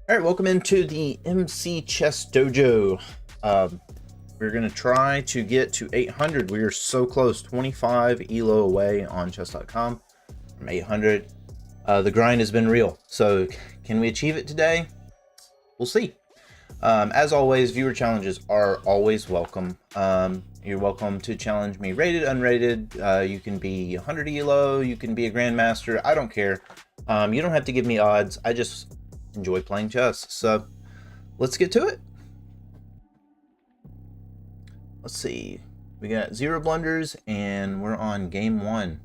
All right, welcome into the MC Chess Dojo. We're gonna try to get to 800. We are so close, 25 elo away on chess.com from 800. The grind has been real, so can we achieve it today? We'll see. As always, viewer challenges are always welcome. You're welcome to challenge me rated, unrated. You can be 100 elo, you can be a grandmaster, I don't care. You don't have to give me odds. I just enjoy playing chess. So let's get to it. Let's see. We got 0 blunders and we're on game 1.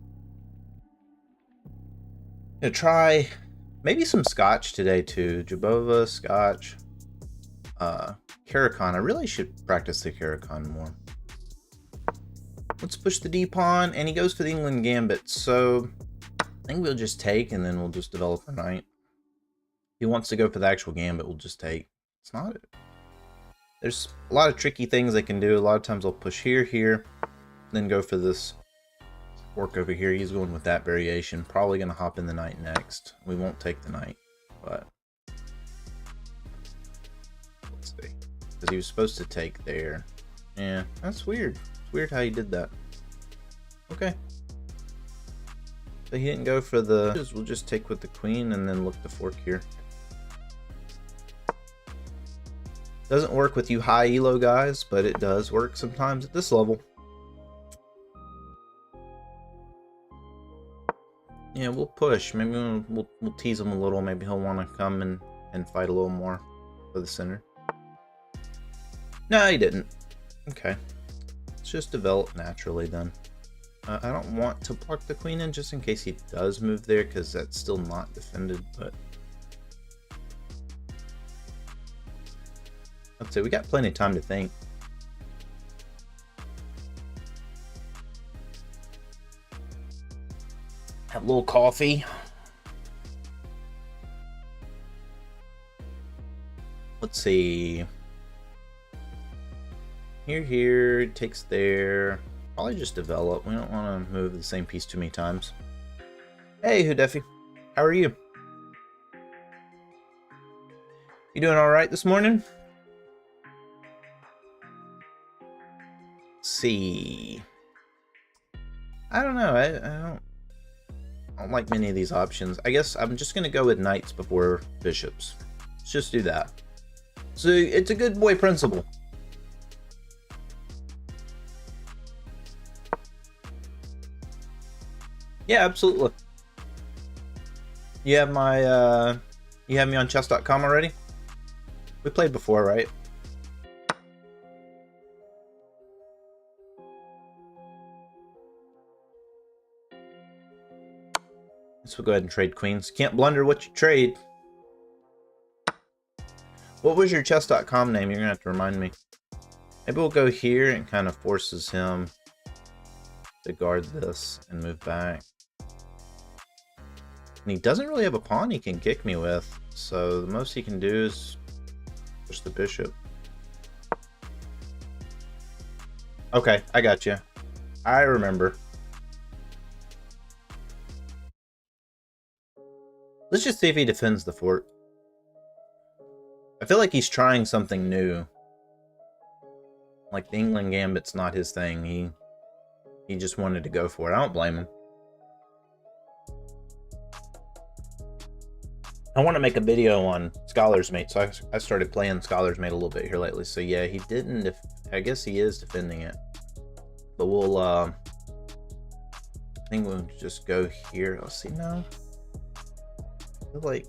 Gonna try maybe some scotch today too. Jobava, scotch, Caro-Kann. I really should practice the Caro-Kann more. Let's push the D pawn, and he goes for the England gambit. So I think we'll just take, and then we'll just develop our knight. He wants to go for the actual gambit, we'll just take. It's not it. There's a lot of tricky things they can do. A lot of times I'll push here, then go for this work over here. He's going with that variation. Probably going to hop in the knight next. We won't take the knight, but let's see. Because he was supposed to take there. Yeah, that's weird. It's weird how he did that. Okay. So he didn't go for the... We'll just take with the queen and then look to fork here. Doesn't work with you high elo guys, but it does work sometimes at this level. Yeah, we'll push. Maybe we'll tease him a little. Maybe he'll want to come and fight a little more for the center. No, he didn't. Okay. Let's just develop naturally then. I don't want to block the queen in just in case he does move there, because that's still not defended, but... Let's say we got plenty of time to think. Have a little coffee. Let's see. Here, takes there. Probably just develop. We don't want to move the same piece too many times. Hey, Hudeffy. How are you? You doing alright this morning? See, I don't know. I don't like many of these options. I guess I'm just gonna go with knights before bishops. Let's just do that. So it's a good boy principle. Yeah, absolutely. You have my you have me on chess.com already? We played before, right? So we'll go ahead and trade queens. Can't blunder what you trade. What was your chess.com name? You're gonna have to remind me. Maybe we'll go here and kind of forces him to guard this and move back. And he doesn't really have a pawn he can kick me with, so the most he can do is push the bishop. Okay, I got you. I remember. Let's just see if he defends the fort. I feel like he's trying something new. Like the England gambit's not his thing. He just wanted to go for it. I don't blame him. I want to make a video on Scholar's Mate, so I started playing Scholar's Mate a little bit here lately. So yeah, he didn't. I guess he is defending it, but we'll. I think we'll just go here. Let's see now. I feel like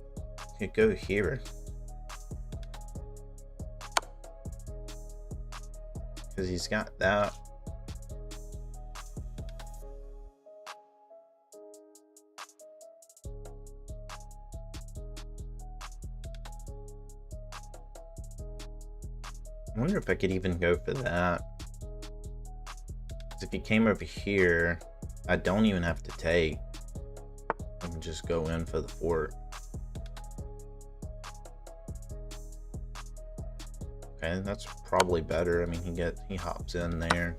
you could go here. Because he's got that. I wonder if I could even go for that. Because if he came over here, I don't even have to take. I can just go in for the fort. Okay, that's probably better. I mean, he hops in there.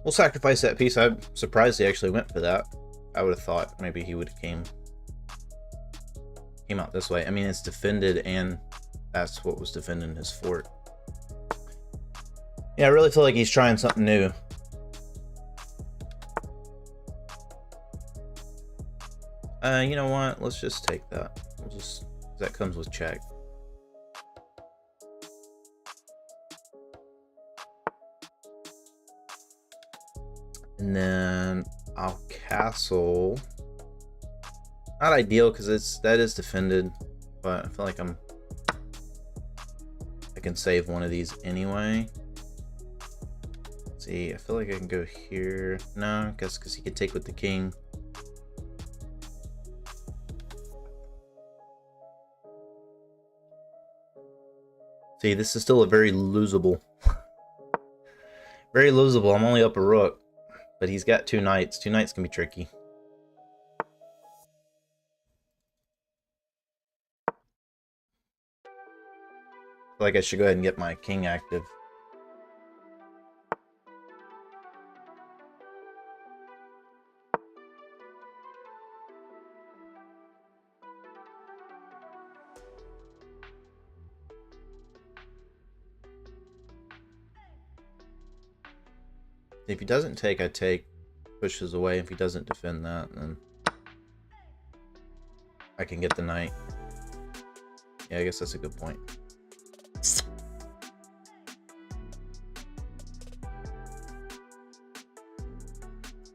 We'll sacrifice that piece. I'm surprised he actually went for that. I would have thought maybe he would have came out this way. I mean, it's defended, and that's what was defending his fort. Yeah, I really feel like he's trying something new. You know what? Let's just take that. We'll just, that comes with check. And then I'll castle. Not ideal because that is defended, but I feel like I can save one of these anyway. Let's see, I feel like I can go here. No, I guess because he can take with the king. See, this is still a very losable. Very losable. I'm only up a rook. But he's got 2 knights. 2 knights can be tricky. I feel like I should go ahead and get my king active. If he doesn't take, I take. Pushes away. If he doesn't defend that, then I can get the knight. Yeah, I guess that's a good point.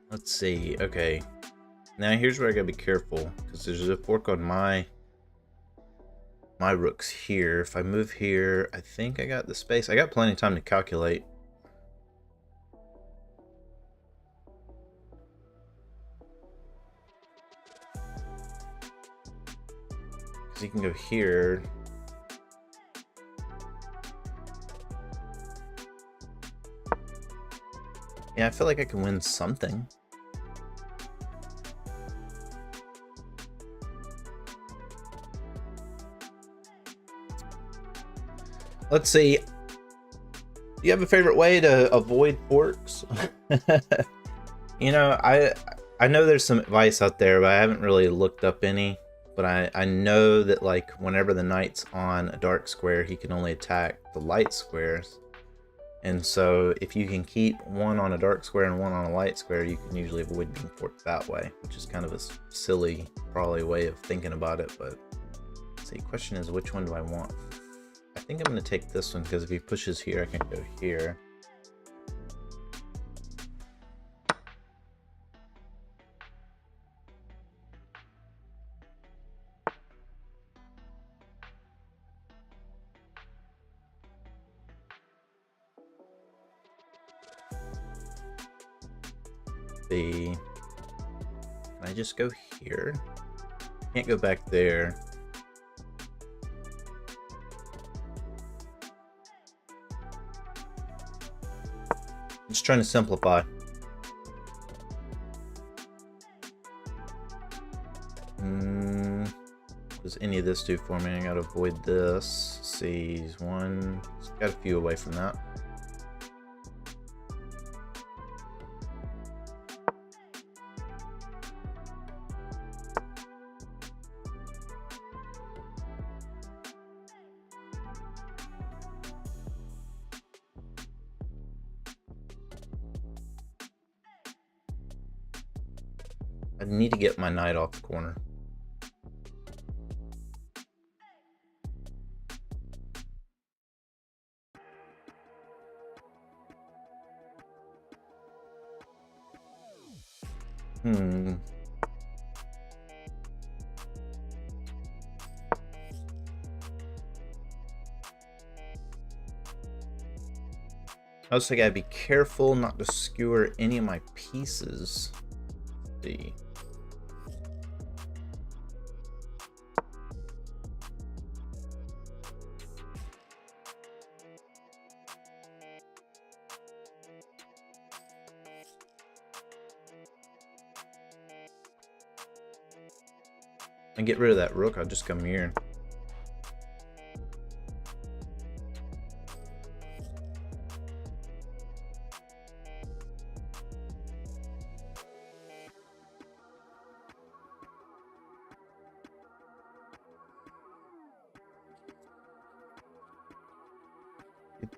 Let's see. Okay. Now here's where I gotta be careful, because there's a fork on my rooks here. If I move here, I think I got the space. I got plenty of time to calculate. He can go here. Yeah, I feel like I can win something. Let's see. Do you have a favorite way to avoid forks? You know, I know there's some advice out there, but I haven't really looked up any. But I know that, like, whenever the knight's on a dark square, he can only attack the light squares. And so if you can keep one on a dark square and one on a light square, you can usually avoid being forked that way, which is kind of a silly, probably way of thinking about it. But let's see, question is, which one do I want? I think I'm going to take this one, because if he pushes here, I can go here. Can I just go here? Can't go back there. I'm just trying to simplify. What does any of this do for me? I gotta avoid this. Let's see, he's one. He's got a few away from that. I need to get my knight off the corner. I also gotta be careful not to skewer any of my pieces. Let's see. And get rid of that rook, I'll just come here.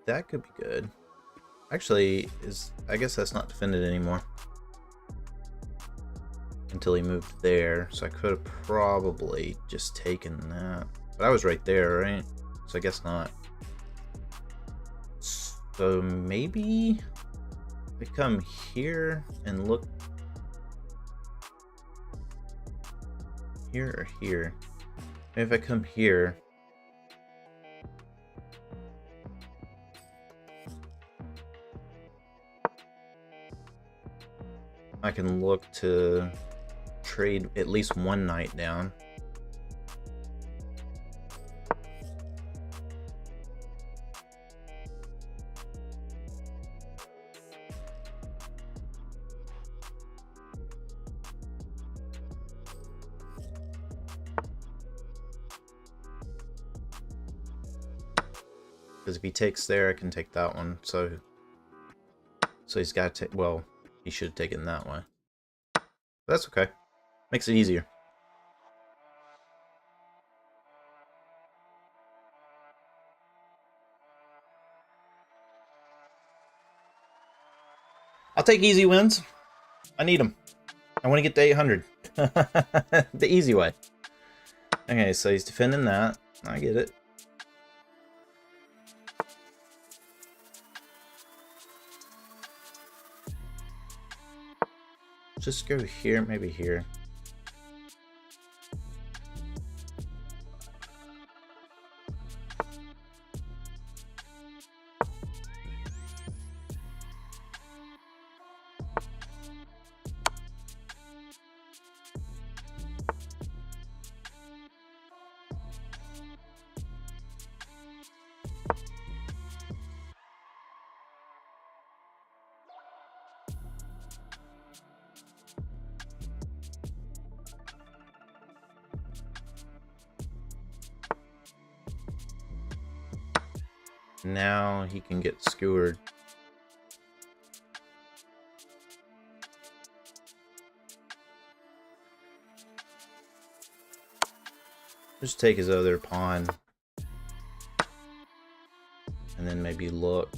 That could be good. Actually, I guess that's not defended anymore. Until he moved there, so I could have probably just taken that. But I was right there, right? So I guess not. So maybe I come here and look here or here. Maybe if I come here. I can look to trade at least one knight down. Because if he takes there, I can take that one. So he's got to take, well, he should have taken that way. But that's okay. Makes it easier. I'll take easy wins. I need them. I want to get to 800. The easy way. Okay, so he's defending that. I get it. Just go here, maybe here. Now he can get skewered. Just take his other pawn. And then maybe look.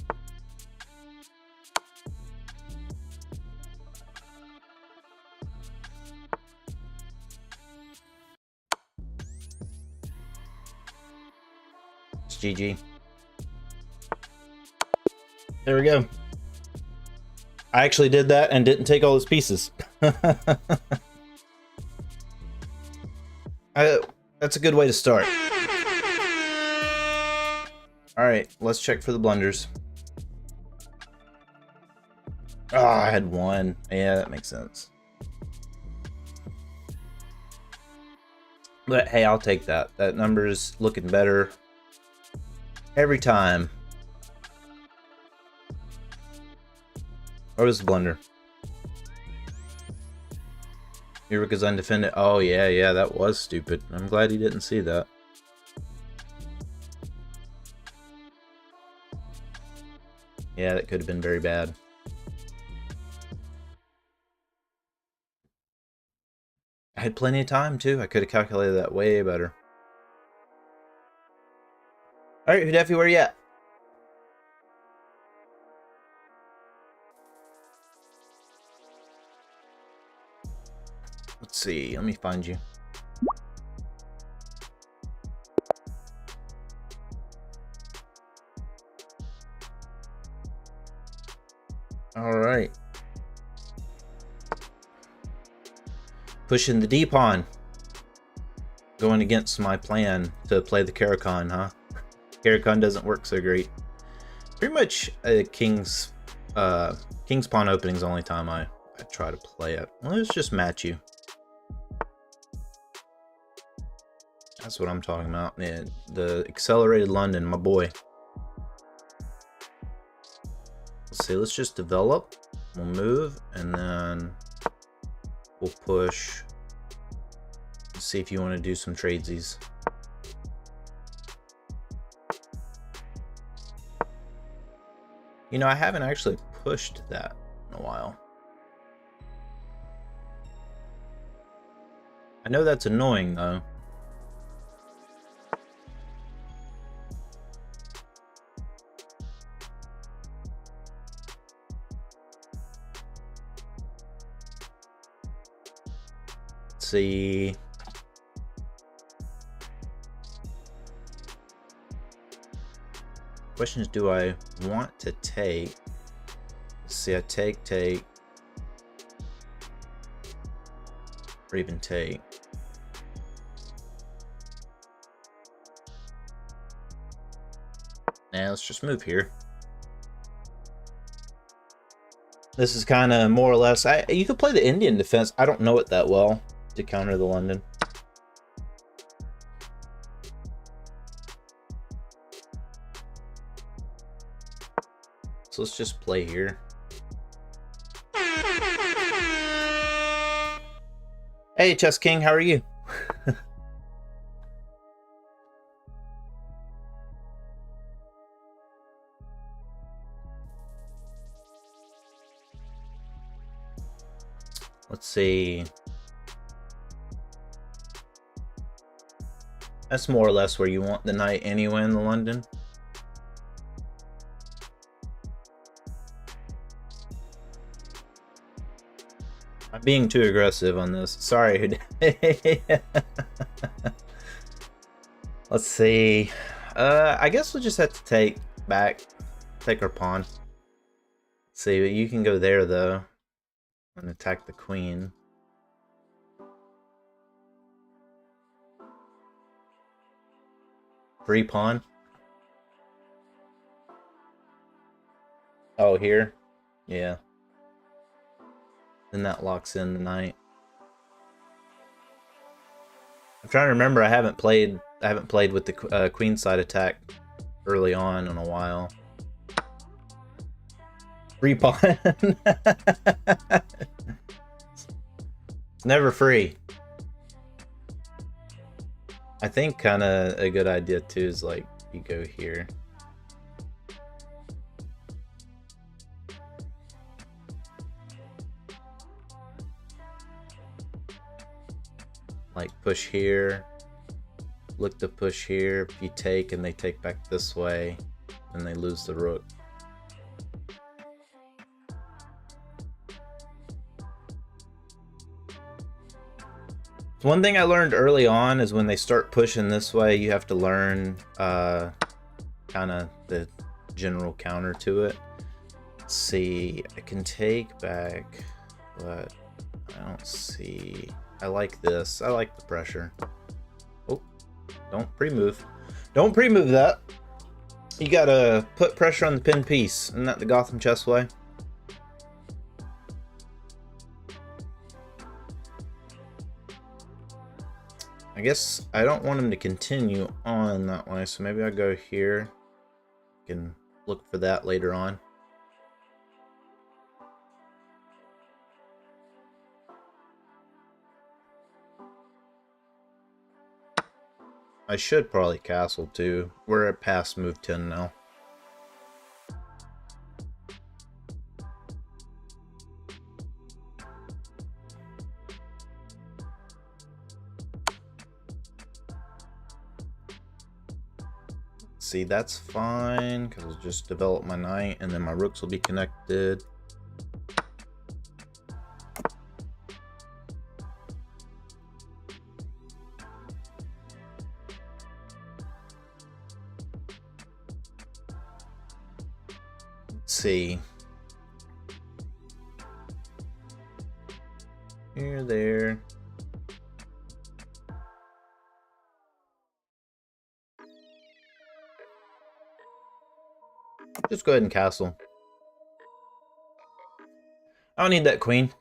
It's GG. There we go. I actually did that and didn't take all his pieces. That's a good way to start. Alright, let's check for the blunders. Oh, I had one. Yeah, that makes sense. But hey, I'll take that. That number's looking better every time. Or was the blunder? Eureka's undefended. Oh, yeah, that was stupid. I'm glad he didn't see that. Yeah, that could have been very bad. I had plenty of time, too. I could have calculated that way better. Alright, Hudefi, where you at? Let's see, let me find you. Alright. Pushing the D pawn. Going against my plan to play the Caro-Kann, huh? Caro-Kann doesn't work so great. Pretty much King's pawn opening is the only time I try to play it. Well, let's just match you. That's what I'm talking about. Yeah, the accelerated London, my boy. Let's see, let's just develop. We'll move, and then we'll push. Let's see if you want to do some tradesies. You know, I haven't actually pushed that in a while. I know that's annoying, though. . see. Question is, do I want to take? Let's see, I take, or even take. Now let's just move here. This is kind of more or less. You could play the Indian defense. I don't know it that well to counter the London. So let's just play here. Hey, Chess King, how are you? Let's see. That's more or less where you want the knight anyway in the London. I'm being too aggressive on this. Sorry. Let's see. I guess we'll just have to take our pawn. Let's see, but you can go there though and attack the queen. Free pawn. Oh, here? Yeah. Then that locks in the knight. I'm trying to remember. I haven't played with the queen side attack early on in a while. Free pawn. It's never free. I think kind of a good idea too is like you go here. Like push here, look to push here. If you take and they take back this way, then they lose the rook. One thing I learned early on is when they start pushing this way, you have to learn kind of the general counter to it. Let's see, I can take back, but I don't see. I like this. I like the pressure. Oh, don't pre-move. Don't pre-move that. You gotta put pressure on the pin piece. Isn't that the Gotham chess way? I guess I don't want him to continue on that way, so maybe I'll go here. Can look for that later on. I should probably castle too. We're at past move 10 now. See, that's fine because I'll just develop my knight and then my rooks will be connected. Let's see. Here, there. Just go ahead and castle. I don't need that queen.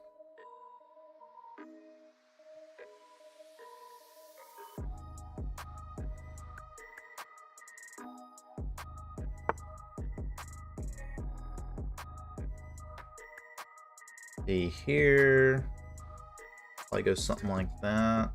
See here. Probably go something like that.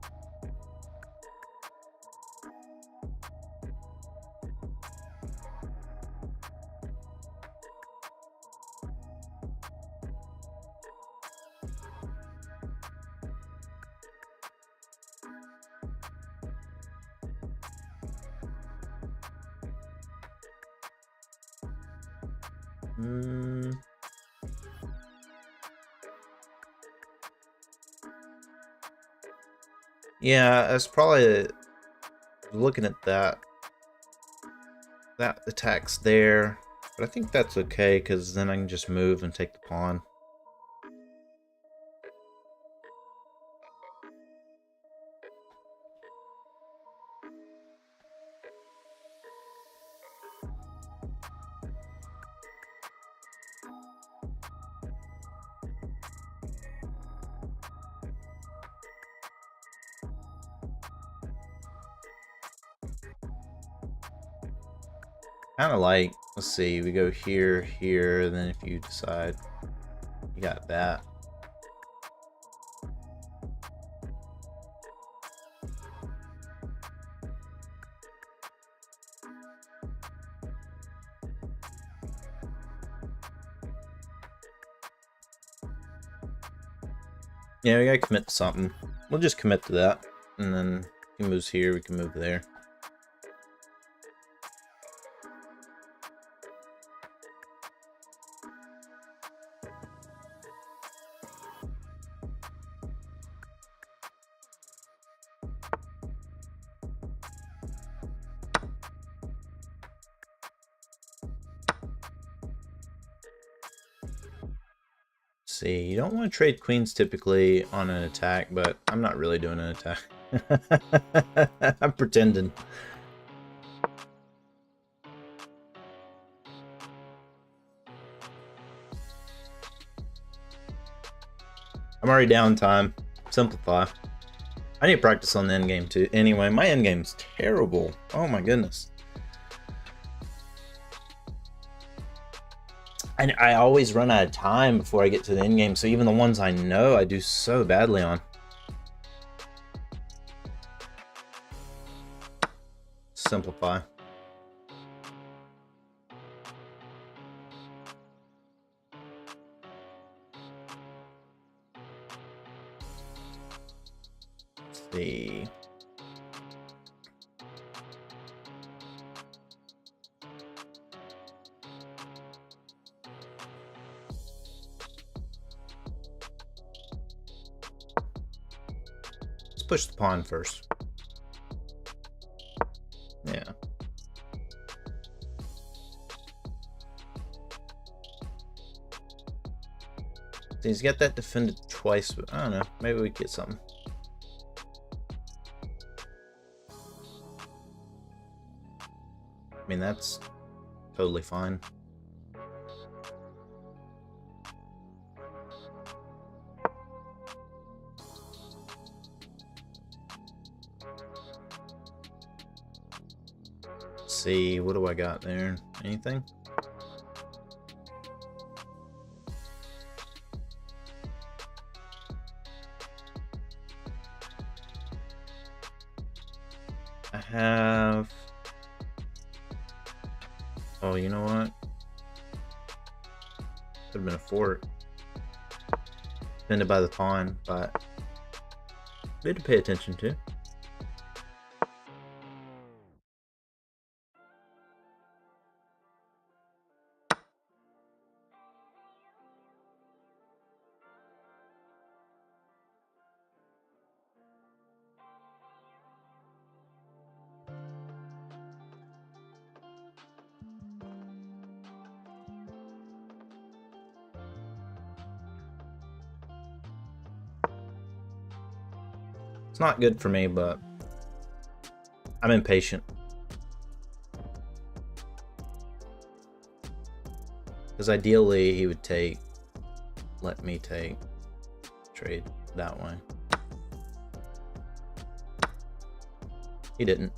Yeah, that's probably looking at that. That attack's there, but I think that's okay because then I can just move and take the pawn. Kind of like, let's see, we go here, here, and then if you decide you got that. Yeah, we gotta commit to something. We'll just commit to that, and then he moves here, we can move there. See, you don't want to trade queens typically on an attack, but I'm not really doing an attack. I'm pretending. I'm already down time. Simplify. I need to practice on the endgame too. Anyway, my endgame's terrible. Oh my goodness. And I always run out of time before I get to the end game, so even the ones I know, I do so badly on. Simplify. Let's see. Push the pawn first. Yeah. So he's got that defended twice, but I don't know. Maybe we get something. I mean, that's totally fine. See, what do I got there? Anything? I have... Oh, you know what? Could have been a fort. Defended by the pawn, but good to pay attention to. It's not good for me, but I'm impatient. Because ideally he would let me trade that way. He didn't.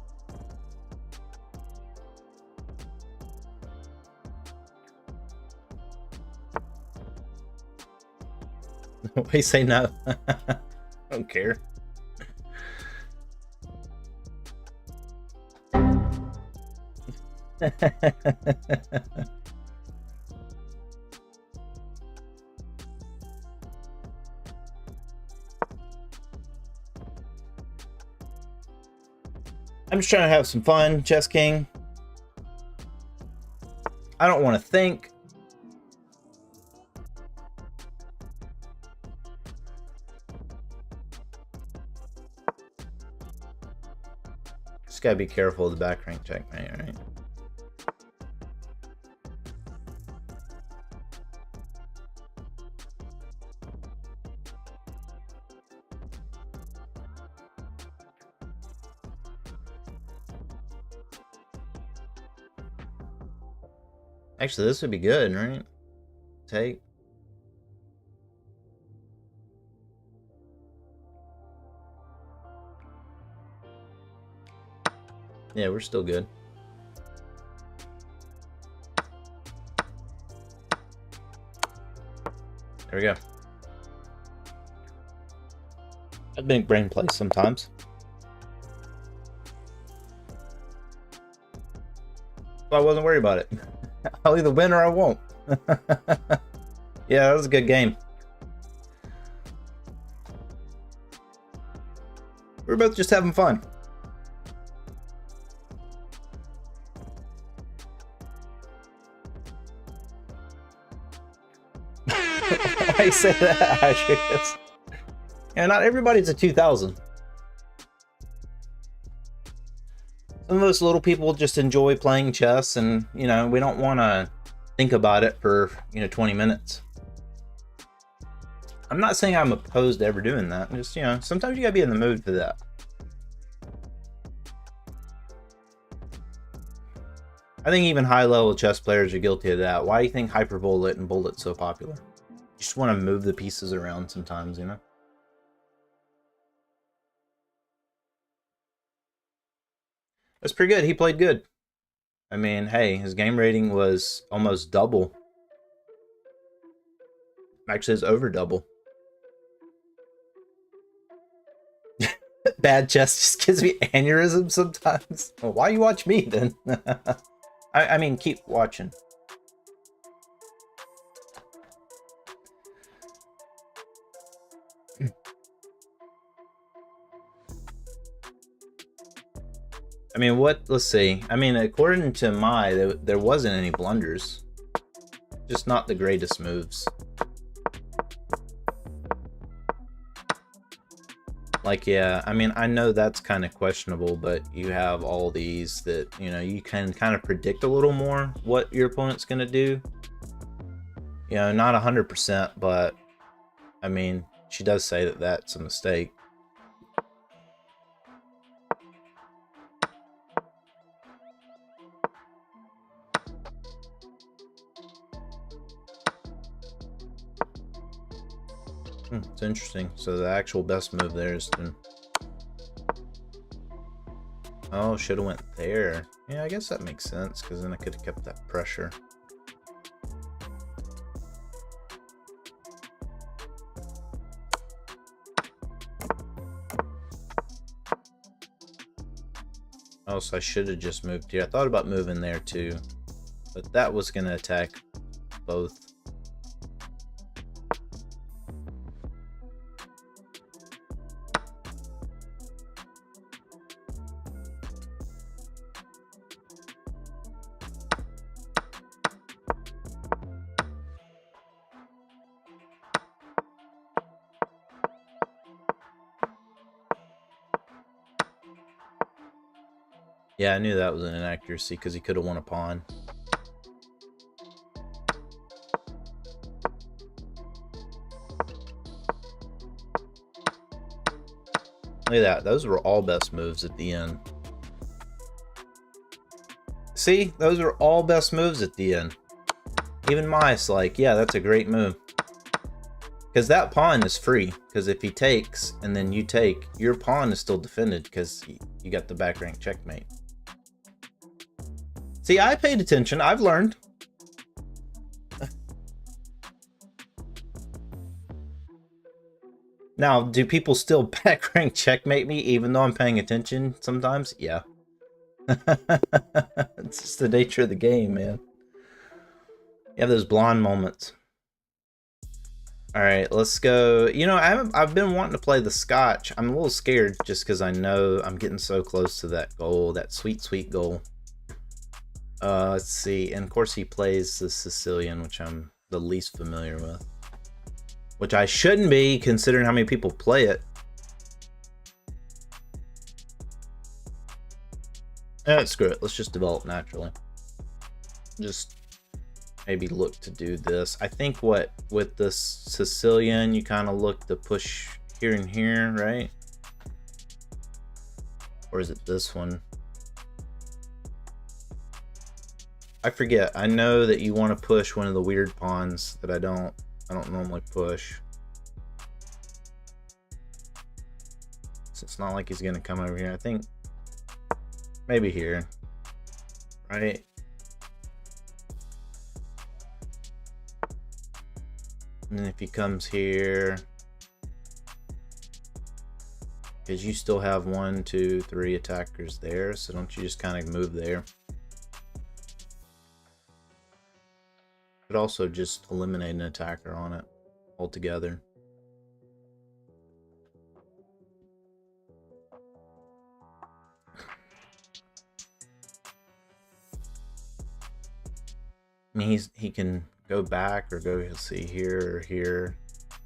We say no. I don't care. I'm just trying to have some fun, Chess King. I don't want to think. Just gotta be careful of the back rank checkmate, right? Actually, this would be good, right? Take. Yeah, we're still good. There we go. I've been brain play sometimes. So I wasn't worried about it. I'll either win or I won't. Yeah, that was a good game. We're both just having fun. Why you say that, Ashes? Yeah, not everybody's a 2000. Some of us little people just enjoy playing chess, and you know, we don't want to think about it for 20 minutes. I'm not saying I'm opposed to ever doing that. Just sometimes you gotta be in the mood for that. I think even high-level chess players are guilty of that. Why do you think Hyperbullet and Bullet's so popular? You just want to move the pieces around sometimes, you know? That's pretty good. He played good. I mean, hey, his game rating was almost double. Actually, it's over double. Bad chess just gives me aneurysm sometimes. Well, why you watch me then? I mean, keep watching. I mean, let's see. I mean, according to there wasn't any blunders. Just not the greatest moves. Like, yeah, I mean, I know that's kind of questionable, but you have all these that, you can kind of predict a little more what your opponent's going to do. Not 100%, but, I mean, she does say that that's a mistake. It's interesting. So the actual best move there is to... Oh, should have went there. Yeah, I guess that makes sense, because then I could have kept that pressure. Oh, so I should have just moved here. I thought about moving there too, but that was going to attack both. Yeah, I knew that was an inaccuracy because he could have won a pawn. Look at that. Those were all best moves at the end. See? Those are all best moves at the end. Even Mice, like, yeah, that's a great move. Because that pawn is free. Because if he takes, and then you take, your pawn is still defended because you got the back rank checkmate. See, I paid attention. I've learned. Now, do people still back rank checkmate me even though I'm paying attention sometimes? Yeah. It's just the nature of the game, man. You have those blonde moments. All right, let's go. I've been wanting to play the Scotch. I'm a little scared just because I know I'm getting so close to that goal, that sweet, sweet goal. Let's see. And of course he plays the Sicilian, which I'm the least familiar with. Which I shouldn't be, considering how many people play it. Screw it. Let's just develop naturally. Just maybe look to do this. I think what with the Sicilian, you kind of look to push here and here, right? Or is it this one? I forget. I know that you want to push one of the weird pawns that I don't normally push. So it's not like he's gonna come over here. I think maybe here, right? And then if he comes here, because you still have 1, 2, 3 attackers there, so don't you just kind of move there? Could also just eliminate an attacker on it altogether. I mean, he can go back or go, let's see, here or here.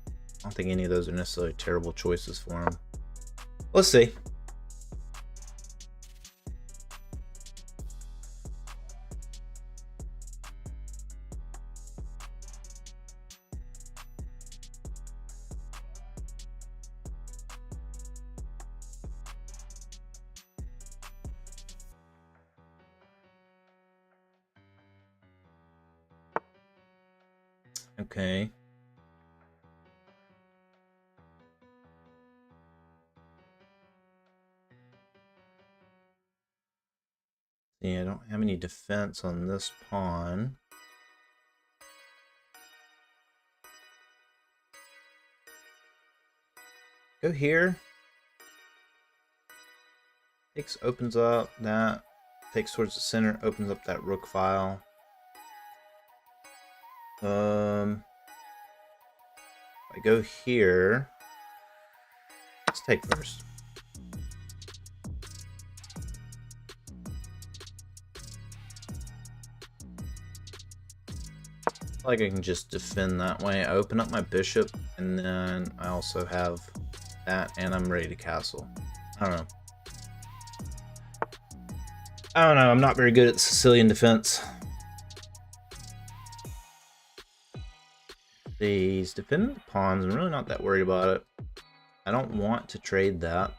I don't think any of those are necessarily terrible choices for him. Let's see. Okay. Yeah, I don't have any defense on this pawn. Go here. Takes, opens up that. Takes towards the center, opens up that rook file. If I go here, let's take first. I like I can just defend that way. I open up my bishop, and then I also have that, and I'm ready to castle. I don't know. I'm not very good at Sicilian defense. These dependent pawns, I'm really not that worried about it. I don't want to trade that,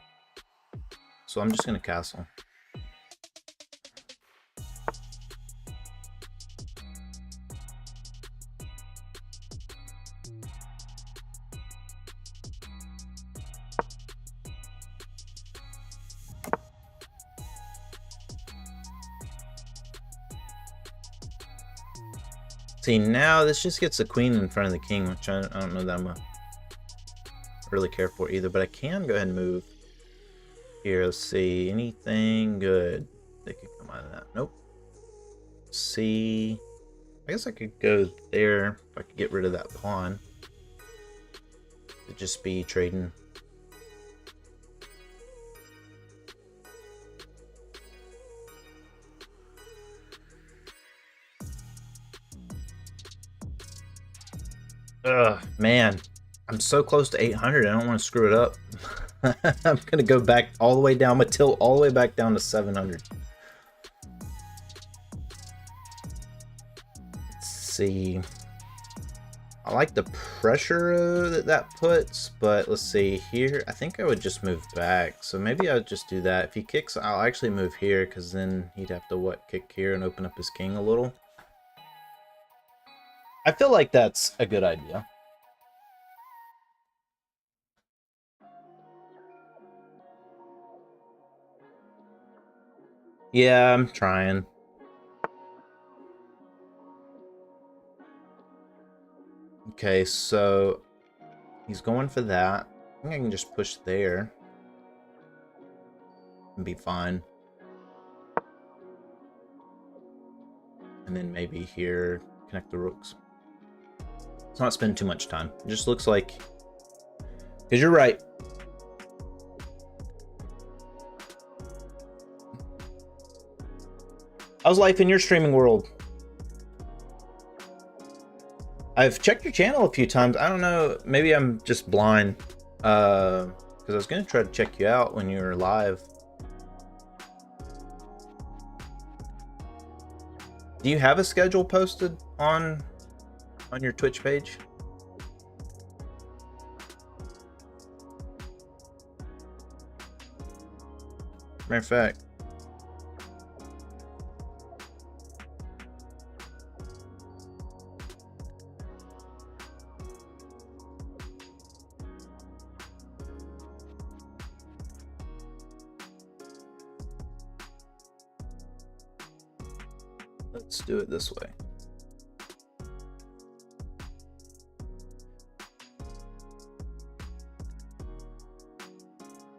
so I'm just going to castle. See, now this just gets the queen in front of the king, which I don't know that I'm really care for either, but I can go ahead and move here. Let's see, anything good that could come out of that? Nope. See, I guess I could go there if I could get rid of that pawn. It'd just be trading. Ugh, man, I'm so close to 800. I don't want to screw it up. I'm gonna go back all the way down. I'm gonna tilt all the way back down to 700. Let's see. I like the pressure that puts, but let's see here. I think I would just move back. So maybe I'll just do that. If he kicks, I'll actually move here, because then he'd have to kick here and open up his king a little. I feel like that's a good idea. Yeah, I'm trying. Okay, so he's going for that. I think I can just push there and be fine. And then maybe here, connect the rooks. Let's not spend too much time. It just looks like... Because you're right. How's life in your streaming world? I've checked your channel a few times. I don't know. Maybe I'm just blind. Because I was going to try to check you out when you were live. Do you have a schedule posted on your Twitch page? Matter of fact, let's do it this way.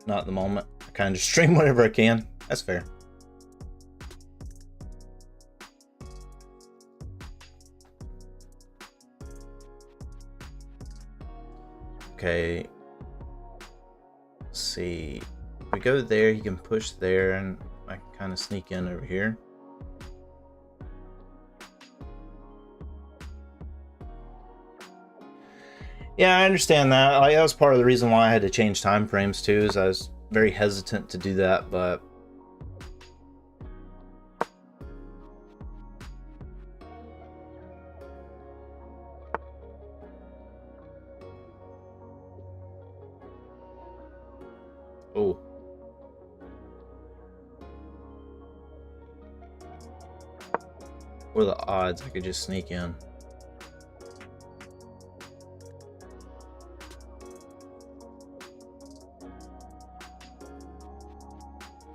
Not at the moment. I kind of stream whenever I can. That's fair. Okay. Let's see. If we go there, you can push there, and I can kind of sneak in over here. Yeah, I understand that. Like, that was part of the reason why I had to change time frames too, is I was very hesitant to do that, but oh. What are the odds I could just sneak in?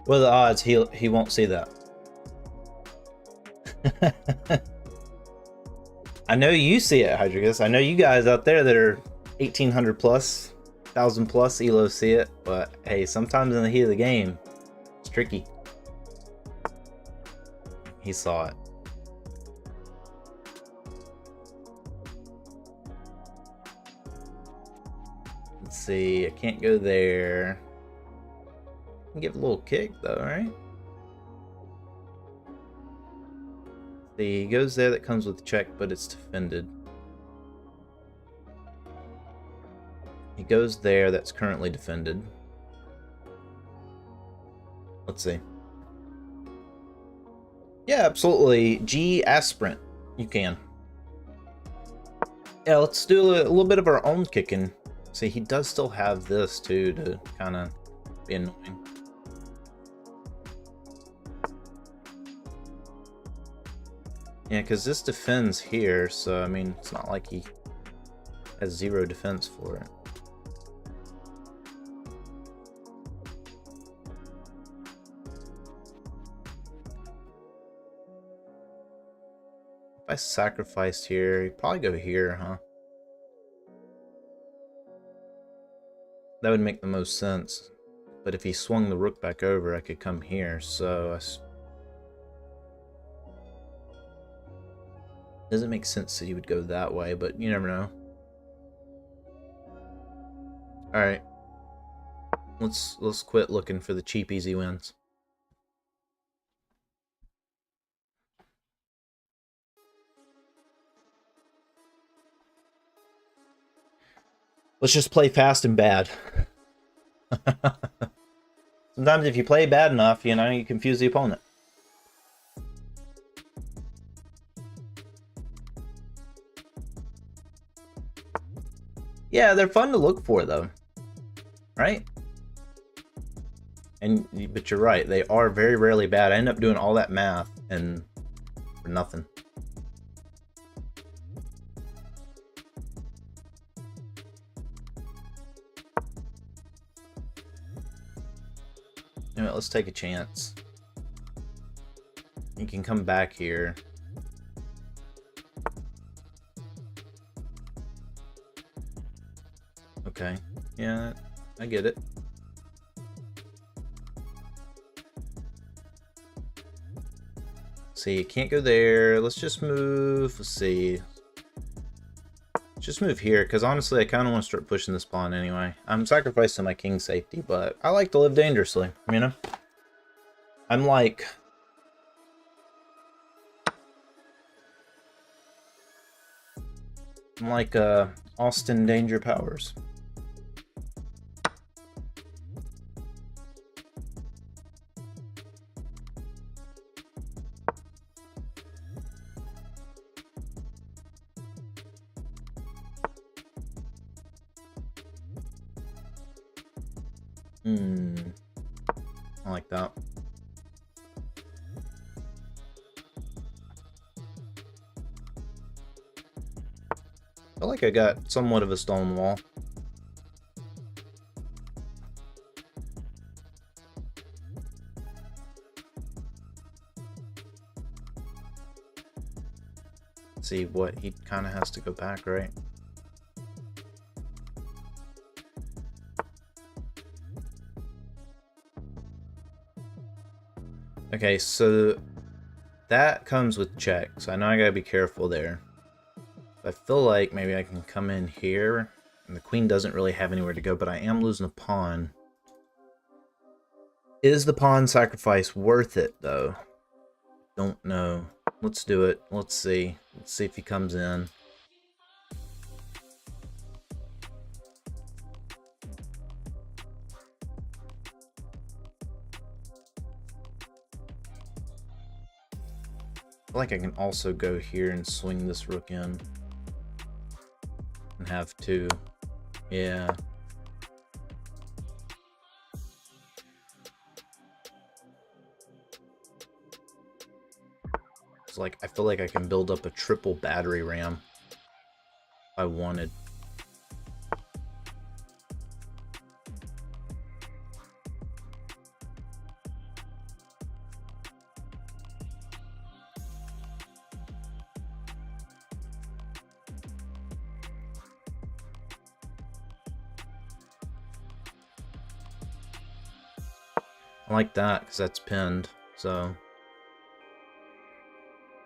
What are the odds he won't see that? I know you see it, Hydricus. I know you guys out there that are 1800 plus, 1000 plus elo see it, but hey, sometimes in the heat of the game, it's tricky. He saw it. Let's see, I can't go there. I can give a little kick though, right? See, he goes there, that comes with check, but it's defended. He goes there, that's currently defended. Let's see. Yeah, absolutely. G Aspirant. You can. Yeah, let's do a little bit of our own kicking. See, he does still have this too to kind of be annoying. Yeah, because this defends here, so I mean, it's not like he has zero defense for it. If I sacrificed here, he'd probably go here, huh? That would make the most sense. But if he swung the rook back over, I could come here, so doesn't make sense that he would go that way, but you never know. Alright. Let's quit looking for the cheap easy wins. Let's just play fast and bad. Sometimes if you play bad enough, you know, you confuse the opponent. Yeah, they're fun to look for, though. Right? But you're right, they are very rarely bad. I end up doing all that math and for nothing. You know, let's take a chance. You can come back here. Okay, yeah, I get it. See, you can't go there. Let's just move. Let's see. Just move here, because honestly, I kind of want to start pushing this pawn anyway. I'm sacrificing my king's safety, but I like to live dangerously, you know? I'm like... Austin Danger Powers. I like that. I feel like I got somewhat of a stone wall. See what he kind of has to go back, right? Okay, so that comes with checks. I know I gotta be careful there. I feel like maybe I can come in here, and the queen doesn't really have anywhere to go, but I am losing a pawn. Is the pawn sacrifice worth it, though? Don't know. Let's do it. Let's see. Let's see if he comes in. I feel like I can also go here and swing this rook in. And have two. Yeah. It's like, I feel like I can build up a triple battery ram if I wanted. I like that because that's pinned, so.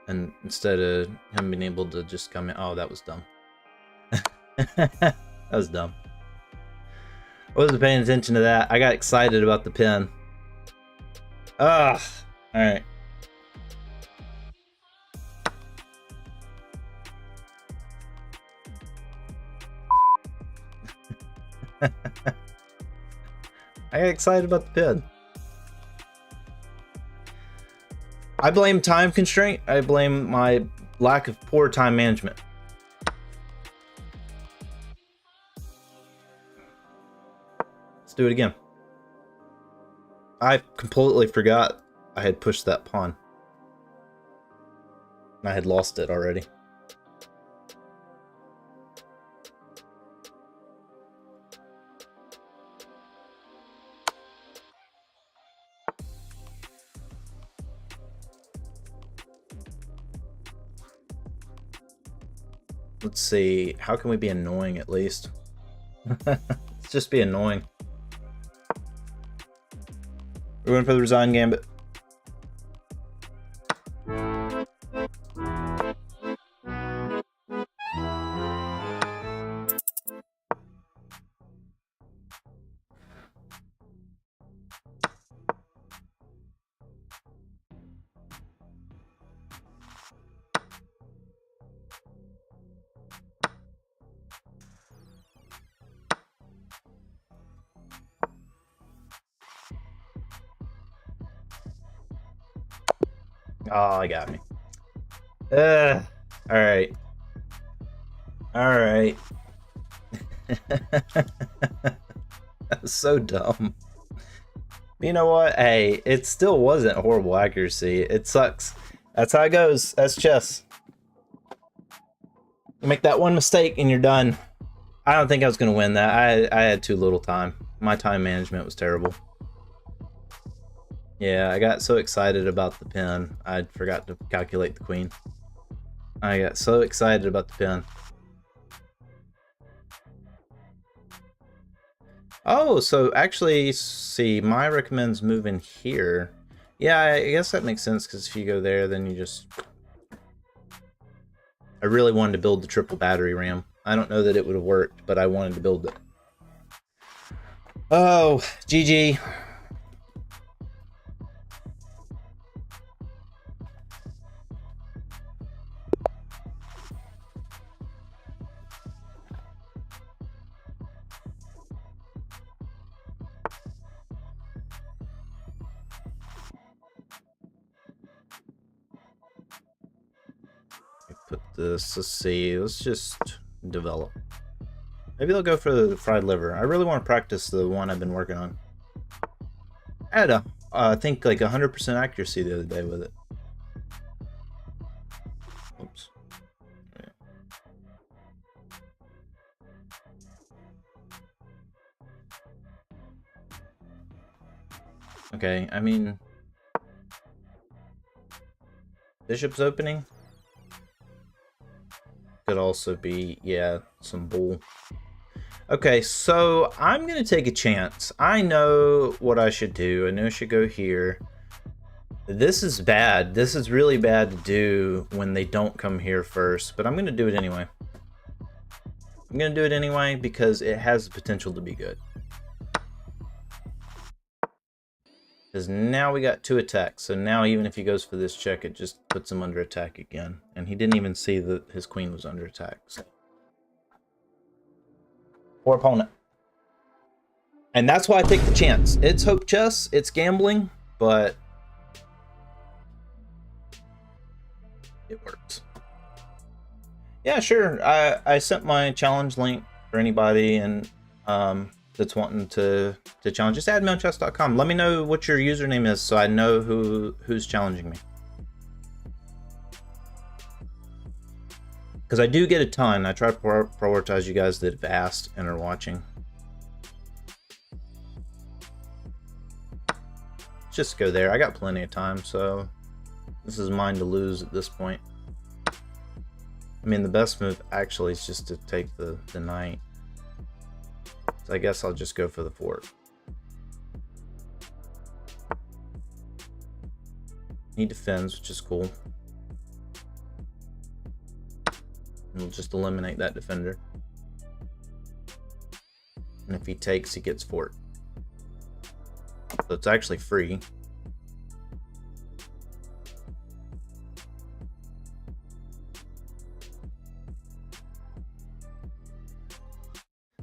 And instead of him being able to just come in, oh, that was dumb. That was dumb. I wasn't paying attention to that. I got excited about the pin. Ugh. All right. I got excited about the pin. I blame time constraint. I blame my lack of poor time management. Let's do it again. I completely forgot I had pushed that pawn. I had lost it already. Let's see, how can we be annoying at least? Let's just be annoying. We're going for the resign gambit. Oh, I got me. Alright. Alright. That was so dumb. You know what? Hey, it still wasn't horrible accuracy. It sucks. That's how it goes. That's chess. You make that one mistake and you're done. I don't think I was going to win that. I had too little time. My time management was terrible. Yeah, I got so excited about the pin, I forgot to calculate the queen. I got so excited about the pin. Oh, so actually, see, Maya recommends moving here. Yeah, I guess that makes sense, because if you go there, then you just... I really wanted to build the triple battery RAM. I don't know that it would have worked, but I wanted to build it. Oh, GG. Put this, let's see, let's just develop. Maybe they'll go for the fried liver. I really want to practice the one I've been working on. I had I think like 100% accuracy the other day with it. Oops. Yeah. Okay, I mean, bishop's opening could also be, yeah, some bull. Okay, so I'm gonna take a chance. I know what I should do. I know I should go here. This is bad. This is really bad to do when they don't come here first, but I'm gonna do it anyway. I'm gonna do it anyway because it has the potential to be good. Because now we got 2 attacks, so now even if he goes for this check, it just puts him under attack again. And he didn't even see that his queen was under attack. So. Poor opponent. And that's why I take the chance. It's hope chess, it's gambling, but it works. Yeah, sure. I sent my challenge link for anybody and that's wanting to challenge. Just add me on chess.com. Let me know what your username is so I know who's challenging me. Because I do get a ton. I try to prioritize you guys that have asked and are watching. Just go there. I got plenty of time, so this is mine to lose at this point. I mean, the best move actually is just to take the knight. So I guess I'll just go for the fort. He defends, which is cool. And we'll just eliminate that defender. And if he takes, he gets fort. So it's actually free.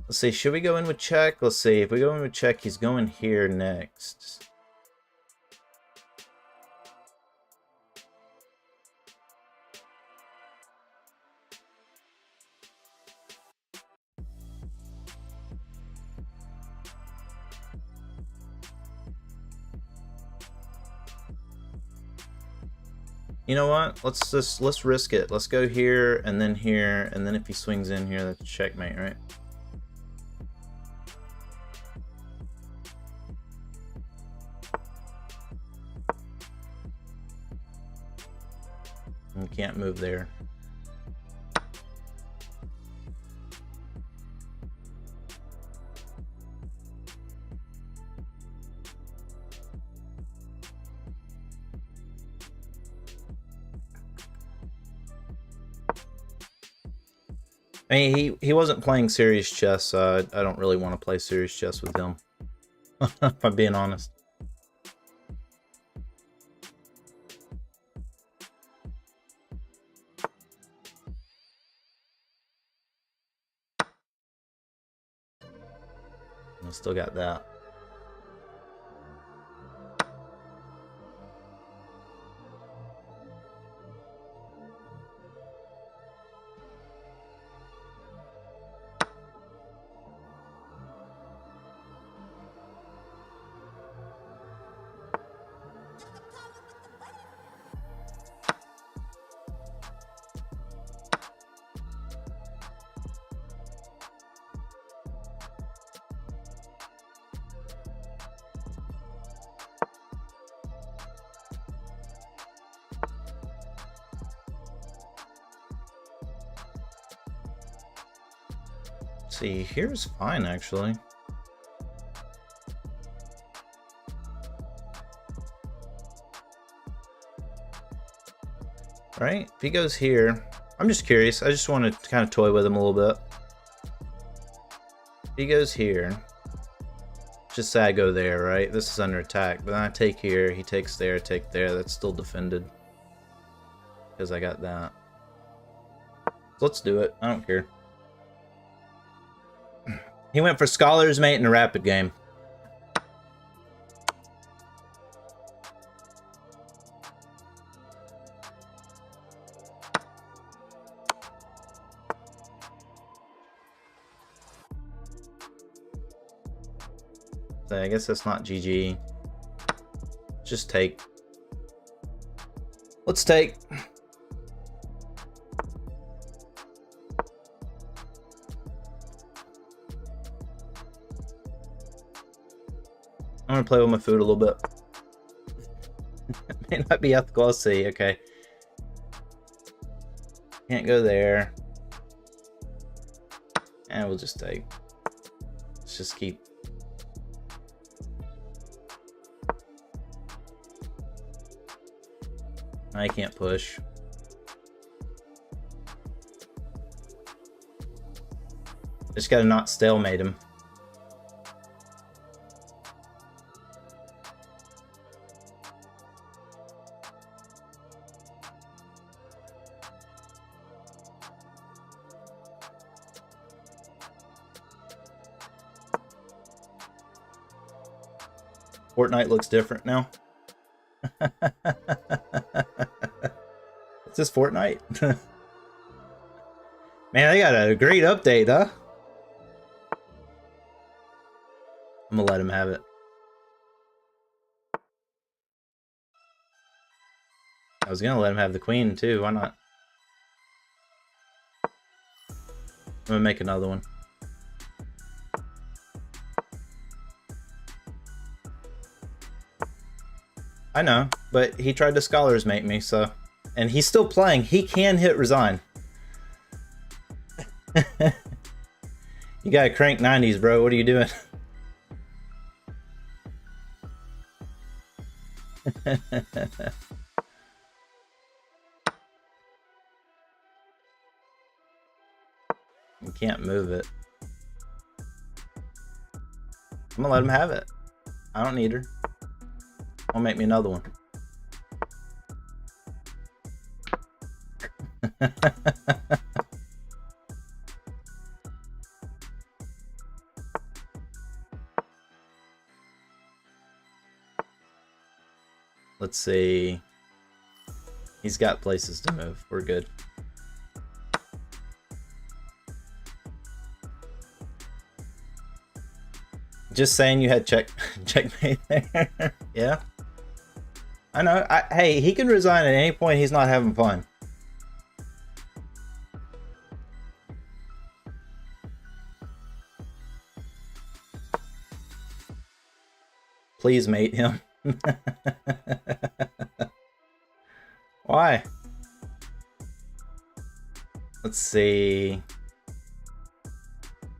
Let's see, should we go in with check? Let's see, if we go in with check, he's going here next. You know what? Let's risk it. Let's go here, and then if he swings in here, that's checkmate, right? We can't move there. I mean, he wasn't playing serious chess, so I don't really want to play serious chess with him. If I'm being honest. I still got that. See, here's fine actually. Right? If he goes here, I'm just curious. I just want to kind of toy with him a little bit. If he goes here, just say I go there, right? This is under attack, but then I take here, he takes there, take there. That's still defended because I got that. So let's do it. I don't care. He went for Scholar's Mate in a rapid game. So I guess that's not GG. Just take. Let's take. I'm gonna play with my food a little bit. May not be ethical. I'll see. Okay. Can't go there. And we'll just take. Let's just keep. I can't push. Just gotta not stalemate him. Fortnite looks different now. Is this Fortnite? Man, they got a great update, huh? I'm gonna let him have it. I was gonna let him have the queen too, why not? I'm gonna make another one. I know, but he tried to scholars mate me, so... And he's still playing. He can hit resign. You gotta crank 90s, bro. What are you doing? You can't move it. I'm gonna let him have it. I don't need her. I'll make me another one. Let's see. He's got places to move. We're good. Just saying you had checkmate there. Yeah. I know. Hey, he can resign at any point. He's not having fun. Please mate him. Why? Let's see.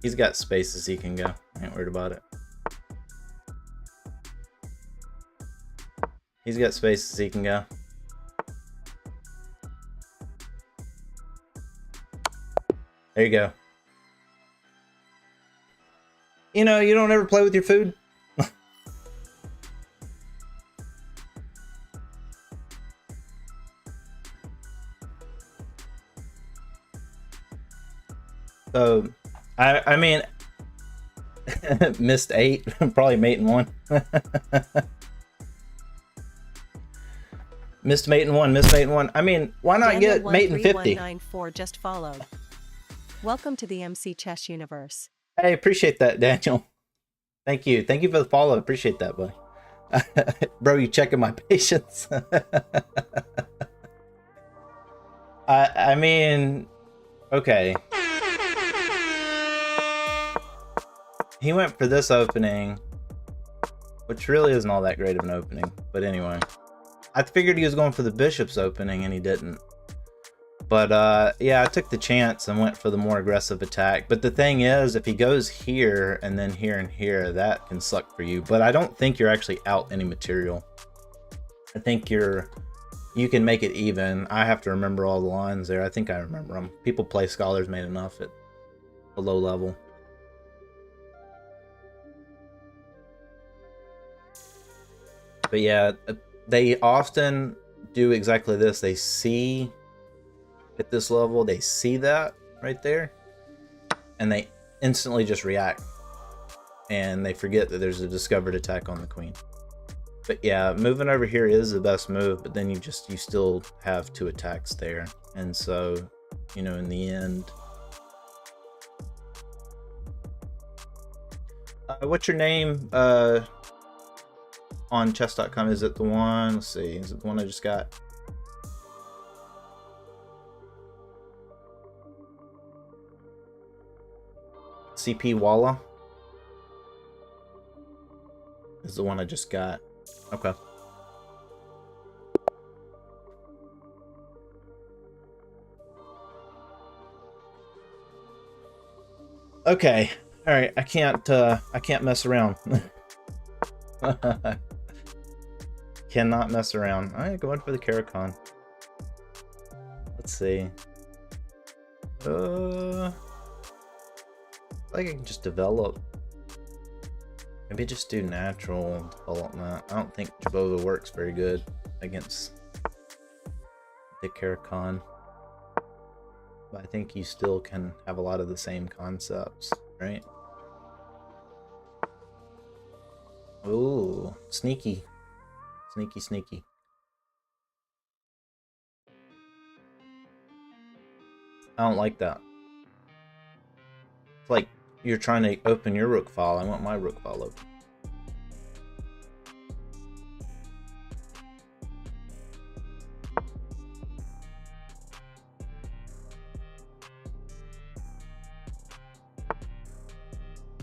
He's got spaces he can go. I ain't worried about it. He's got spaces he can go. There you go. You know, you don't ever play with your food? So, I mean, missed 8, probably mating 1. Missed mating 1, missed mating 1. I mean, why not get mating 50? 194 just followed. Welcome to the MC Chess universe. Hey, appreciate that, Daniel. Thank you. Thank you for the follow. Appreciate that, buddy. Bro, you checking my patience? I mean, okay. He went for this opening, which really isn't all that great of an opening. But anyway, I figured he was going for the bishop's opening, and he didn't. But yeah, I took the chance and went for the more aggressive attack. But the thing is, if he goes here and then here and here, that can suck for you. But I don't think you're actually out any material. I think you can make it even. I have to remember all the lines there. I think I remember them. People play scholars made enough at a low level. But yeah, they often do exactly this. They see at this level, they see that right there, and they instantly just react. And they forget that there's a discovered attack on the queen. But yeah, moving over here is the best move, but then you still have 2 attacks there. And so, you know, in the end... what's your name? on chess.com. Is it the one? Let's see. Is it the one I just got? CP Walla is the one I just got. Okay. Okay. All right. I can't mess around. Cannot mess around. All right, going for the Caro-Kann. Let's see. I think I can just develop. Maybe just do natural development. I don't think Jobava works very good against the Caro-Kann. But I think you still can have a lot of the same concepts, right? Ooh, sneaky. Sneaky, sneaky. I don't like that. It's like you're trying to open your rook file. I want my rook file open.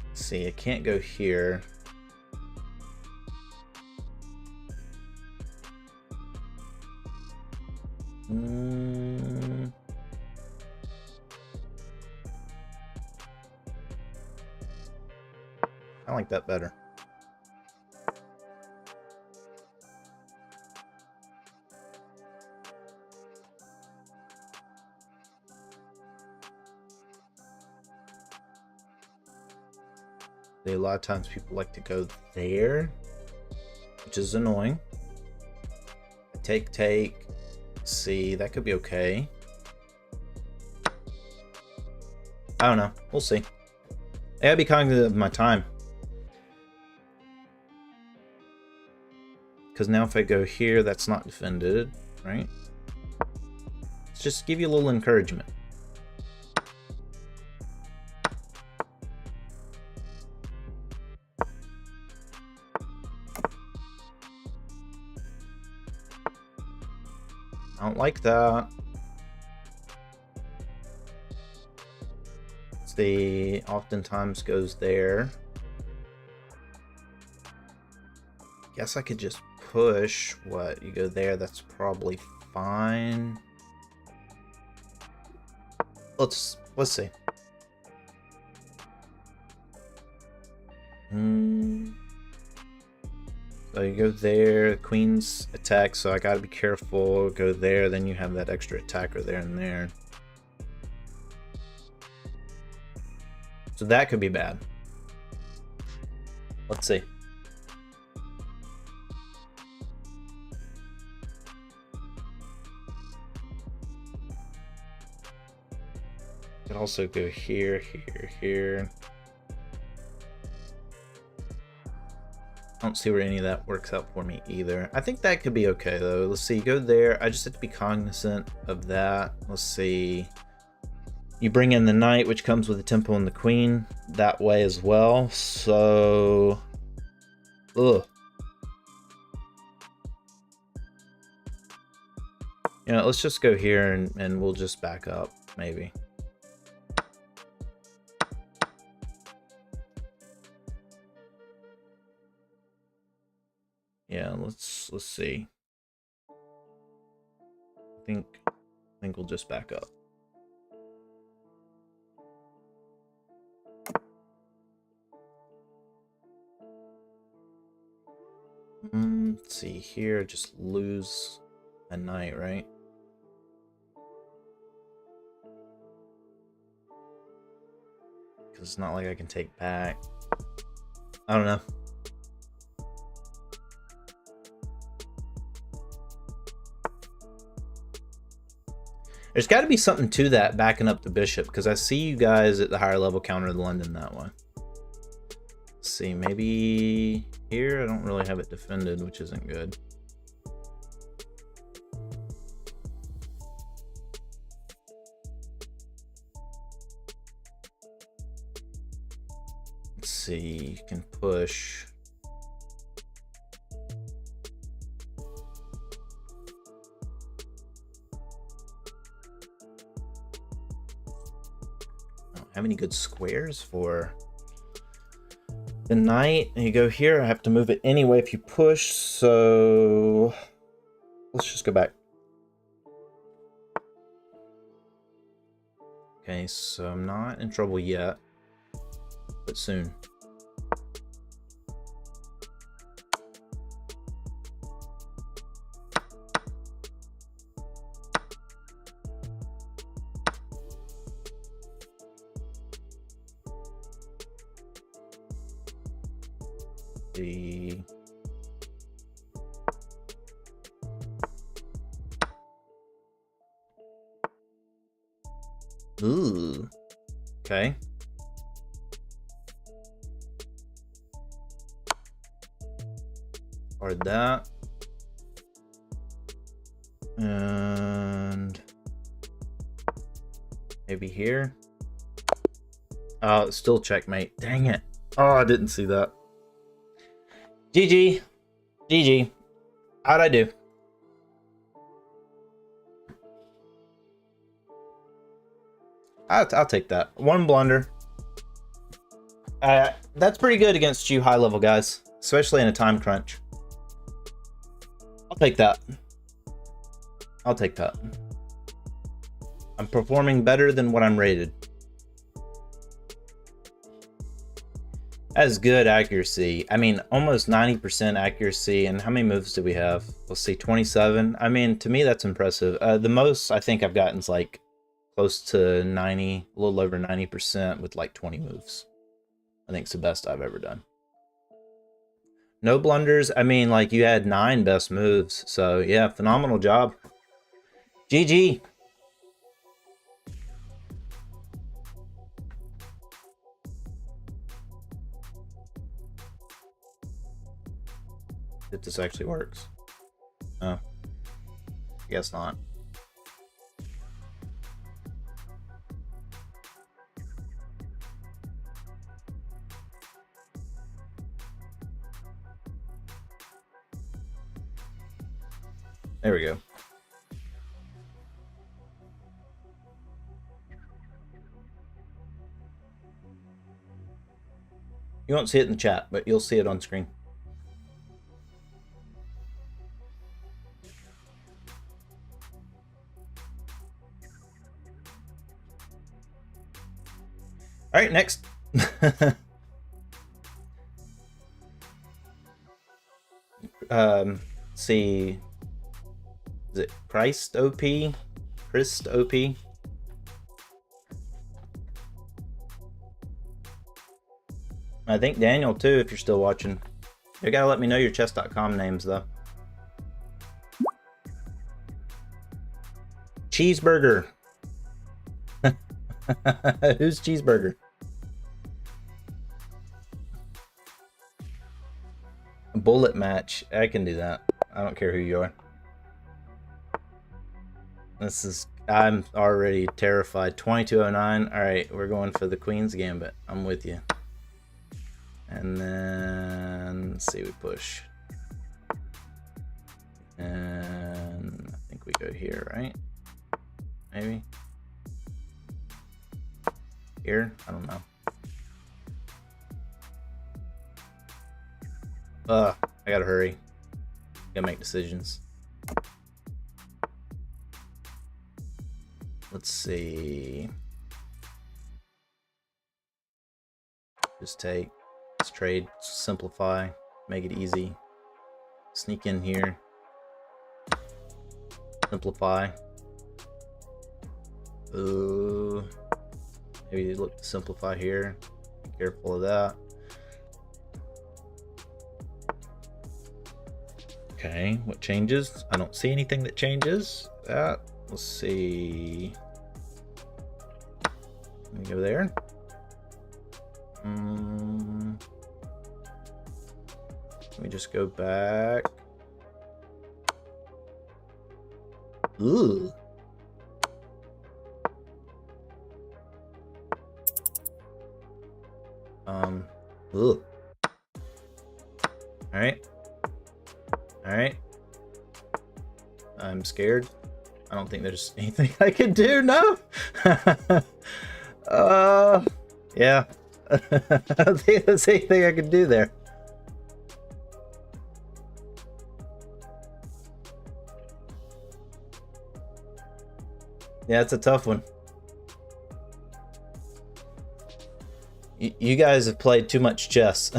Let's see, I can't go here. I like that better. A lot of times people like to go there, which is annoying. Take. See, that could be okay. I don't know. We'll see. I gotta be cognizant of my time. Because now if I go here, that's not defended, right? Let's just give you a little encouragement. I don't like that. See, oftentimes goes there. Guess I could just push. What? You go there, that's probably fine. Let's see. So you go there, queen's attack, so I gotta be careful. Go there, then you have that extra attacker there and there. So that could be bad. Let's see. Could also go here, here. I don't see where any of that works out for me either. I think that could be okay though. Let's see, go there. I just have to be cognizant of that. Let's see. You bring in the knight, which comes with the tempo and the queen that way as well. So, ugh. You know, let's just go here and we'll just back up, maybe. Yeah, let's see. I think we'll just back up. Let's see here, just lose a knight, right? Because it's not like I can take back. I don't know. There's got to be something to that backing up the bishop, because I see you guys at the higher level counter the London that way. Let's see, maybe here I don't really have it defended, which isn't good. Let's see, you can push. I don't have any good squares for the knight. And you go here. I have to move it anyway if you push. So let's just go back. Okay, so I'm not in trouble yet, but soon. Ooh. Okay. Or that. And maybe here. Oh, it's still checkmate. Dang it. Oh, I didn't see that. GG. GG. How'd I do? I'll take that. One blunder. That's pretty good against you high level guys, especially in a time crunch. I'll take that. I'll take that. I'm performing better than what I'm rated. That's good accuracy. I mean, almost 90% accuracy. And how many moves do we have? Let's see, 27. I mean, to me, that's impressive. The most I think I've gotten is like close to 90, a little over 90% with like 20 moves. I think it's the best I've ever done. No blunders. I mean, like you had 9 best moves. So yeah, phenomenal job. GG. If this actually works. Oh, I guess not. There we go. You won't see it in the chat, but you'll see it on screen. All right, next. See, is it Christ OP? Christ OP? I think Daniel too, if you're still watching. You gotta let me know your chess.com names though. Cheeseburger. Who's Cheeseburger? A bullet match. I can do that. I don't care who you are. This is... I'm already terrified. 2209. Alright, we're going for the Queen's Gambit. I'm with you. And then... let's see, we push. And... I think we go here, right? Maybe? Here? I don't know. I gotta hurry. Gotta make decisions. Let's see. Just take. Let's trade. Simplify. Make it easy. Sneak in here. Simplify. Ooh. Maybe look to simplify here. Be careful of that. Okay, what changes? I don't see anything that changes. That. Let's see. Let me go there. Let me just go back. Ooh. Ooh. Alright. Alright. I'm scared. I don't think there's anything I can do. No. Yeah. I don't think there's anything I can do there. Yeah, it's a tough one. You guys have played too much chess.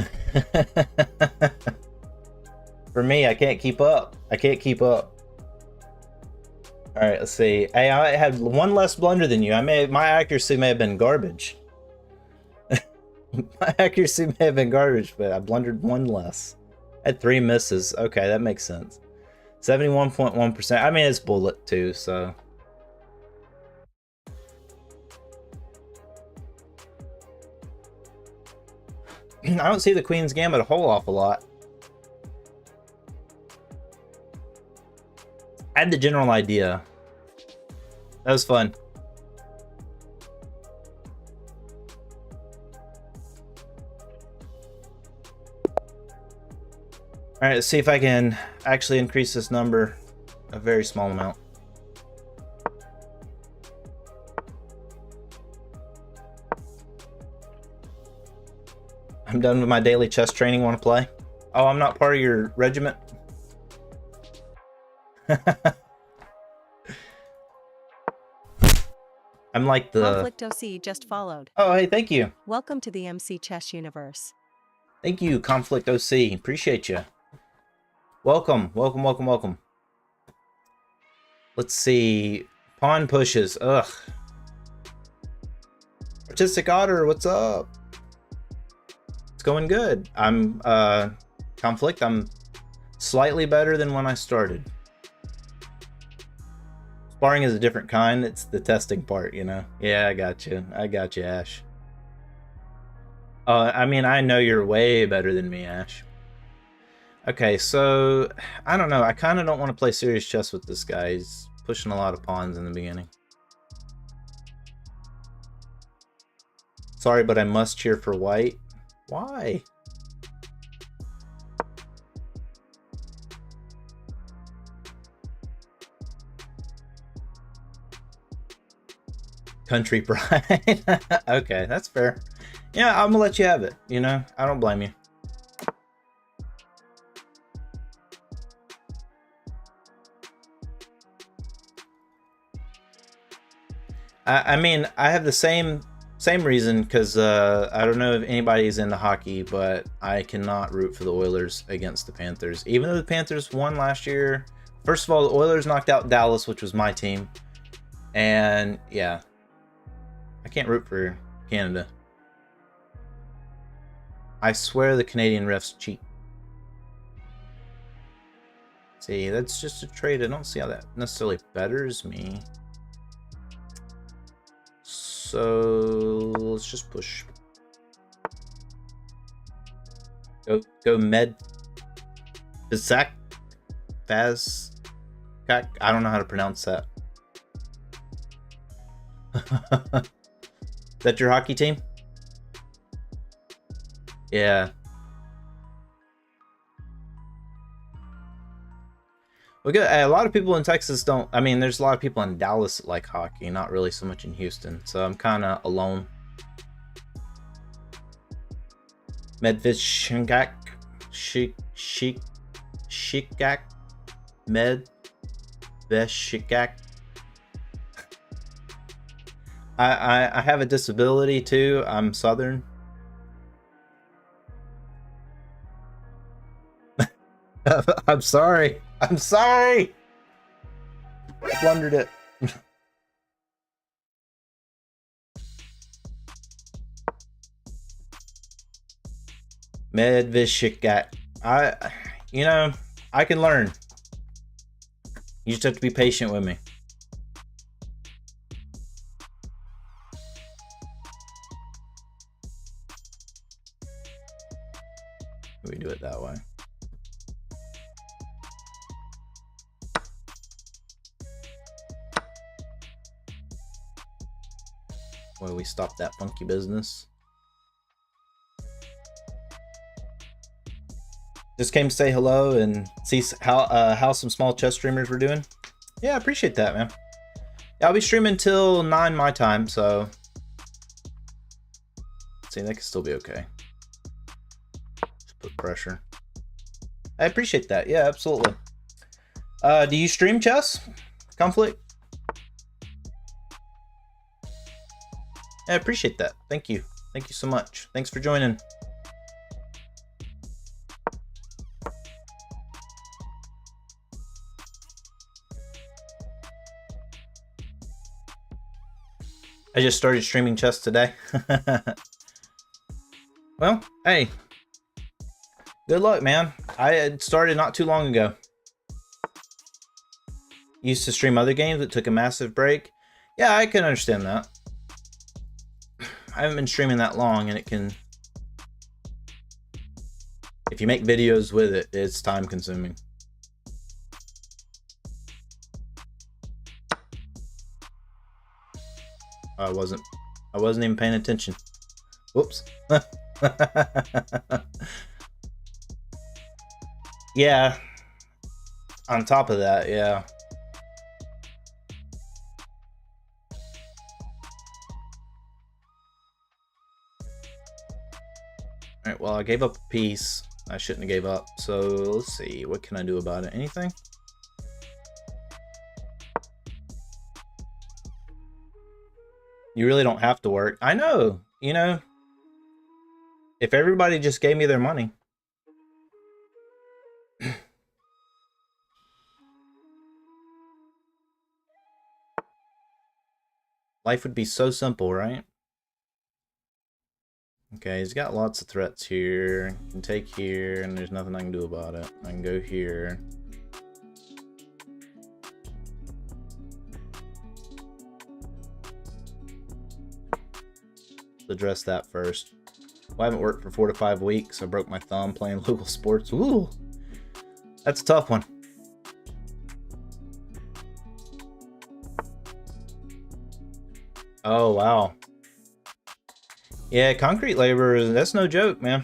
For me, I can't keep up. I can't keep up. All right, let's see. Hey, I had one less blunder than you. My accuracy may have been garbage. My accuracy may have been garbage, but I blundered one less. I had 3 misses. Okay, that makes sense. 71.1%. I mean, it's bullet too, so. I don't see the Queen's Gambit a whole awful lot. I had the general idea. That was fun. All right, let's see if I can actually increase this number a very small amount. I'm done with my daily chess training. Want to play? Oh, I'm not part of your regiment? I'm like the... Conflict OC just followed. Oh, hey, thank you. Welcome to the MC Chess universe. Thank you, Conflict OC. Appreciate you. Welcome, welcome, welcome, welcome. Let's see. Pawn pushes. Ugh. Artistic Otter, what's up? It's going good. I'm, Conflict, I'm slightly better than when I started. Sparring is a different kind. It's the testing part, you know? Yeah, I got you. I got you, Ash. I mean, I know you're way better than me, Ash. Okay, so, I don't know. I kind of don't want to play serious chess with this guy. He's pushing a lot of pawns in the beginning. Sorry, but I must cheer for white. Why? Country pride. Okay, that's fair. Yeah, I'm gonna let you have it, you know? I don't blame you. I mean, I have the same reason, because I don't know if anybody's into hockey, but I cannot root for the Oilers against the Panthers. Even though the Panthers won last year. First of all, the Oilers knocked out Dallas, which was my team. And, yeah. I can't root for Canada. I swear the Canadian refs cheat. See, that's just a trade. I don't see how that necessarily betters me. So let's just push. Go med. Zach Faz. I don't know how to pronounce that. Is that your hockey team? Yeah. Well, good. A lot of people in Texas don't. I mean, there's a lot of people in Dallas that like hockey, not really so much in Houston. So I'm kind of alone. Medveshchak, Shikak, Medveshchak. I have a disability too. I'm Southern. I'm sorry. I'm sorry. I blundered it. Medveshchak. You know, I can learn. You just have to be patient with me. We do it that way. Where we stop that funky business. Just came to say hello and see how some small chess streamers were doing. Yeah, I appreciate that, man. Yeah, I'll be streaming till 9 my time, so See, that could still be okay. Just put pressure. I appreciate that. Yeah, absolutely. Do you stream chess? Conflict? I appreciate that. Thank you. Thank you so much. Thanks for joining. I just started streaming chess today. Well, hey. Good luck, man. I had started not too long ago. Used to stream other games that took a massive break. Yeah, I can understand that. I haven't been streaming that long, and it can... If you make videos with it, it's time consuming. I wasn't even paying attention. Whoops. Yeah. On top of that, yeah. Alright, well, I gave up a piece I shouldn't have gave up. So, let's see. What can I do about it? Anything? You really don't have to work. I know. You know, if everybody just gave me their money. Life would be so simple, right? Okay, he's got lots of threats here. I can take here, and there's nothing I can do about it. I can go here. Let's address that first. Well, I haven't worked for 4 to 5 weeks. I broke my thumb playing local sports. Ooh, that's a tough one. Oh, wow. Yeah, concrete labor, that's no joke, man.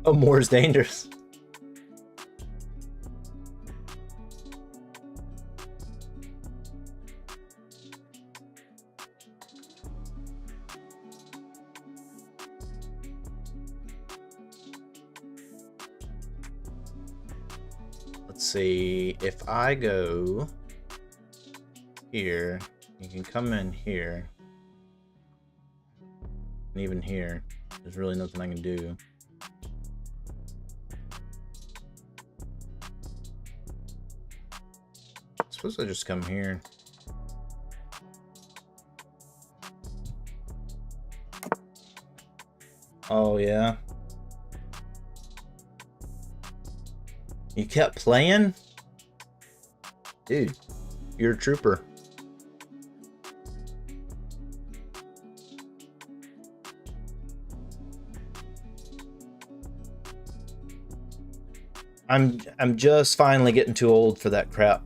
Oh, more is dangerous. Let's see, if I go here, you can come in here. And even here, there's really nothing I can do. I suppose I just come here. Oh, yeah. You kept playing? Dude, you're a trooper. I'm just finally getting too old for that crap.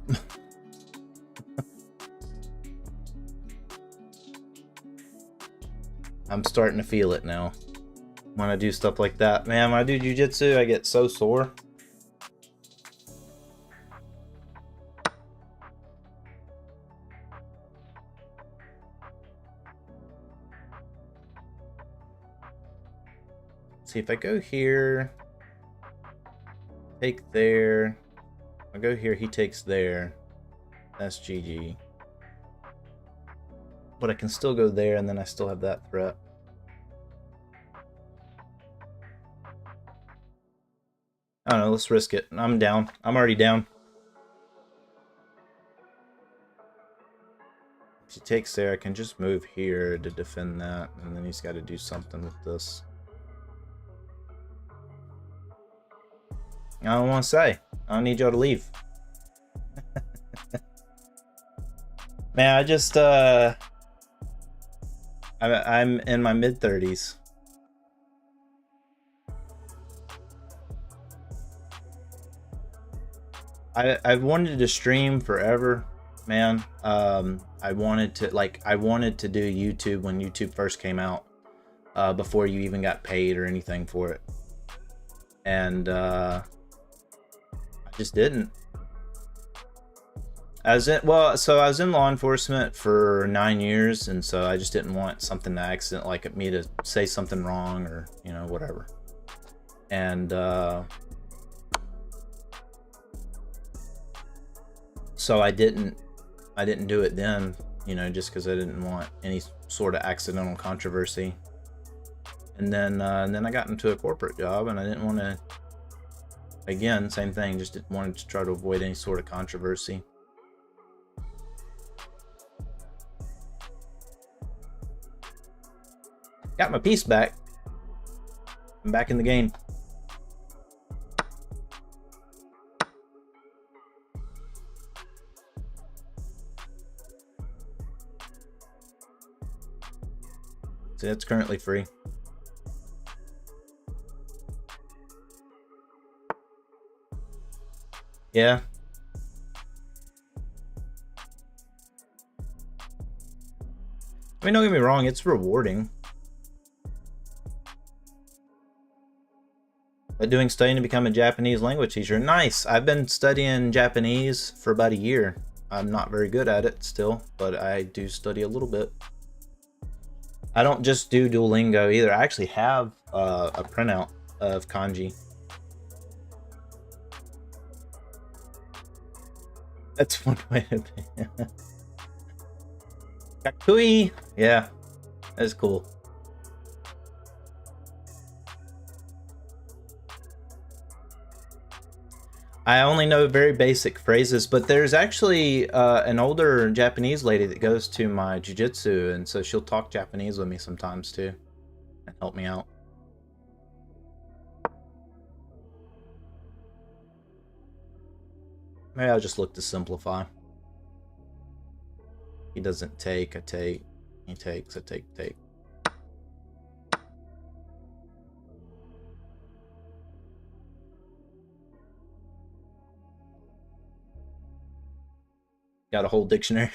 I'm starting to feel it now. When I do stuff like that. Man, when I do jiu-jitsu, I get so sore. See, if I go here, take there, I go here, he takes there, that's GG. But I can still go there, and then I still have that threat. I don't know, let's risk it. I'm down. I'm already down. If he takes there, I can just move here to defend that, and then he's got to do something with this. I don't want to say. I don't need y'all to leave. Man, I just, I'm in my mid-30s. I've wanted to stream forever, man. I wanted to do YouTube when YouTube first came out, before you even got paid or anything for it. And I just didn't. So I was in law enforcement for 9 years, and so I just didn't want something to accident, like me to say something wrong or, you know, whatever. And so I didn't do it then, you know, just because I didn't want any sort of accidental controversy. And then I got into a corporate job, and I didn't want to. Again, same thing. Just wanted to try to avoid any sort of controversy. Got my piece back. I'm back in the game. So it's currently free. Yeah. I mean, don't get me wrong, it's rewarding. But doing studying to become a Japanese language teacher. Nice. I've been studying Japanese for about a year. I'm not very good at it still, but I do study a little bit. I don't just do Duolingo either. I actually have a printout of kanji. That's one way to be. Kakui! Yeah, that's cool. I only know very basic phrases, but there's actually an older Japanese lady that goes to my jiu-jitsu, and so she'll talk Japanese with me sometimes too and help me out. Maybe I'll just look to simplify. He doesn't take, I take. He takes, I take. Got a whole dictionary.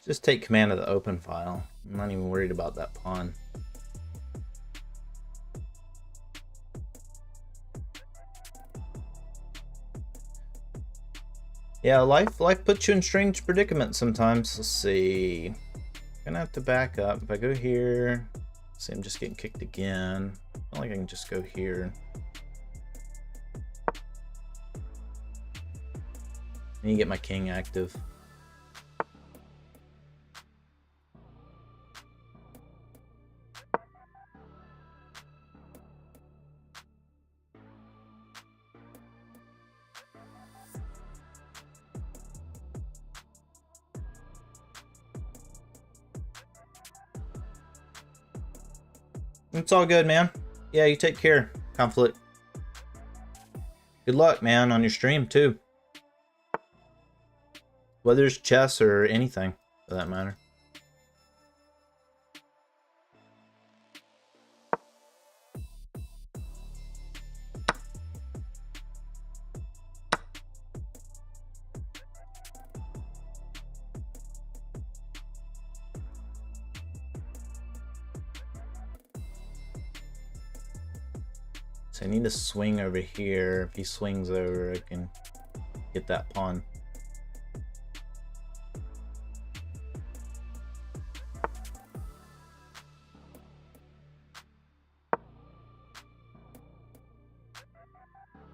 Just take command of the open file. I'm not even worried about that pawn. Yeah, life puts you in strange predicaments sometimes. Let's see. Gonna have to back up. If I go here, see, I'm just getting kicked again. I feel like I can just go here. I need to get my king active. It's all good, man. Yeah, you take care, Conflict. Good luck, man, on your stream, too. Whether it's chess or anything, for that matter. So I need to swing over here. If he swings over, I can get that pawn.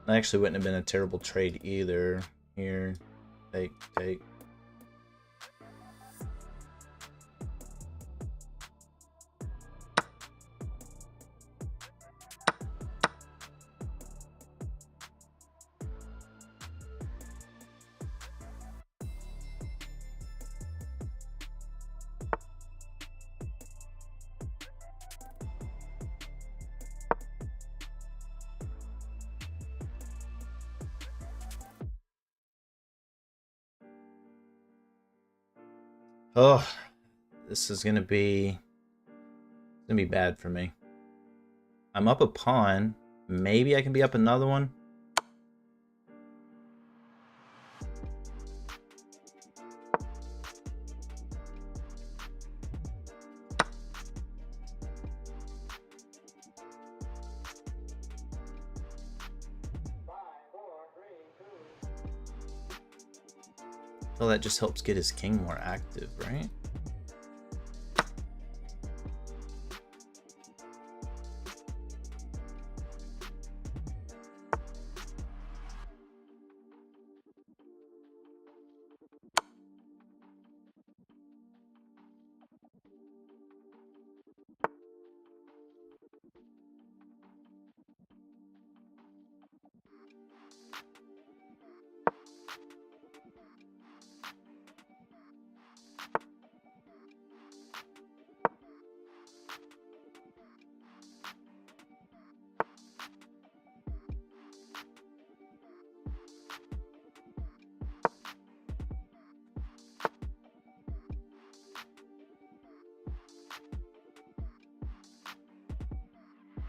That actually wouldn't have been a terrible trade either. Here, take. Oh, this is gonna be bad for me. I'm up a pawn. Maybe I can be up another one. Well, that just helps get his king more active, right?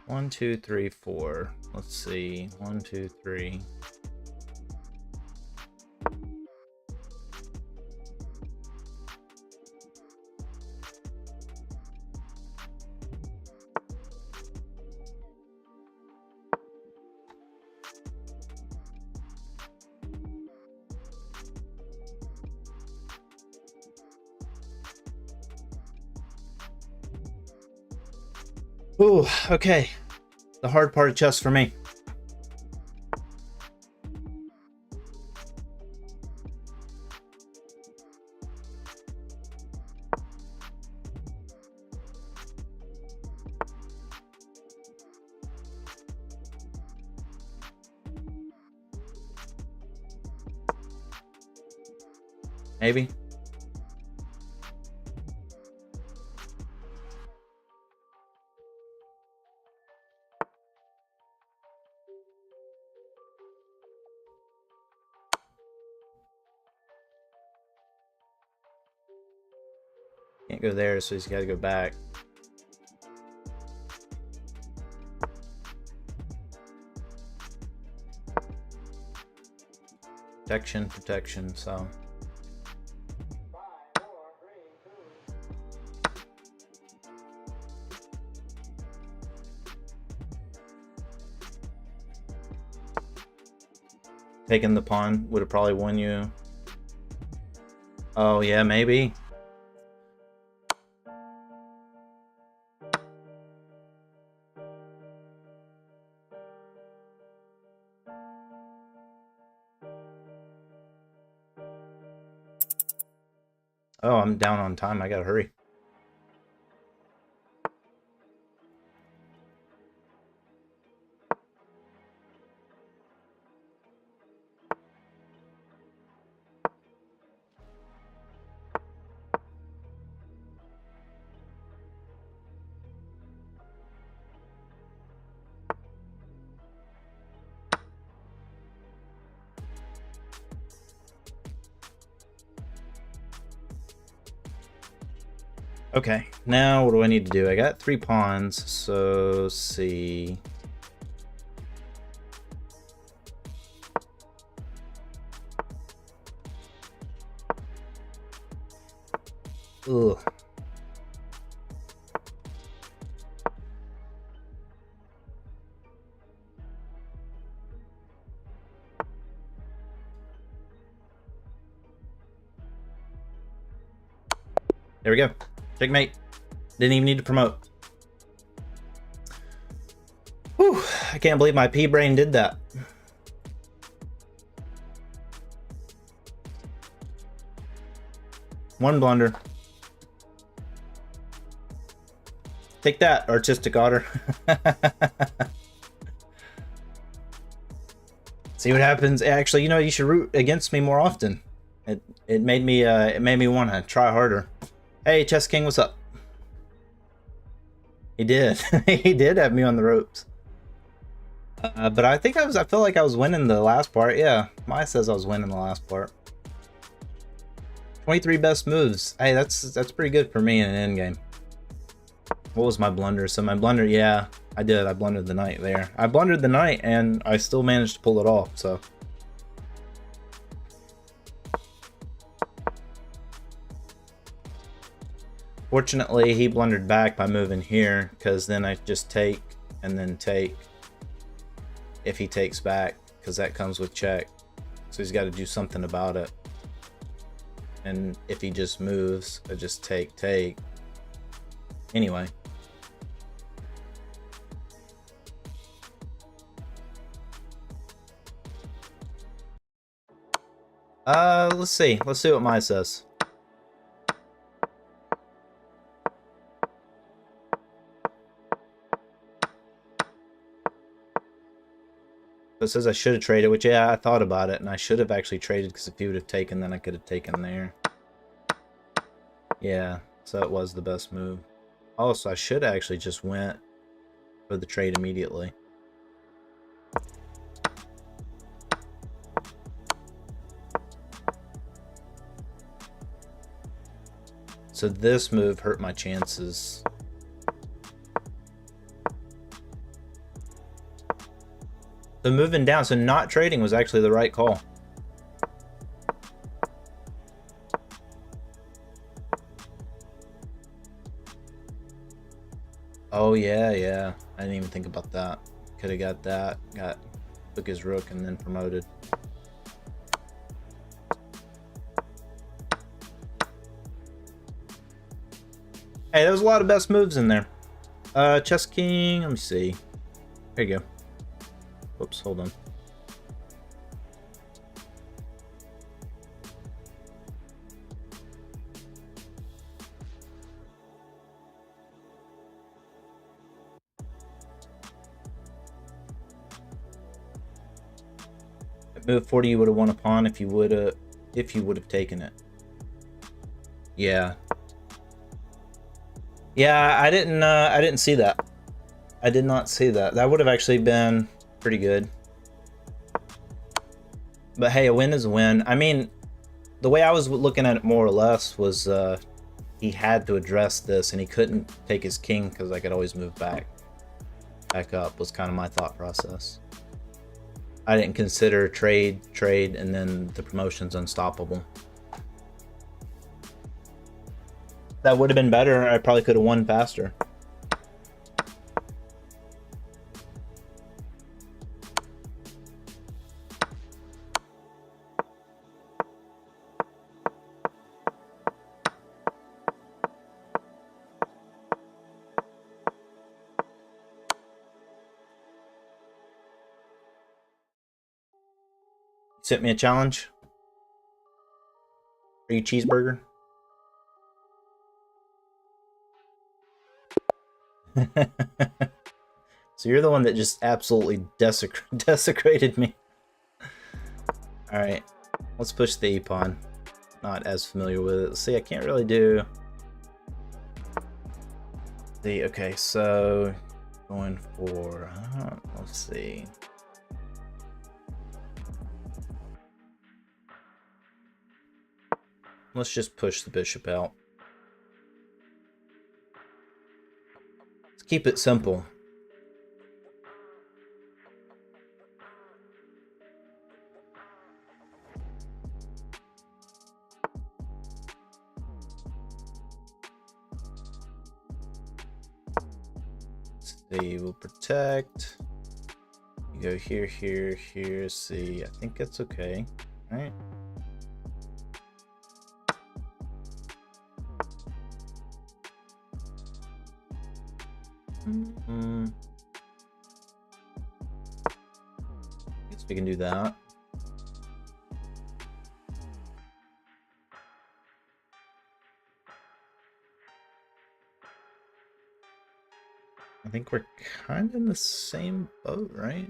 One, two, three, four. Let's see. 1, 2, 3. Ooh, okay. The hard part of chess for me. Maybe. Can't go there, so he's got to go back. Protection, protection, so. Taking the pawn would have probably won you. Oh, yeah, maybe. Oh, I'm down on time. I gotta hurry. Okay, now what do I need to do? I got 3 pawns, so let's see. Ugh. There we go. Checkmate. Didn't even need to promote. Whew, I can't believe my pea brain did that. One blunder. Take that, artistic otter. See what happens. Actually, you know, you should root against me more often. It made me want to try harder. Hey, Chess King, what's up? He did. He did have me on the ropes. But I think I felt like I was winning the last part. Yeah, Maya says I was winning the last part. 23 best moves. Hey, that's pretty good for me in an endgame. What was my blunder? So my blunder, yeah, I did. I blundered the knight there. I blundered the knight, and I still managed to pull it off, so. Fortunately, he blundered back by moving here, because then I just take and then take if he takes back, because that comes with check. So he's got to do something about it. And if he just moves, I just take. Anyway. Let's see. Let's see what Mai says. It says I should have traded, which, yeah, I thought about it, and I should have actually traded, because if he would have taken, then I could have taken there. Yeah, so it was the best move. Also, I should have actually just went for the trade immediately. So this move hurt my chances. So moving down, so not trading was actually the right call. Oh yeah. I didn't even think about that. Could have got that. Took his rook and then promoted. Hey, there was a lot of best moves in there. Chess King, let me see. There you go. Whoops, hold on. At move 40, you would have won a pawn if you would have taken it. Yeah. Yeah, I didn't see that. I did not see that. That would have actually been pretty good. But hey, a win is a win. I mean, the way I was looking at it more or less was he had to address this, and he couldn't take his king because I could always move back up, was kind of my thought process. I didn't consider trade, and then the promotion's unstoppable. That would have been better. I probably could have won faster. Sent me a challenge. Are you cheeseburger? So you're the one that just absolutely desecrated me. Alright, let's push the e-pawn. Not as familiar with it. Let's see, I can't really do... Okay, so... Going for... let's see... Let's just push the bishop out. Let's keep it simple. See, we'll protect. You go here, here, here. See, I think it's okay. All right. Guess we can do that. I think we're kind of in the same boat, right?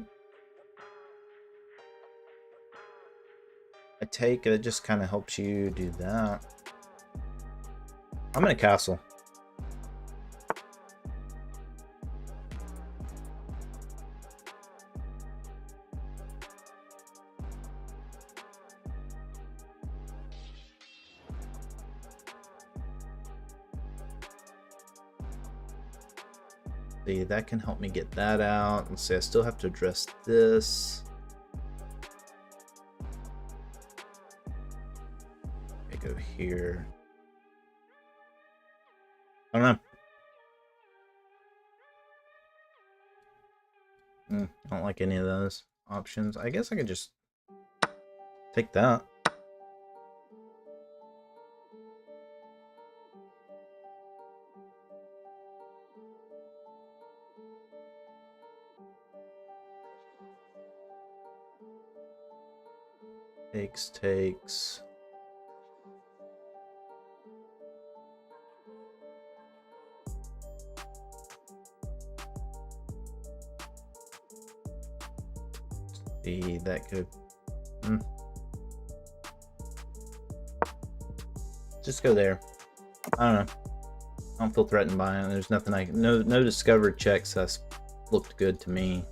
I take it, it just kind of helps you do that. I'm in a castle. See, that can help me get that out. Let's see, I still have to address this. I go here. I don't know. I don't like any of those options. I guess I could just take that. Takes. See, that could. Just go there. I don't know. I don't feel threatened by it. There's nothing no discovered checks that's looked good to me.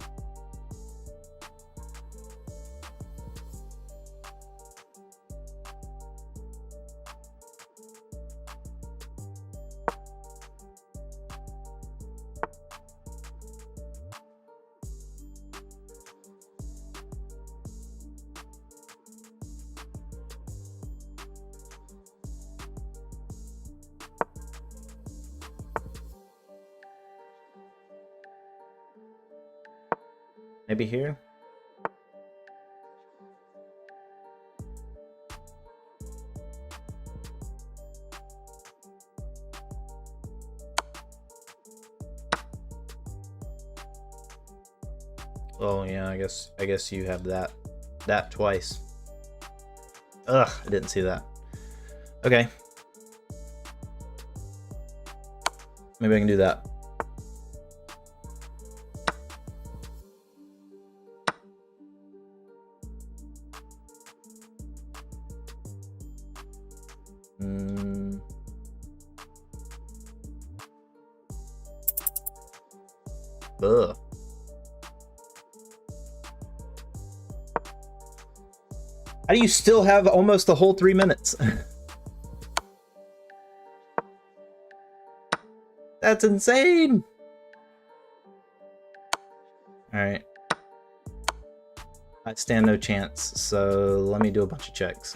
Maybe here? Oh yeah, I guess you have that twice. Ugh, I didn't see that. Okay. Maybe I can do that. Ugh. How do you still have almost the whole 3 minutes? That's insane. All right. I stand no chance, so let me do a bunch of checks.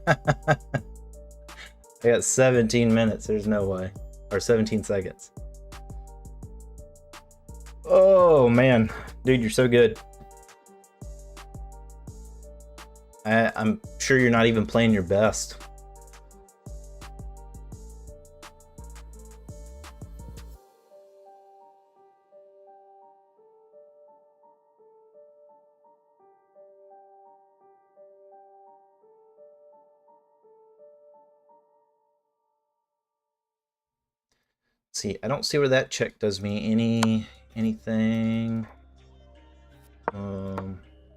I got 17 minutes. There's no way. Or 17 seconds. Oh, man. Dude, you're so good. I'm sure you're not even playing your best. See, I don't see where that check does me anything.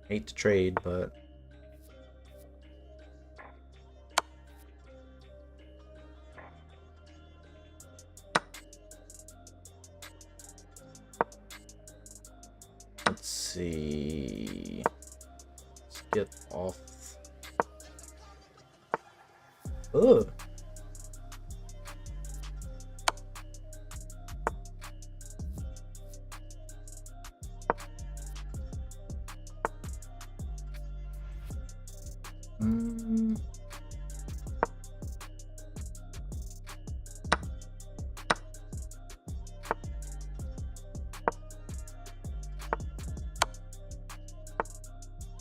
Hate to trade, but let's see. Let's get off. Ugh.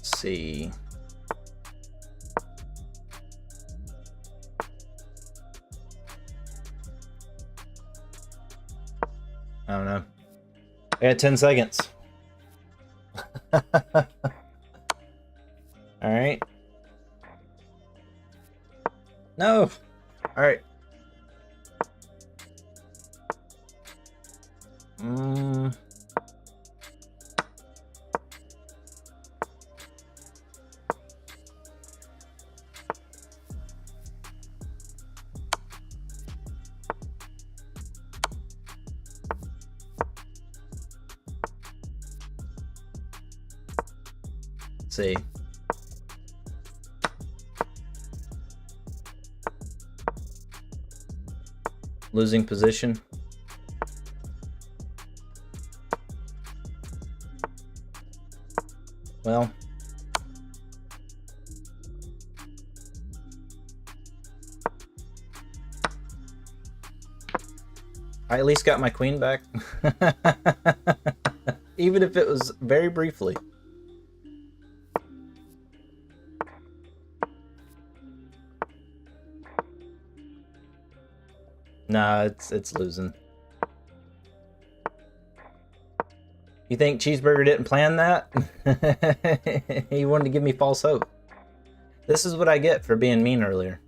See. I don't know. I got 10 seconds. All right. No. All right. See. Losing position. Well, I at least got my queen back. Even if it was very briefly. Nah, it's losing. You think Cheeseburger didn't plan that? He wanted to give me false hope. This is what I get for being mean earlier.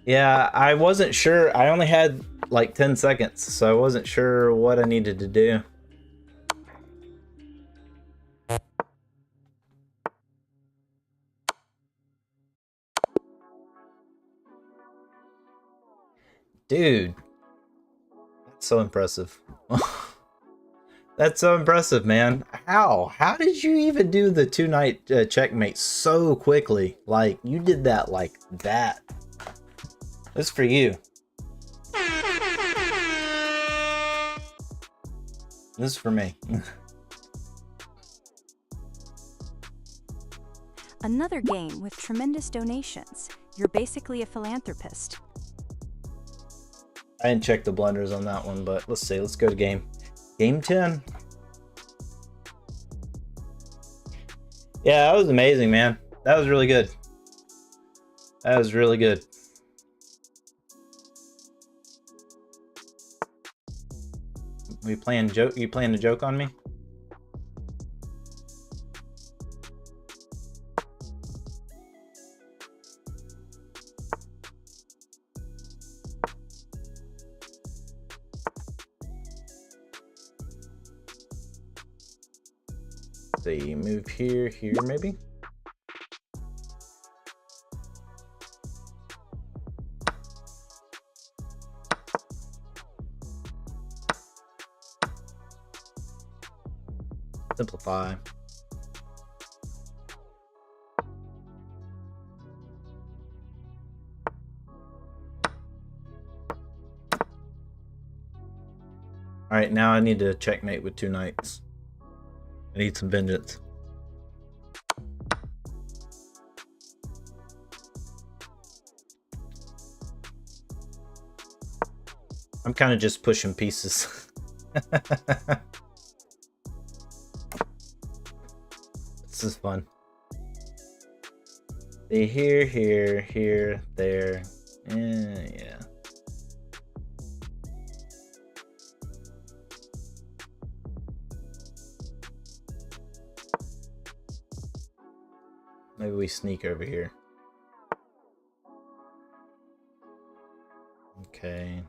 Yeah, I wasn't sure. I only had like 10 seconds, so I wasn't sure what I needed to do. Dude, that's so impressive. That's so impressive, man. How did you even do the 2-night checkmate so quickly? Like, you did that like that. This is for you. This is for me. Another game with tremendous donations. You're basically a philanthropist. I didn't check the blunders on that one, but let's see. Let's go to game 10. Yeah, that was amazing, man. That was really good. That was really good. You playing a joke on me? So you move here, maybe? Simplify. All right, now I need to checkmate with 2 knights. I need some vengeance. I'm kind of just pushing pieces. This is fun. See, here, there. Yeah. Maybe we sneak over here. Okay.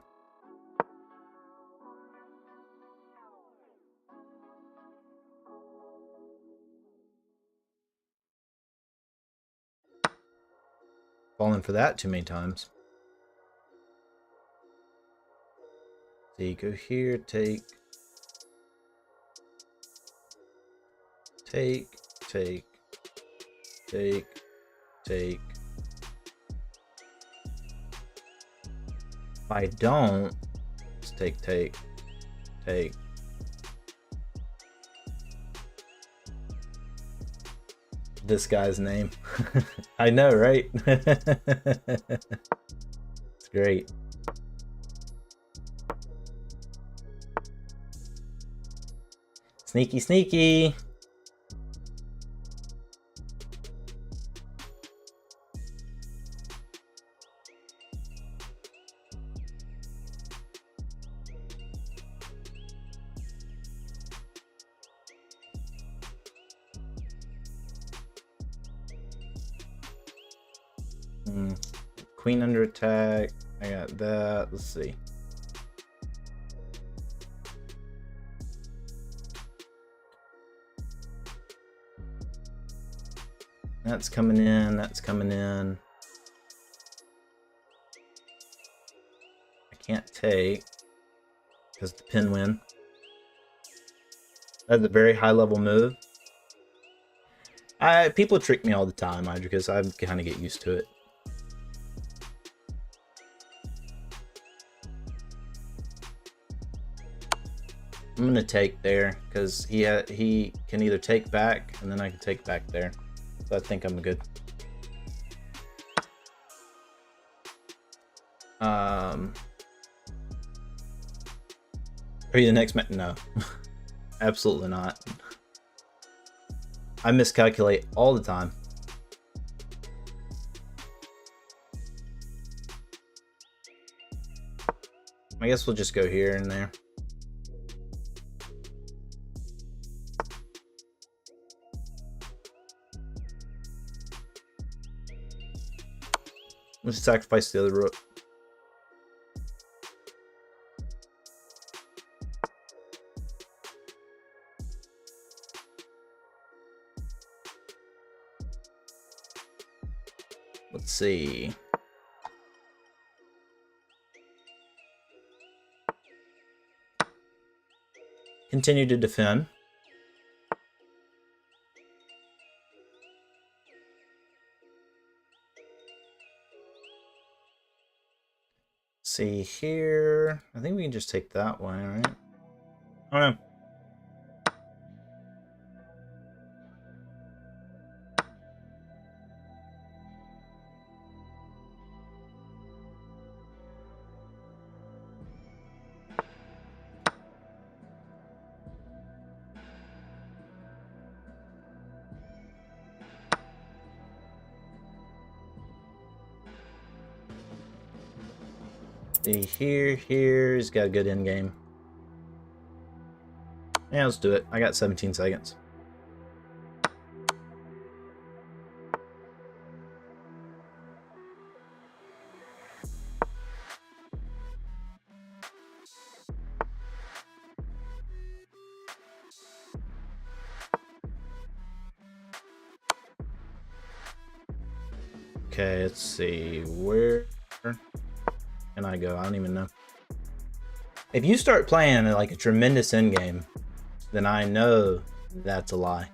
Fallen for that too many times. So you go here, take. If I don't, let's take. This guy's name. I know, right? It's great. Sneaky, sneaky. Queen under attack. I got that. Let's see. That's coming in. That's coming in. I can't take because the pinwin. That's a very high level move. People trick me all the time, because I kind of get used to it. I'm gonna take there because he can either take back and then I can take back there. So I think I'm good. Are you the next man? No, absolutely not. I miscalculate all the time. I guess we'll just go here and there. Let's sacrifice the other rook. Let's see. Continue to defend. See here. I think we can just take that way, right? Oh no. See here, he's got a good end game. Yeah, let's do it. I got 17 seconds. Okay, let's see. Where can I go? I don't even know. If you start playing like a tremendous endgame, then I know that's a lie.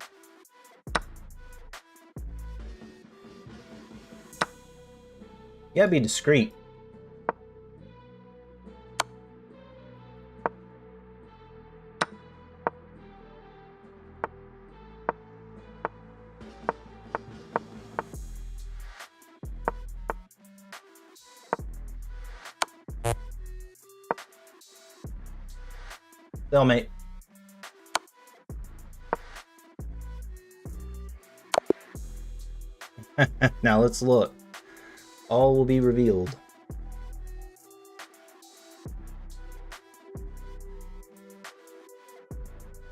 You gotta be discreet. Stalemate. Now let's look. All will be revealed.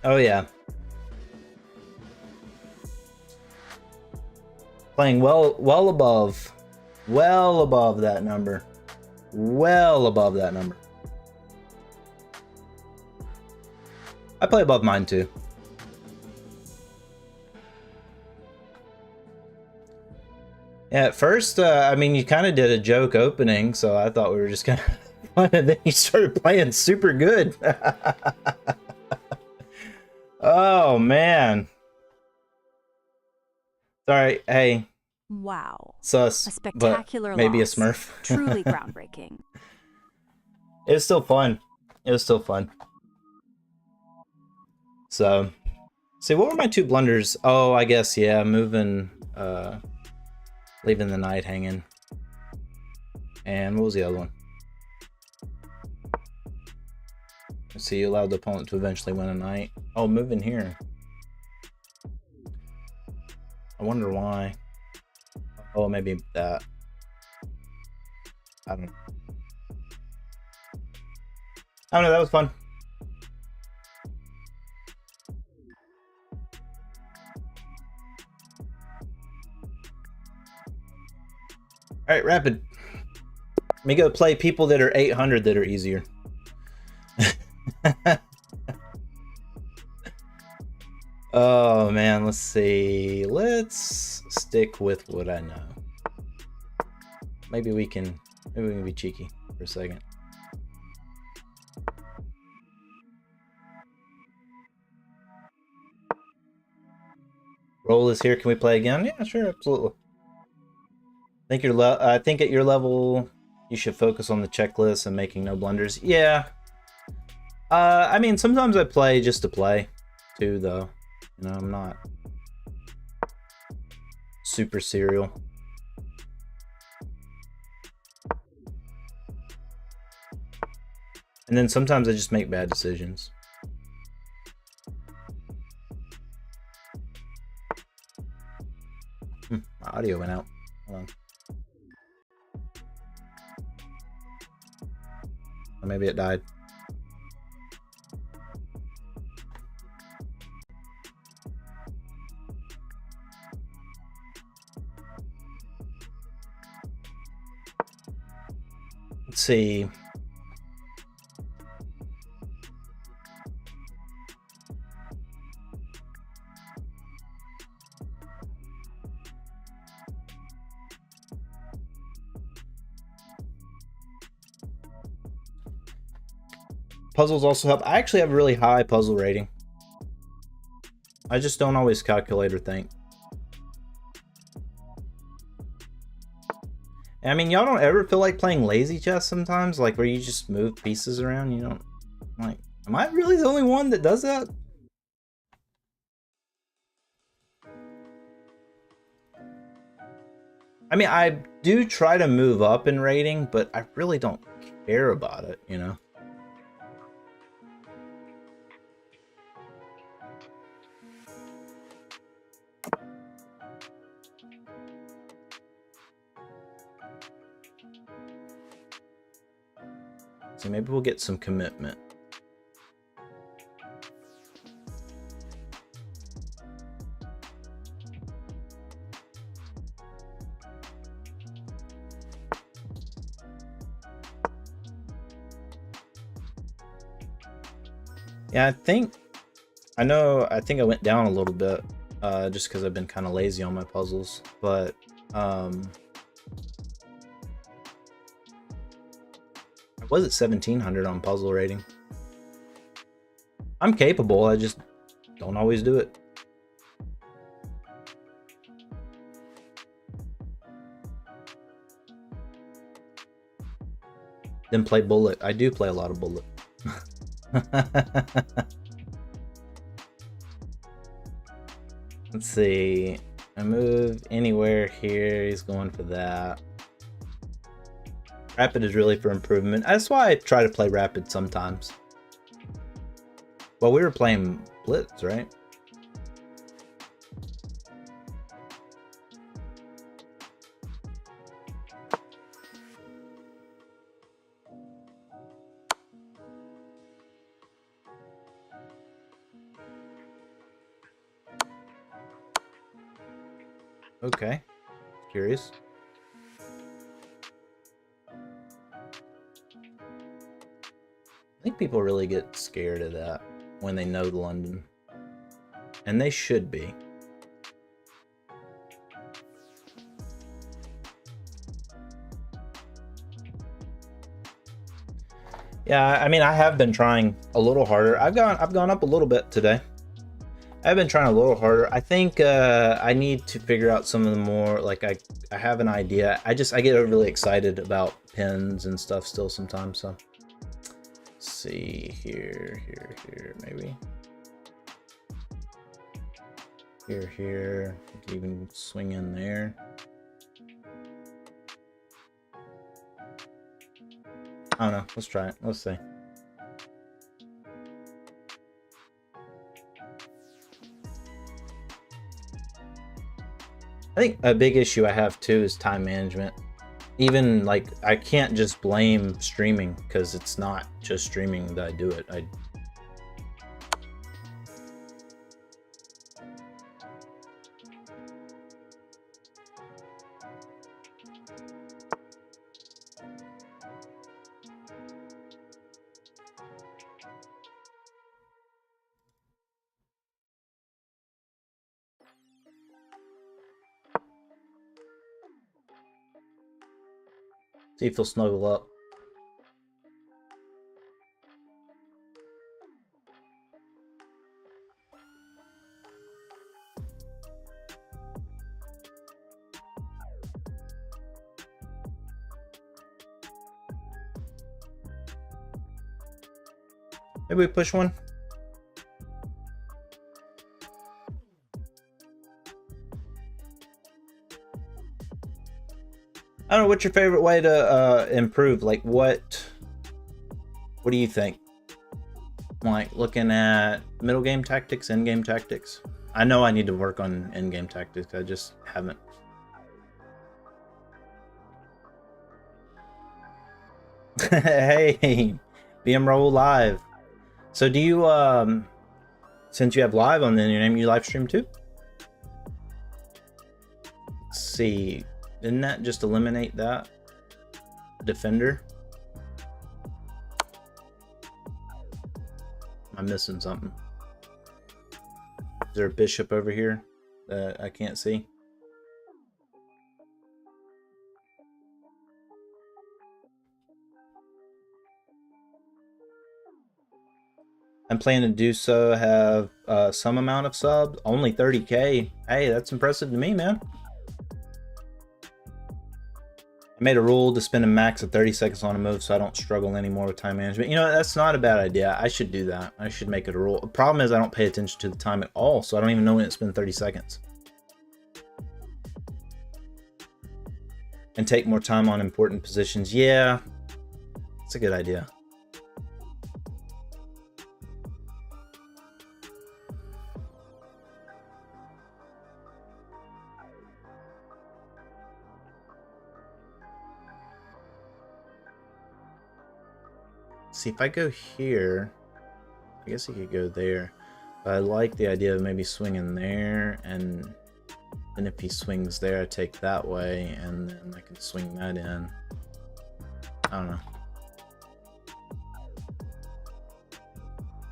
Oh yeah. Playing well above that number. Well above that number. I play above mine too. Yeah, at first, I mean, you kind of did a joke opening, so I thought we were just gonna fun, and then you started playing super good. Oh man. Sorry, hey. Wow. Sus. A spectacular but maybe loss. a Smurf. Truly groundbreaking. It was still fun. It was still fun. So, see, what were my two blunders? Oh, I guess, yeah, moving, leaving the knight hanging. And what was the other one? Let's see, you allowed the opponent to eventually win a knight. Oh, moving here. I wonder why. Oh, maybe that. I don't know. I don't know, that was fun. All right, rapid. Let me go play people that are 800 that are easier. Oh man, let's see. Let's stick with what I know. Maybe we can be cheeky for a second. Roll is here. Can we play again? Yeah, sure, absolutely. I think at your level, you should focus on the checklist and making no blunders. Yeah. I mean, sometimes I play just to play, too, though. You know, I'm not super serial. And then sometimes I just make bad decisions. My audio went out. Hold on. Or maybe it died. Let's see. Puzzles also help. I actually have a really high puzzle rating. I just don't always calculate or think. I mean, y'all don't ever feel like playing lazy chess sometimes? Like, where you just move pieces around? You don't... Like, am I really the only one that does that? I mean, I do try to move up in rating, but I really don't care about it, you know? So maybe we'll get some commitment. Yeah, I think I went down a little bit, just because I've been kind of lazy on my puzzles, but I was at 1700 on puzzle rating. I'm capable, I just don't always do it. Then play Bullet. I do play a lot of Bullet. Let's see. I move anywhere here. He's going for that. Rapid is really for improvement. That's why I try to play Rapid sometimes. Well, we were playing Blitz, right? Okay. Curious. I think people really get scared of that when they know London. And they should be. Yeah, I mean, I have been trying a little harder. I've gone up a little bit today. I've been trying a little harder. I think I need to figure out some of the more, like, I have an idea. I get really excited about pins and stuff still sometimes, so. Let's see, here, maybe. Here, even swing in there. I don't know, let's try it, let's see. I think a big issue I have too is time management. Even like, I can't just blame streaming because it's not just streaming that I do it. See if he'll snuggle up. Maybe we push one. I don't know, what's your favorite way to improve? Like, what do you think? Like, looking at middle game tactics, end game tactics. I know I need to work on end game tactics. I just haven't. Hey, BM Roll live. So do you since you have live on the name, you live stream too? Let's see. Didn't that just eliminate that defender? I'm missing something. Is there a bishop over here that I can't see? I'm planning to do so. Have some amount of subs. Only 30k. Hey, that's impressive to me, man. I made a rule to spend a max of 30 seconds on a move so I don't struggle anymore with time management. You know, that's not a bad idea. I should do that. I should make it a rule. The problem is I don't pay attention to the time at all, so I don't even know when it's been 30 seconds. And take more time on important positions. Yeah, it's a good idea. See, if I go here, I guess he could go there. But I like the idea of maybe swinging there, and then if he swings there, I take that way, and then I can swing that in. I don't know.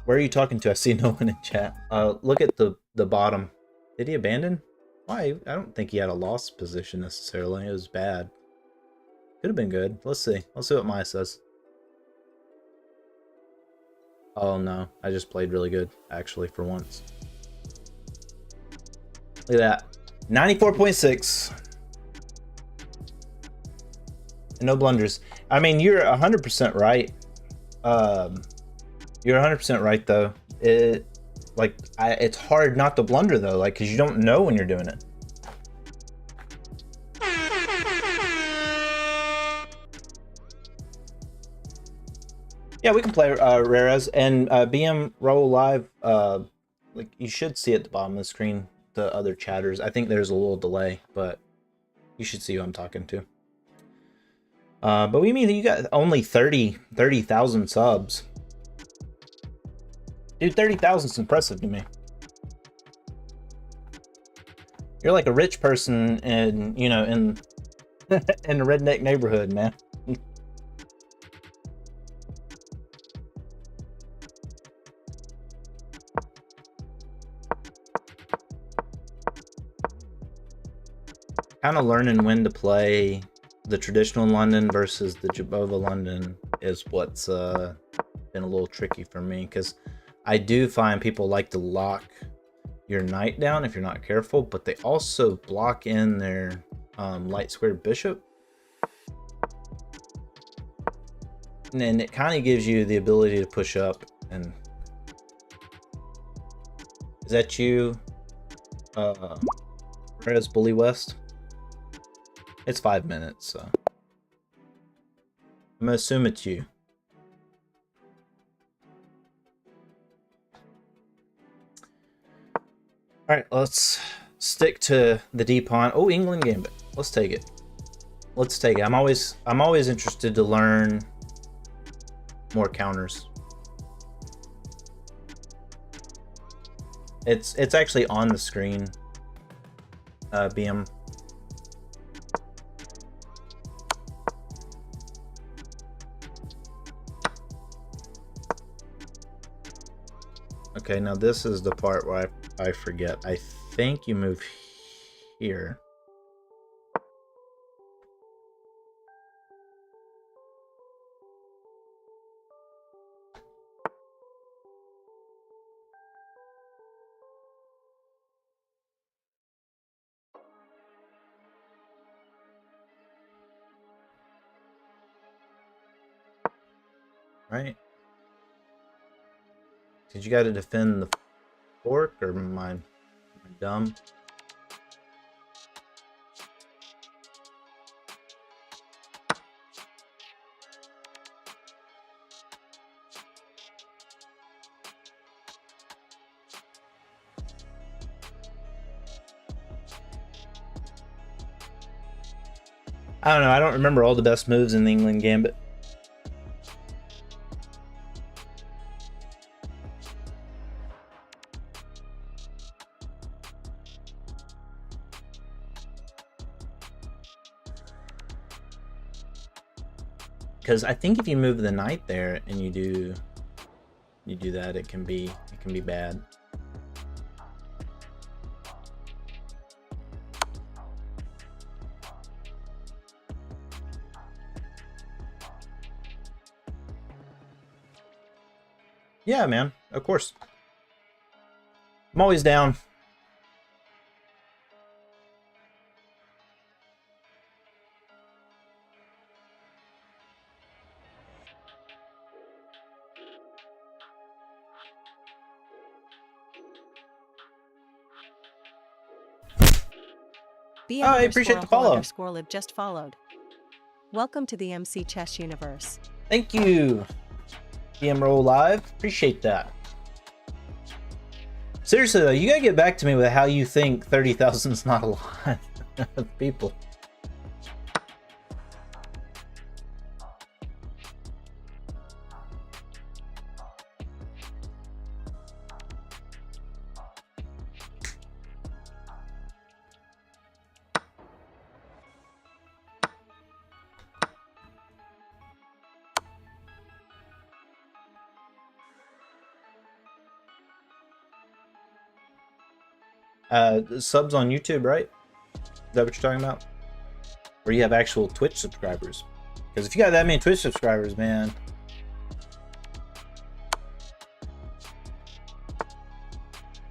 Where are you talking to? I see no one in chat. Look at the bottom. Did he abandon? Why? I don't think he had a lost position necessarily. It was bad. Could have been good. Let's see. Let's see what Maya says. Oh no, I just played really good, actually, for once. Look at that. 94.6. No blunders. I mean, you're 100% right. You're 100% right, though. It's hard not to blunder, though, like, because you don't know when you're doing it. Yeah, we can play Rares and BM Roll Live. Like, you should see at the bottom of the screen the other chatters. I think there's a little delay, but you should see who I'm talking to. But we mean you got only 30,000 subs. Dude, 30,000 is impressive to me. You're like a rich person in, you know, in in a redneck neighborhood, man. Kind of learning when to play the traditional London versus the Jobava London is what's been a little tricky for me, because I do find people like to lock your knight down if you're not careful, but they also block in their light squared bishop, and then it kind of gives you the ability to push up. And is that you, Res Bully West? It's 5 minutes, so I'm gonna assume it's you. All right, let's stick to the D pawn. Oh, England Gambit. Let's take it. Let's take it. I'm always interested to learn more counters. It's actually on the screen. BM. Okay, now this is the part where I forget. I think you move here. Right? Did you got to defend the fork, or am I dumb? I don't know. I don't remember all the best moves in the England Gambit. Because I think if you move the knight there and you do that, it can be bad. Yeah, man, of course. I'm always down. BM Oh, I appreciate the follow. _live just followed. Welcome to the MC Chess universe. Thank you, DM Roll Live. Appreciate that. Seriously though, you gotta get back to me with how you think 30,000 is not a lot of people. Subs on YouTube, right? Is that what you're talking about? Or you have actual Twitch subscribers? Because if you got that many Twitch subscribers, man.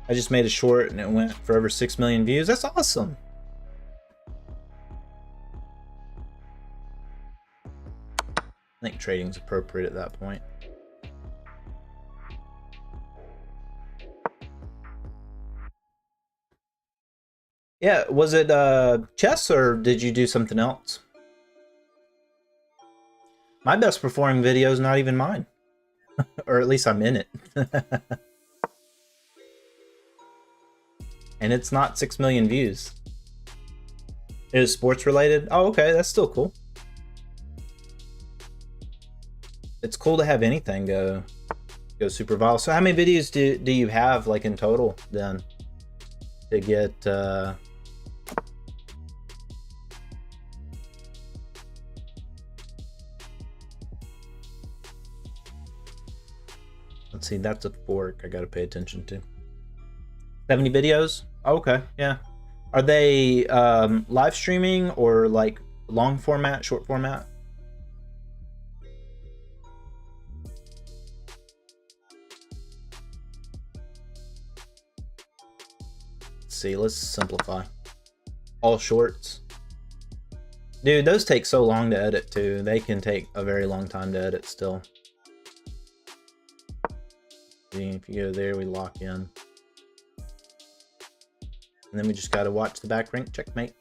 I just made a short and it went for over 6 million views. That's awesome. I think trading's appropriate at that point. Yeah, was it chess or did you do something else? My best performing video is not even mine. Or at least I'm in it. And it's not 6 million views. It is sports related? Oh, okay, that's still cool. It's cool to have anything go super viral. So how many videos do you have like in total then to get let's see, that's a fork I gotta pay attention to. 70 videos? Oh, okay, yeah. Are they live streaming or like long format, short format? Let's see, let's simplify. All shorts. Dude, those take so long to edit too. They can take a very long time to edit still. See, if you go there, we lock in. And then we just gotta watch the back rank checkmate.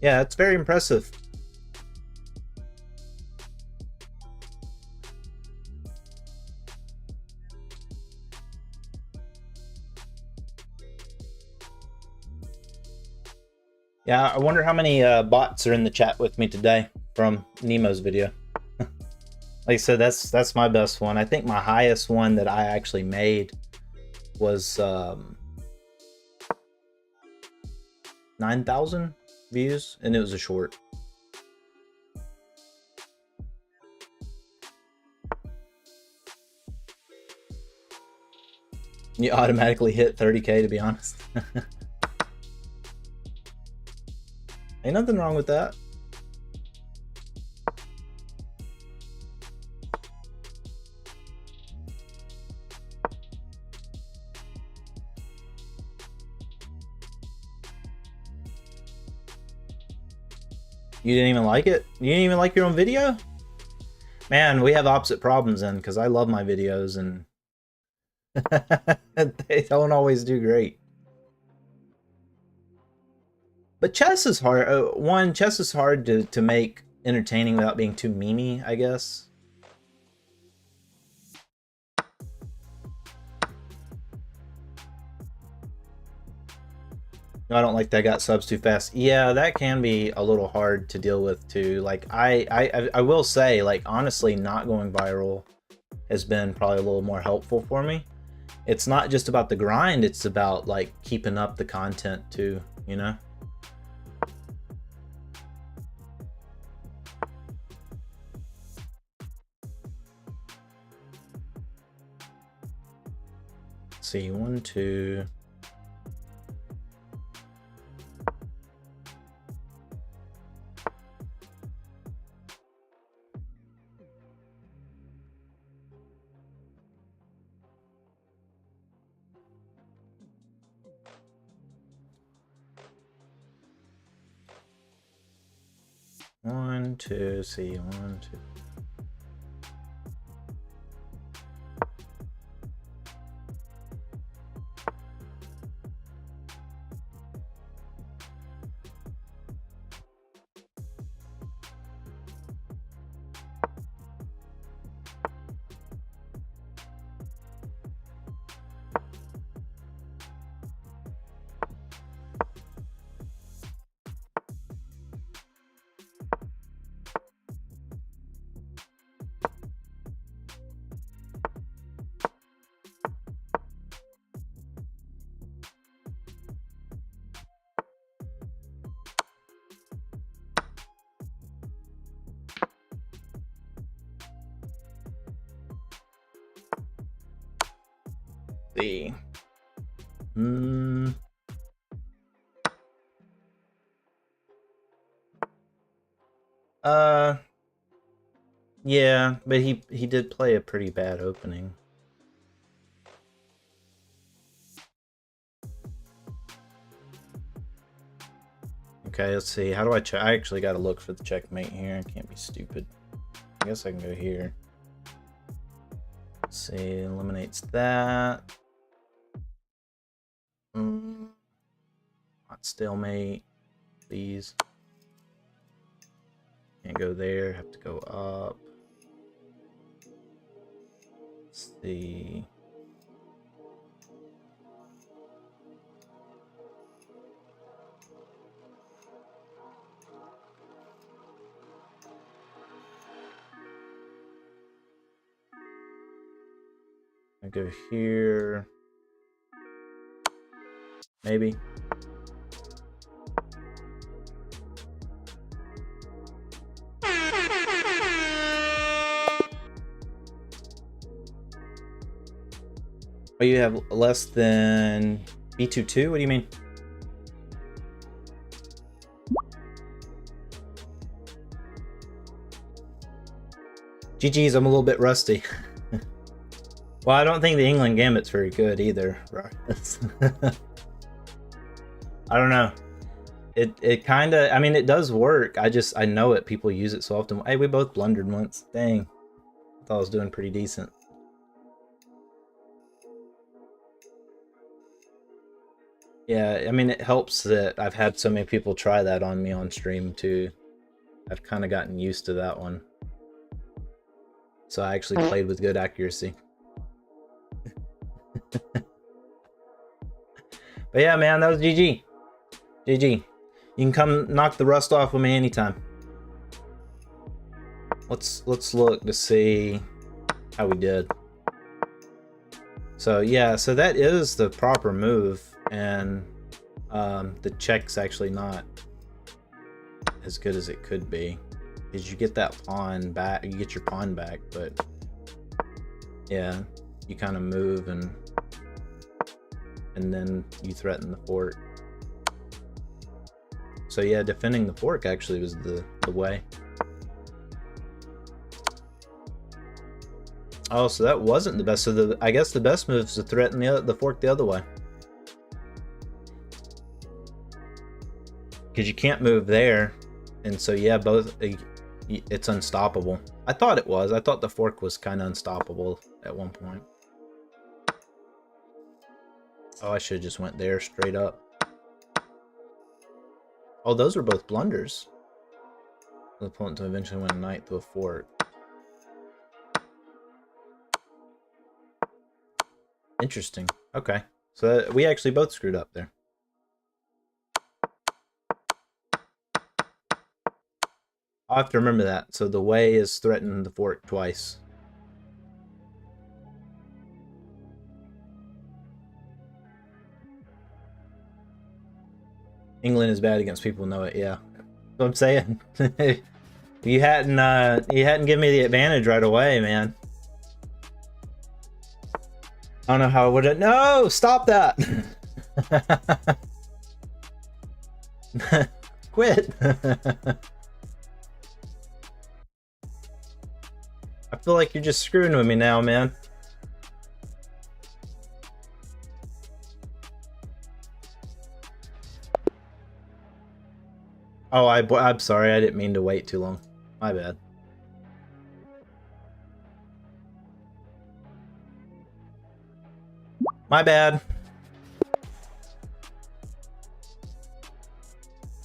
Yeah, it's very impressive. Yeah, I wonder how many bots are in the chat with me today from Nemo's video. Like I said, that's my best one. I think my highest one that I actually made was 9,000 views, and it was a short. You automatically hit 30K, to be honest. Ain't nothing wrong with that. You didn't even like it? You didn't even like your own video? Man, we have opposite problems then, because I love my videos and they don't always do great. But chess is hard. Chess is hard to make entertaining without being too memey, I guess. No, I don't like that I got subs too fast. Yeah, that can be a little hard to deal with too. Like I will say, like, honestly, not going viral has been probably a little more helpful for me. It's not just about the grind, it's about like keeping up the content too, you know? Let's see, 1, 2. One, two, see, 1, 2. See. Yeah, but he did play a pretty bad opening. Okay, let's see. How do I check? I actually got to look for the checkmate here. I can't be stupid. I guess I can go here. Let's see, eliminates that. Not stalemate, please. Can't go there, have to go up. Let's see. I go here. Maybe. Oh, you have less than B22? What do you mean? GG's, I'm a little bit rusty. Well, I don't think the England Gambit's very good either. I don't know. It kind of, I mean, it does work. I know it. People use it so often. Hey, we both blundered once. Dang. I thought I was doing pretty decent. Yeah, I mean, it helps that I've had so many people try that on me on stream too. I've kind of gotten used to that one. So I actually played with good accuracy. But yeah, man, that was GG. GG. You can come knock the rust off with me anytime. Let's look to see how we did. So yeah, so that is the proper move, and the check's actually not as good as it could be. Because you get that pawn back, you get your pawn back, but yeah, you kind of move and then you threaten the fork. So yeah, defending the fork actually was the way. Oh, so that wasn't the best. So I guess the best move is to threaten the fork the other way. Because you can't move there. And so yeah, both, it's unstoppable. I thought it was. I thought the fork was kind of unstoppable at one point. Oh, I should have just went there straight up. Oh, those were both blunders. The opponent to eventually win a knight to a fork. Interesting. Okay. So we actually both screwed up there. I'll have to remember that. So the way is threatened the fork twice. England is bad against people who know it, yeah. That's what I'm saying. you hadn't given me the advantage right away, man. I don't know how I would have. No, stop that. Quit. I feel like you're just screwing with me now, man. Oh, I'm sorry. I didn't mean to wait too long. My bad. My bad.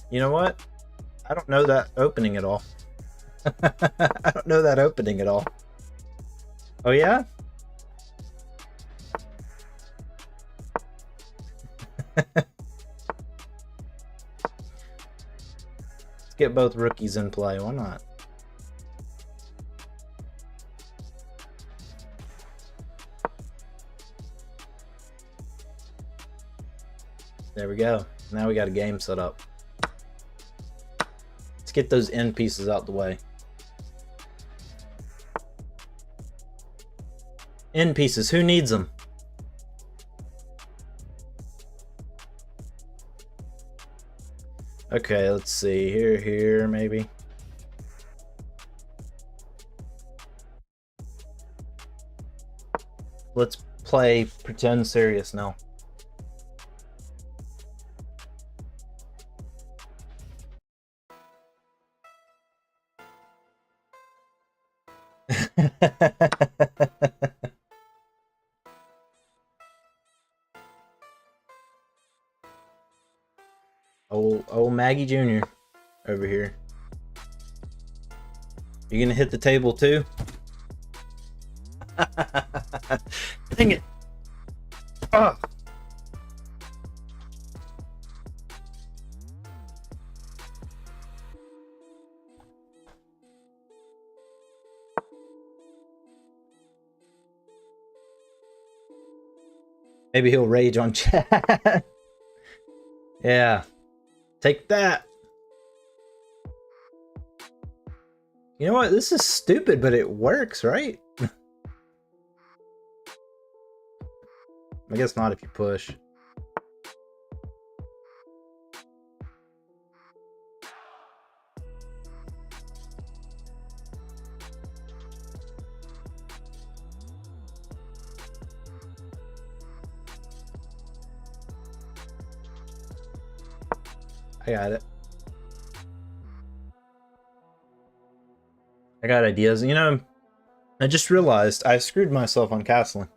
You know what? I don't know that opening at all. I don't know that opening at all. Oh, yeah? Let's get both rookies in play. Why not? There we go. Now we got a game set up. Let's get those end pieces out the way. End pieces, who needs them? Okay, let's see. Here, maybe. Let's play pretend serious now. old Maggie Jr. over here. You gonna hit the table too? Dang it! Ah. Maybe he'll rage on chat. Yeah. Take that. You know what? This is stupid, but it works, right? I guess not if you push. I got it. I got ideas. You know, I just realized I screwed myself on castling.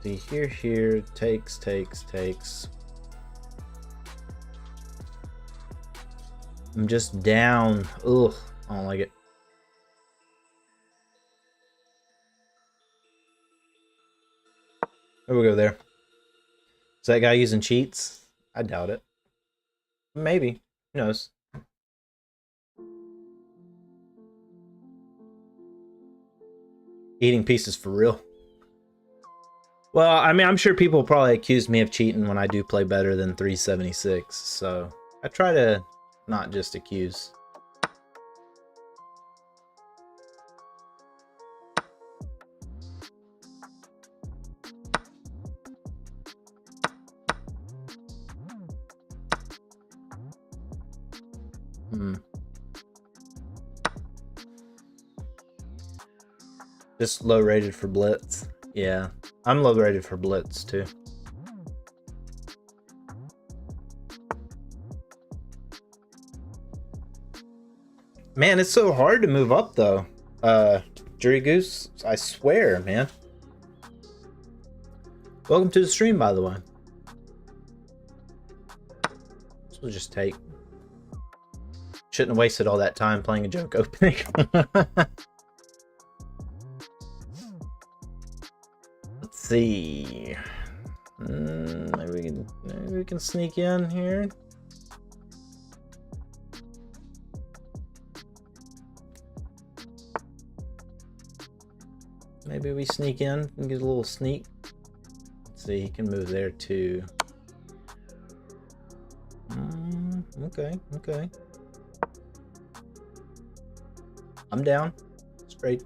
See, here, takes. I'm just down. Ugh, I don't like it. Oh, we'll go there. Is that guy using cheats? I doubt it. Maybe. Who knows? Eating pieces for real. Well, I mean, I'm sure people probably accuse me of cheating when I do play better than 376, so I try to not just accuse. Just low rated for blitz. Yeah, I'm low rated for blitz too. Man, it's so hard to move up though. Jury Goose, I swear, man. Welcome to the stream, by the way. This will just take. Shouldn't have wasted all that time playing a joke opening. Let's see. Maybe we can sneak in here. Maybe we sneak in and get a little sneak. Let's see, he can move there too. Okay. I'm down. Straight.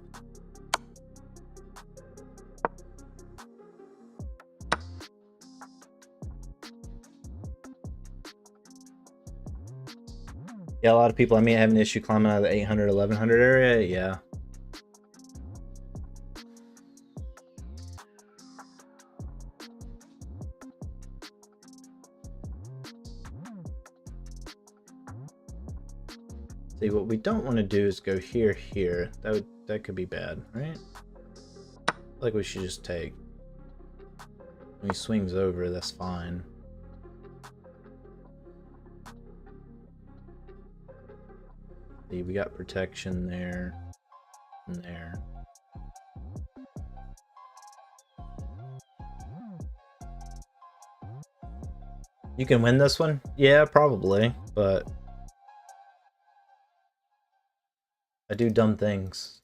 Yeah, a lot of people, I mean, have an issue climbing out of the 800, 1100 area. Yeah. See, what we don't want to do is go here. That could be bad, right? I feel like we should just take. When he swings over, that's fine. See, we got protection there and there. You can win this one? Yeah, probably, but I do dumb things.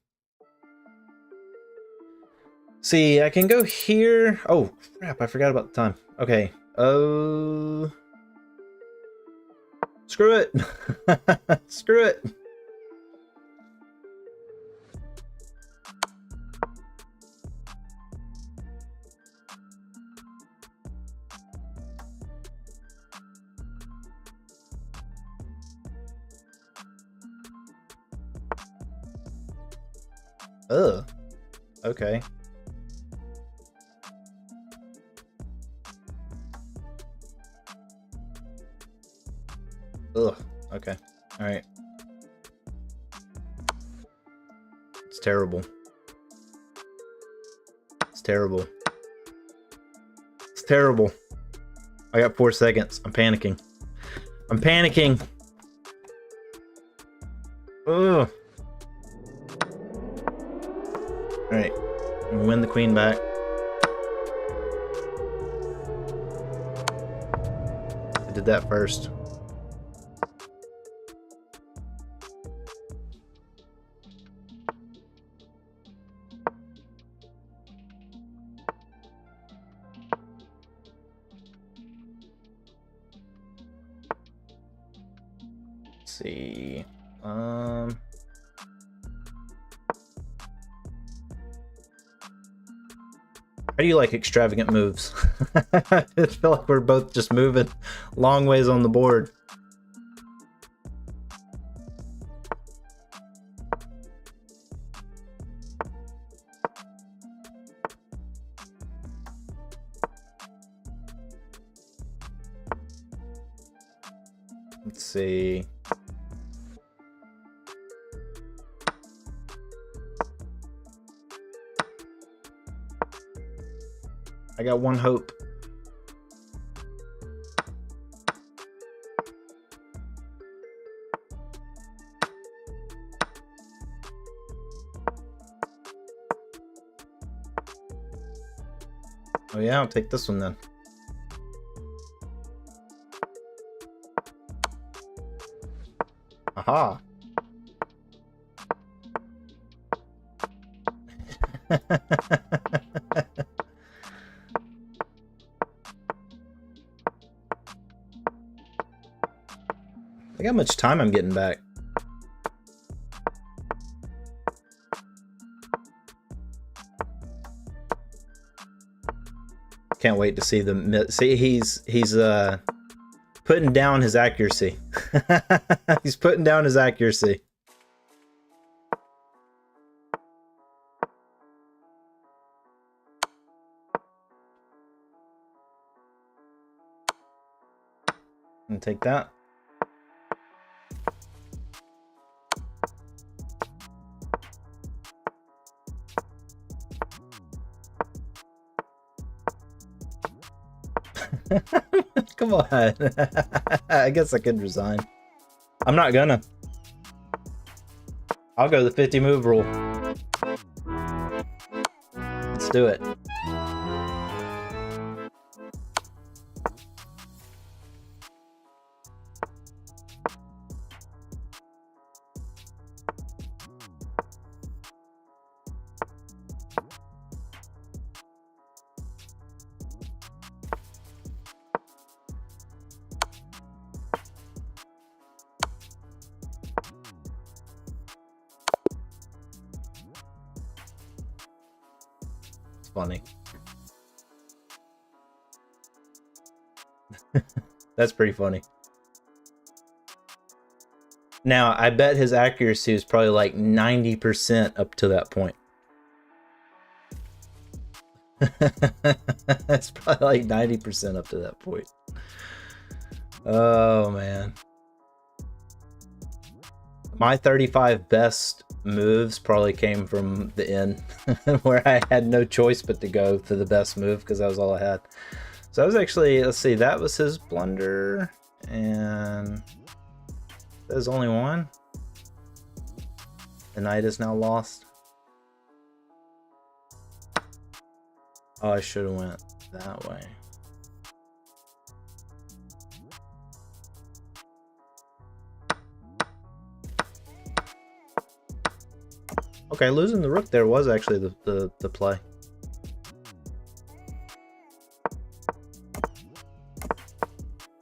See, I can go here. Oh, crap, I forgot about the time. Okay. Oh. Screw it. Screw it. Ugh. Okay. Ugh. Okay. All right. It's terrible. It's terrible. It's terrible. I got 4 seconds. I'm panicking. I'm panicking. Ugh. All right. Win the queen back. I did that first. Let's see. How do you like extravagant moves? I feel like we're both just moving long ways on the board. Let's see. I got one hope. Oh yeah, I'll take this one then. Aha. Look how much time I'm getting back. Can't wait to see the he's putting down his accuracy. He's putting down his accuracy. And take that. Come on. I guess I could resign. I'm not gonna. I'll go the 50 move rule. Let's do it. Funny. That's pretty funny. Now, I bet his accuracy was probably like 90% up to that point. It's probably like 90% up to that point. Oh, man. My 35 best moves probably came from the end, where I had no choice but to go to the best move because that was all I had. So I was actually, let's see, that was his blunder, and there's only one. The knight is now lost. Oh, I should have went that way. Okay, losing the rook there was actually the play.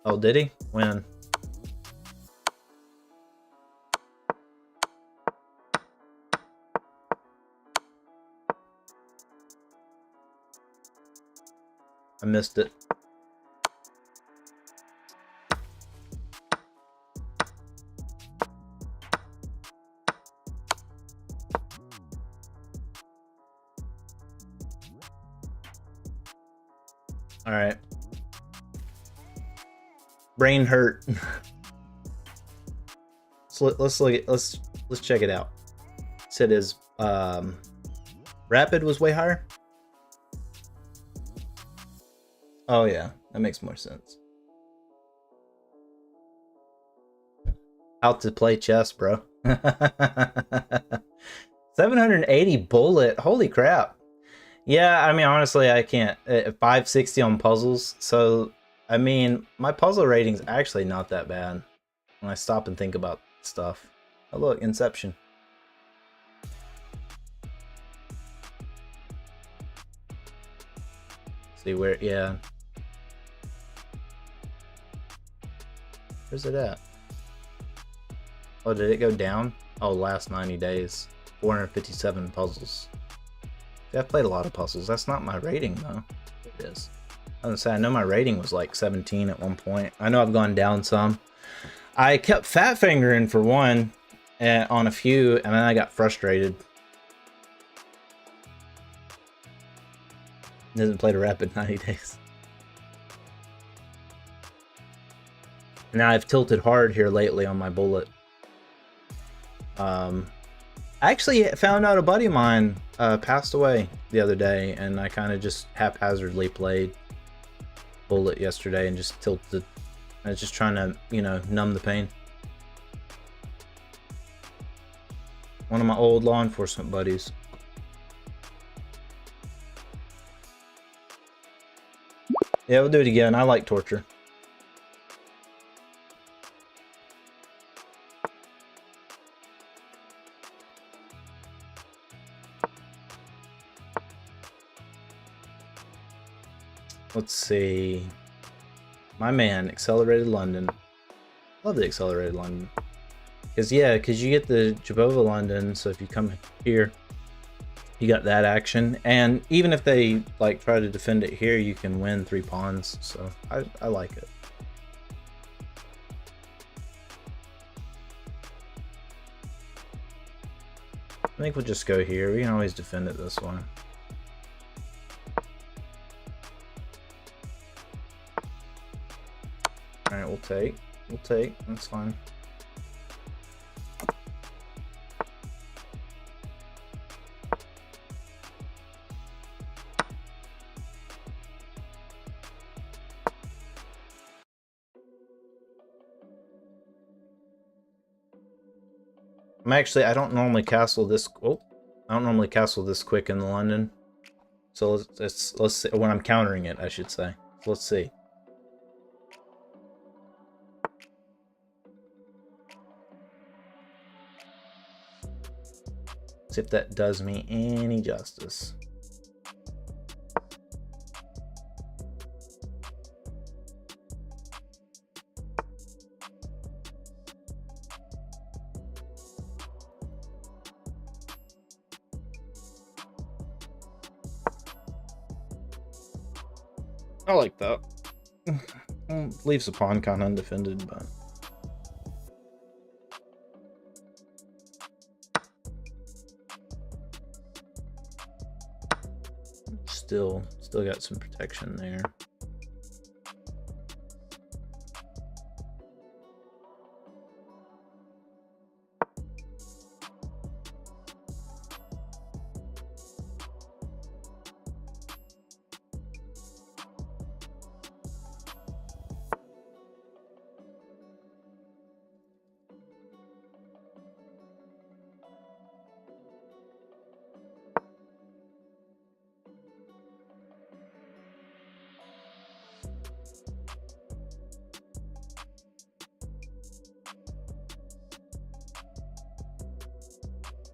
Oh, did he? When? I missed it. All right. Brain hurt. So let's look at let's check it out. Said his rapid was way higher. Oh yeah, that makes more sense. Out to play chess, bro. 780 bullet. Holy crap. Yeah, I mean, honestly, I can't. 560 on puzzles. So, I mean, my puzzle rating's actually not that bad when I stop and think about stuff. Oh, look, Inception. See where, yeah. Where's it at? Oh, did it go down? Oh, last 90 days. 457 puzzles. Yeah, I've played a lot of puzzles. That's not my rating, though. It is. I was gonna say, I know my rating was like 17 at one point. I know I've gone down some. I kept fat fingering for one on a few, and then I got frustrated. Hasn't played a rapid 90 days. Now I've tilted hard here lately on my bullet. I actually found out a buddy of mine passed away the other day, and I kind of just haphazardly played bullet yesterday and just tilted. I was just trying to, you know, numb the pain. One of my old law enforcement buddies. Yeah, we'll do it again. I like torture. Let's see. My man, Accelerated London. Love the Accelerated London. Because, yeah, because you get the Jobava London, so if you come here, you got that action. And even if they, like, try to defend it here, you can win 3 pawns. So, I like it. I think we'll just go here. We can always defend it this way. Alright, we'll take. We'll take. That's fine. I don't normally castle this. Oh, I don't normally castle this quick in London. So let's see, when I'm countering it, I should say. Let's see. See if that does me any justice. I like that. Leaves the pawn kind of undefended, but still got some protection there.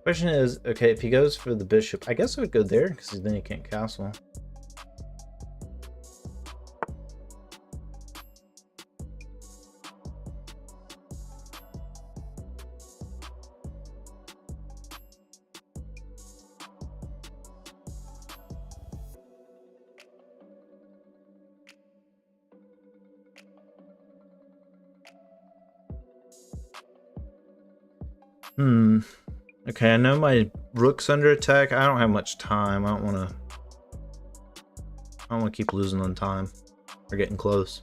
Question is, okay, if he goes for the bishop, I guess I would go there because then he can't castle. Okay, I know my rook's under attack. I don't have much time. I don't want to keep losing on time. We're getting close.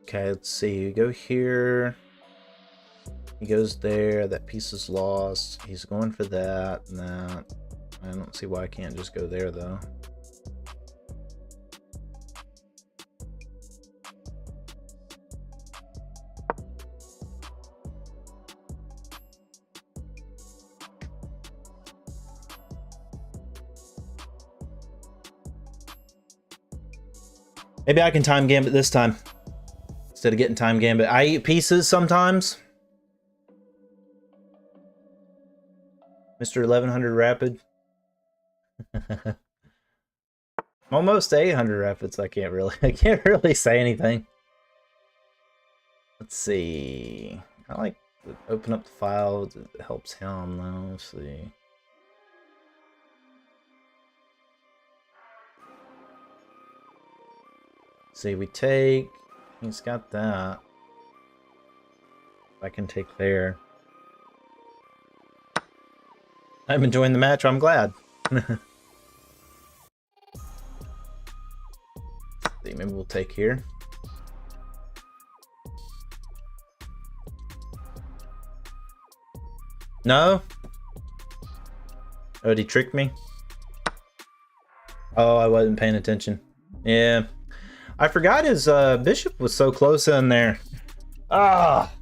Okay, let's see. You go here. He goes there. That piece is lost. He's going for that and that. I don't see why I can't just go there, though. Maybe I can time gambit this time. Instead of getting time gambit. I eat pieces sometimes. Mr. 1100 Rapid. Almost 800 Rapids. I can't really say anything. Let's see. I like to open up the file. It helps him though. Let's see. See, we take. He's got that. I can take there. I'm enjoying the match. I'm glad. Maybe we'll take here. No? Oh, did he trick me? Oh, I wasn't paying attention. Yeah. I forgot his bishop was so close in there. Ah!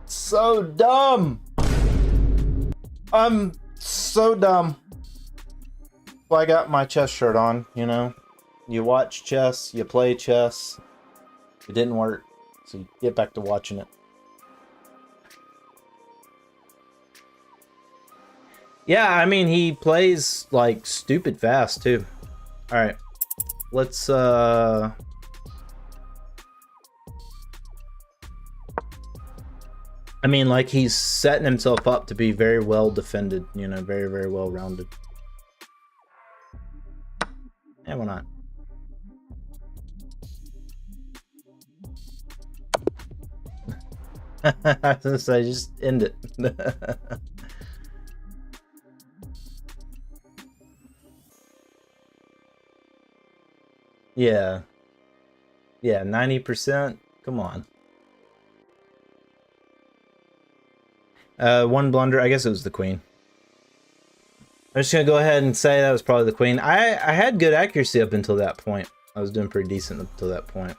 So dumb! I'm so dumb. Well, I got my chess shirt on, you know. You watch chess, you play chess. It didn't work, so you get back to watching it. Yeah, I mean, he plays, like, stupid fast, too. Alright. Let's, I mean, like, he's setting himself up to be very well defended, you know, very, very well rounded. Yeah, why not? I was gonna say, just end it. Yeah. Yeah, 90%. Come on. One blunder. I guess it was the queen. I'm just gonna go ahead and say that was probably the queen. I had good accuracy up until that point. I was doing pretty decent up until that point.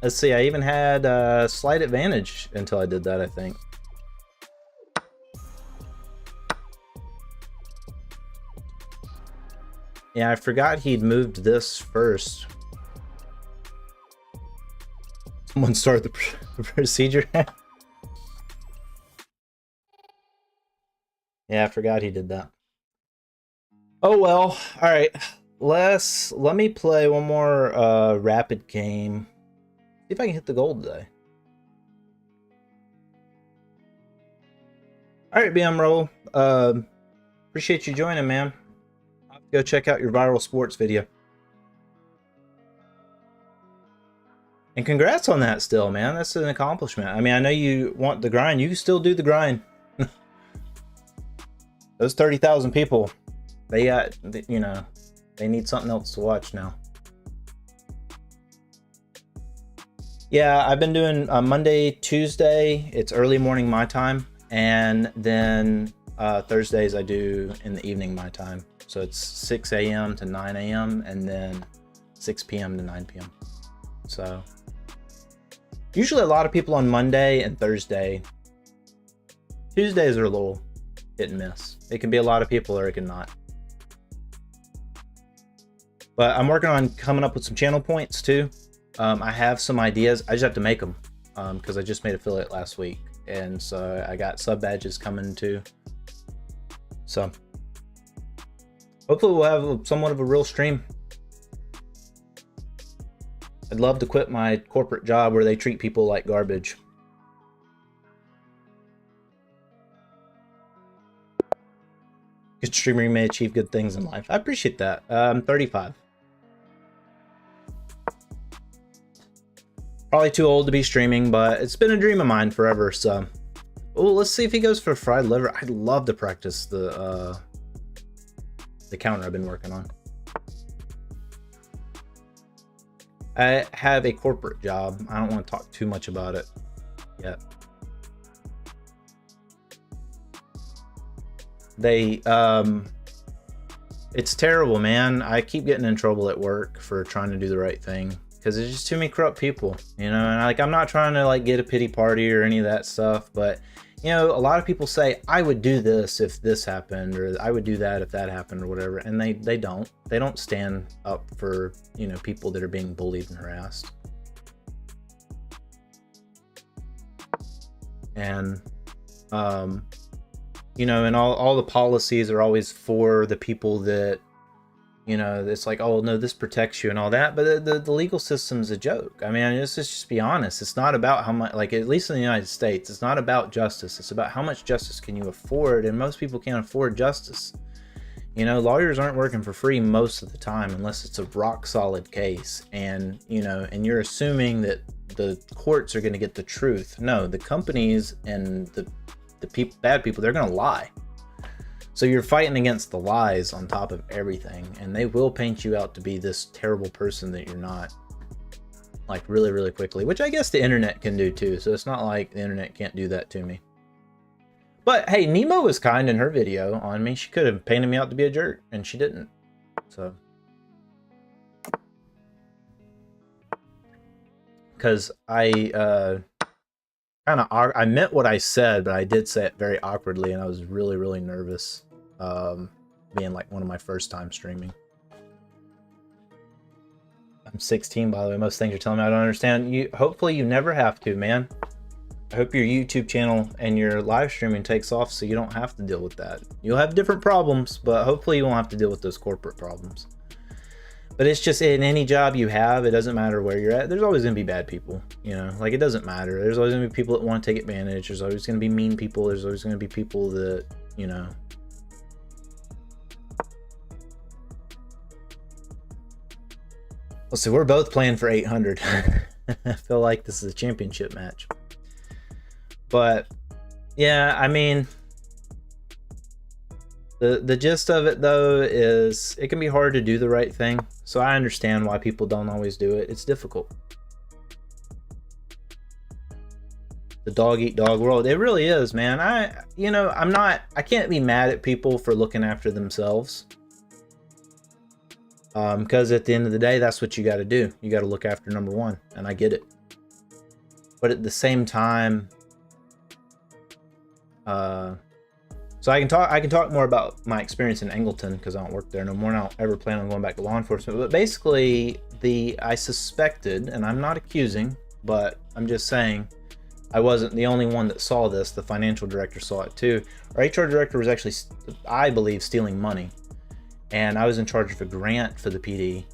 Let's see, I even had a slight advantage until I did that, I think. Yeah, I forgot he'd moved this first. Someone start the procedure. Yeah, I forgot he did that. Oh well, alright. Let me play one more rapid game. See if I can hit the gold today. Alright, BM Roll. Appreciate you joining, man. I'll have to go check out your viral sports video. And congrats on that still, man. That's an accomplishment. I mean, I know you want the grind. You can still do the grind. Those 30,000 people, they got, you know, they need something else to watch now. Yeah, I've been doing Monday, Tuesday, it's early morning my time, and then Thursdays I do in the evening my time. So it's 6 a.m. to 9 a.m. and then 6 p.m. to 9 p.m. So usually a lot of people on Monday and Thursday. Tuesdays are a little hit and miss. It can be a lot of people or it can not. But I'm working on coming up with some channel points too. I have some ideas. I just have to make them because I just made affiliate last week. And so I got sub badges coming too. So hopefully we'll have somewhat of a real stream. I'd love to quit my corporate job where they treat people like garbage. Good streamer may achieve good things in life. I appreciate that. I'm 35. Probably too old to be streaming, but it's been a dream of mine forever. So, oh, let's see if he goes for fried liver. I'd love to practice the counter I've been working on. I have a corporate job. I don't want to talk too much about it yet. It's terrible, man. I keep getting in trouble at work for trying to do the right thing because there's just too many corrupt people, you know. And like, I'm not trying to like get a pity party or any of that stuff, but you know, a lot of people say I would do this if this happened, or I would do that if that happened, or whatever, and they don't stand up for, you know, people that are being bullied and harassed. And you know, and all the policies are always for the people that, you know, it's like, oh no, this protects you and all that, but the legal system's a joke. I mean, let's just be honest. It's not about how much, like, at least in the United States, it's not about justice. It's about how much justice can you afford, and most people can't afford justice. You know, lawyers aren't working for free most of the time unless it's a rock solid case, and you know, and you're assuming that the courts are going to get the truth. No, the companies and the people, bad people, they're gonna lie. So you're fighting against the lies on top of everything, and they will paint you out to be this terrible person that you're not, like, really, really quickly, which I guess the internet can do too. So it's not like the internet can't do that to me. But hey, Nemo was kind in her video on me. She could have painted me out to be a jerk, and she didn't. So, because I I meant what I said, but I did say it very awkwardly, and I was really, really nervous, being like one of my first time streaming. I'm 16, by the way. Most things you're telling me I don't understand. Hopefully you never have to, man. I hope your YouTube channel and your live streaming takes off so you don't have to deal with that. You'll have different problems, but hopefully you won't have to deal with those corporate problems. But it's just, in any job you have, it doesn't matter where you're at, there's always going to be bad people, you know? Like, it doesn't matter. There's always going to be people that want to take advantage. There's always going to be mean people. There's always going to be people that, you know... Let's see, we're both playing for 800. I feel like this is a championship match. But, yeah, I mean... The gist of it, though, is it can be hard to do the right thing. So I understand why people don't always do it. It's difficult. the dog eat dog world. It really is, man. I can't be mad at people for looking after themselves. Because at the end of the day, that's what you got to do. You got to look after number one, and I get it. But at the same time, so I can talk more about my experience in Angleton because I don't work there no more, and I don't ever plan on going back to law enforcement. But basically, I suspected, and I'm not accusing, but I'm just saying, I wasn't the only one that saw this. The financial director saw it too. Our HR director was actually, I believe, stealing money. And I was in charge of a grant for the PD.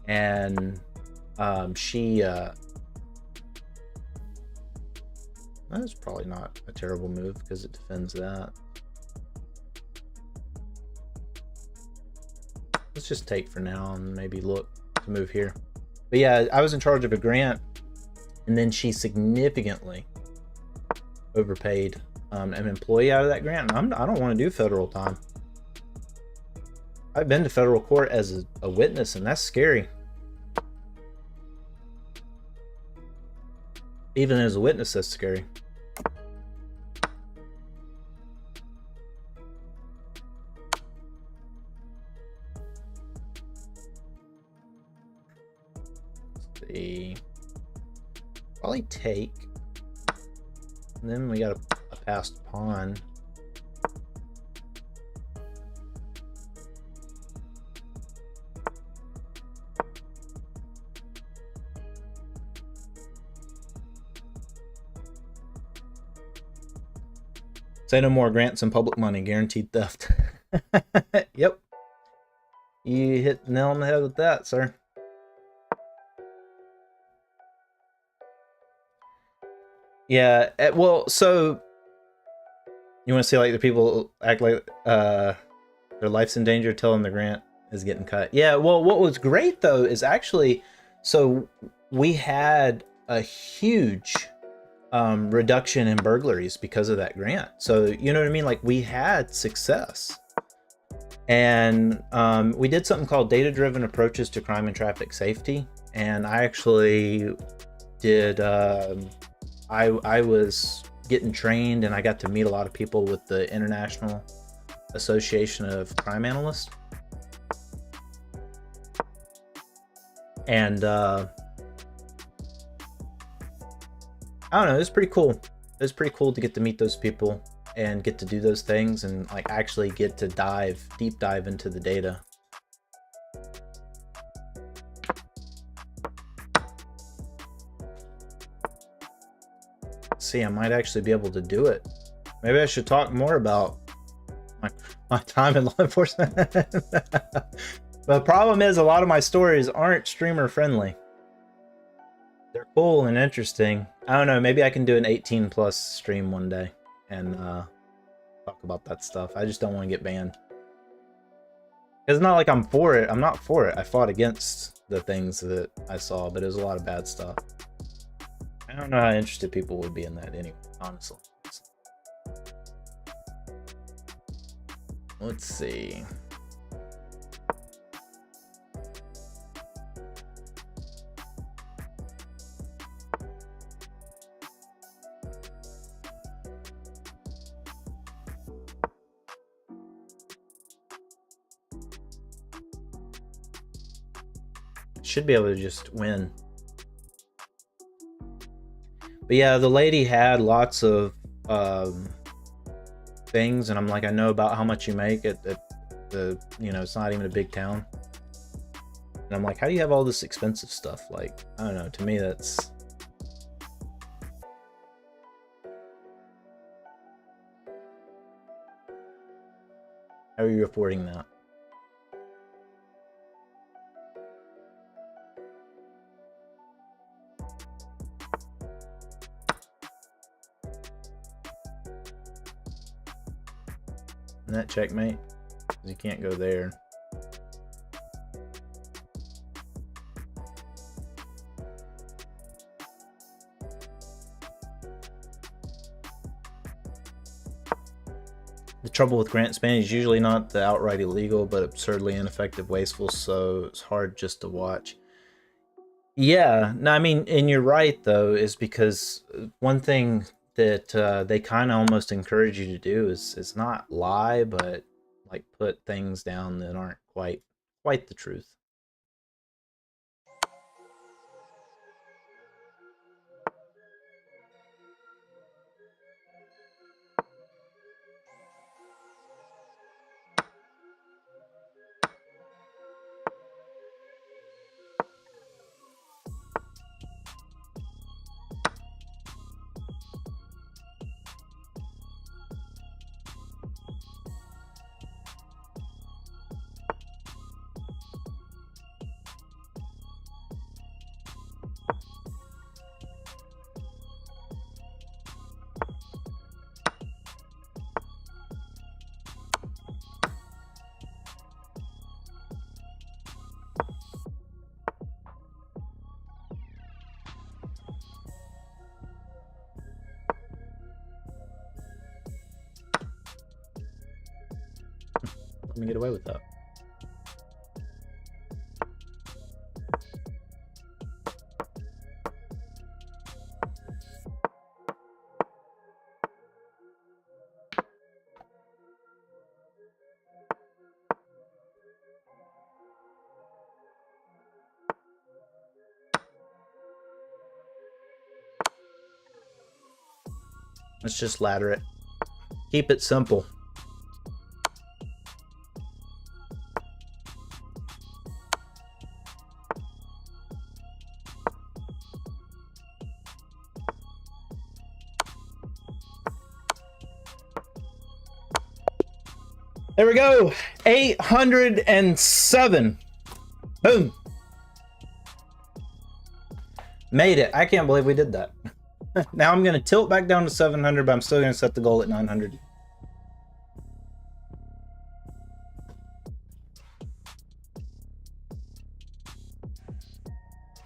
And that's probably not a terrible move because it defends that. Let's just take for now and maybe look to move here. But yeah, I was in charge of a grant, and then she significantly overpaid an employee out of that grant. And I don't want to do federal time. I've been to federal court as a witness, and that's scary. Even as a witness, that's scary. Let's see. Probably take. And then we got a passed pawn. Say no more grants and public money, guaranteed theft. Yep. You hit the nail on the head with that, sir. Yeah, well, so you want to see like the people act like their life's in danger, tell them the grant is getting cut. Yeah, well, what was great though is actually, so we had a huge reduction in burglaries because of that grant. So you know what I mean, like we had success. And we did something called data-driven approaches to crime and traffic safety, and I actually did I was getting trained, and I got to meet a lot of people with the International Association of Crime Analysts. And I don't know, it was pretty cool. It was pretty cool to get to meet those people and get to do those things and like actually get to deep dive into the data. See, I might actually be able to do it. Maybe I should talk more about my time in law enforcement. The problem is a lot of my stories aren't streamer friendly. They're cool and interesting. I don't know, maybe I can do an 18 plus stream one day and talk about that stuff. I just don't want to get banned. It's not like I'm for it. I'm not for it. I fought against the things that I saw, but it was a lot of bad stuff. I don't know how interested people would be in that anyway, honestly. Let's see. Should be able to just win. But yeah, the lady had lots of things, and I'm like, I know about how much you make at the, you know, it's not even a big town. And I'm like, how do you have all this expensive stuff? Like, I don't know, to me that's... How are you affording that? That checkmate, because you can't go there. The trouble with grant spending is usually not the outright illegal, but absurdly ineffective, wasteful, so it's hard just to watch. Yeah, no, I mean, and you're right though, is because one thing that they kind of almost encourage you to do is not lie, but like put things down that aren't quite the truth. Let me get away with that. Let's just ladder it. Keep it simple. There we go. 807. Boom. Made it. I can't believe we did that. Now I'm going to tilt back down to 700, but I'm still going to set the goal at 900.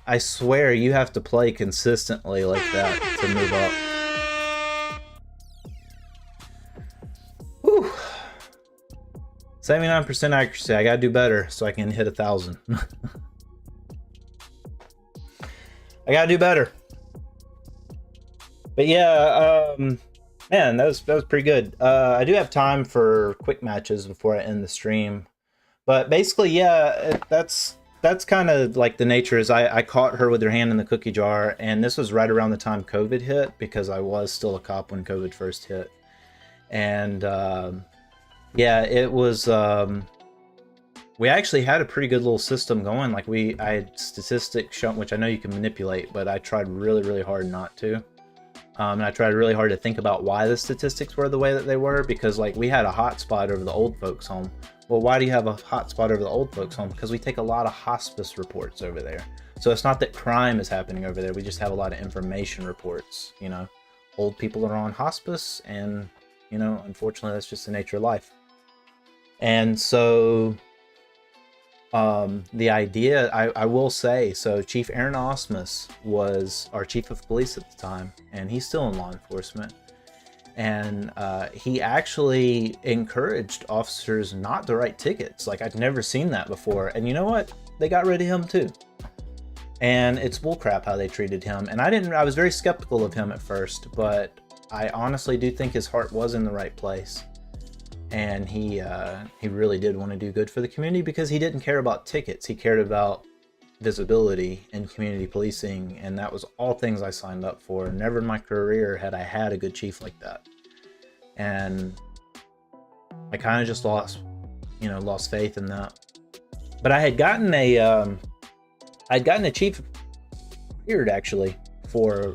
I swear you have to play consistently like that to move up. Whew. 79% accuracy. I gotta do better so I can hit 1,000. I gotta do better. But yeah, man, that was pretty good. I do have time for quick matches before I end the stream. But basically, yeah, that's kind of like the nature is I caught her with her hand in the cookie jar, and this was right around the time COVID hit, because I was still a cop when COVID first hit. And yeah, it was we actually had a pretty good little system going. Like I had statistics shown, which I know you can manipulate, but I tried really hard not to. And I tried really hard to think about why the statistics were the way that they were, because like we had a hotspot over the old folks home. Well, why do you have a hotspot over the old folks home? Because we take a lot of hospice reports over there. So it's not that crime is happening over there. We just have a lot of information reports, you know. Old people are on hospice, and, you know, unfortunately that's just the nature of life. And so the idea, I will say, so Chief Aaron Osmus was our chief of police at the time, and he's still in law enforcement. And he actually encouraged officers not to write tickets. Like, I'd never seen that before. And you know what? They got rid of him too. And it's bullcrap how they treated him. And I was very skeptical of him at first, but I honestly do think his heart was in the right place. And he really did want to do good for the community, because he didn't care about tickets. He cared about visibility and community policing, and that was all things I signed up for. Never in my career had I had a good chief like that. And I kind of just lost faith in that. But I had gotten a chief fired, actually, for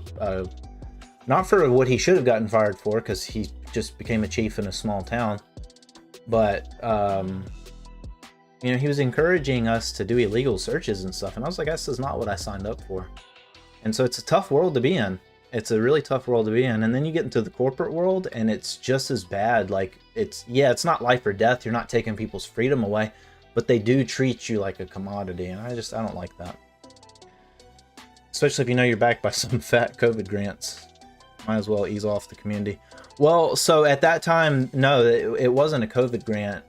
not for what he should have gotten fired for, because he just became a chief in a small town, but you know, he was encouraging us to do illegal searches and stuff, and I was like, this is not what I signed up for. And so it's a tough world to be in. It's a really tough world to be in. And then you get into the corporate world, and it's just as bad. Like, it's not life or death. You're not taking people's freedom away, but they do treat you like a commodity, and I don't like that. Especially if you know you're backed by some fat COVID grants. Might as well ease off the community. Well, so at that time, no, it wasn't a COVID grant.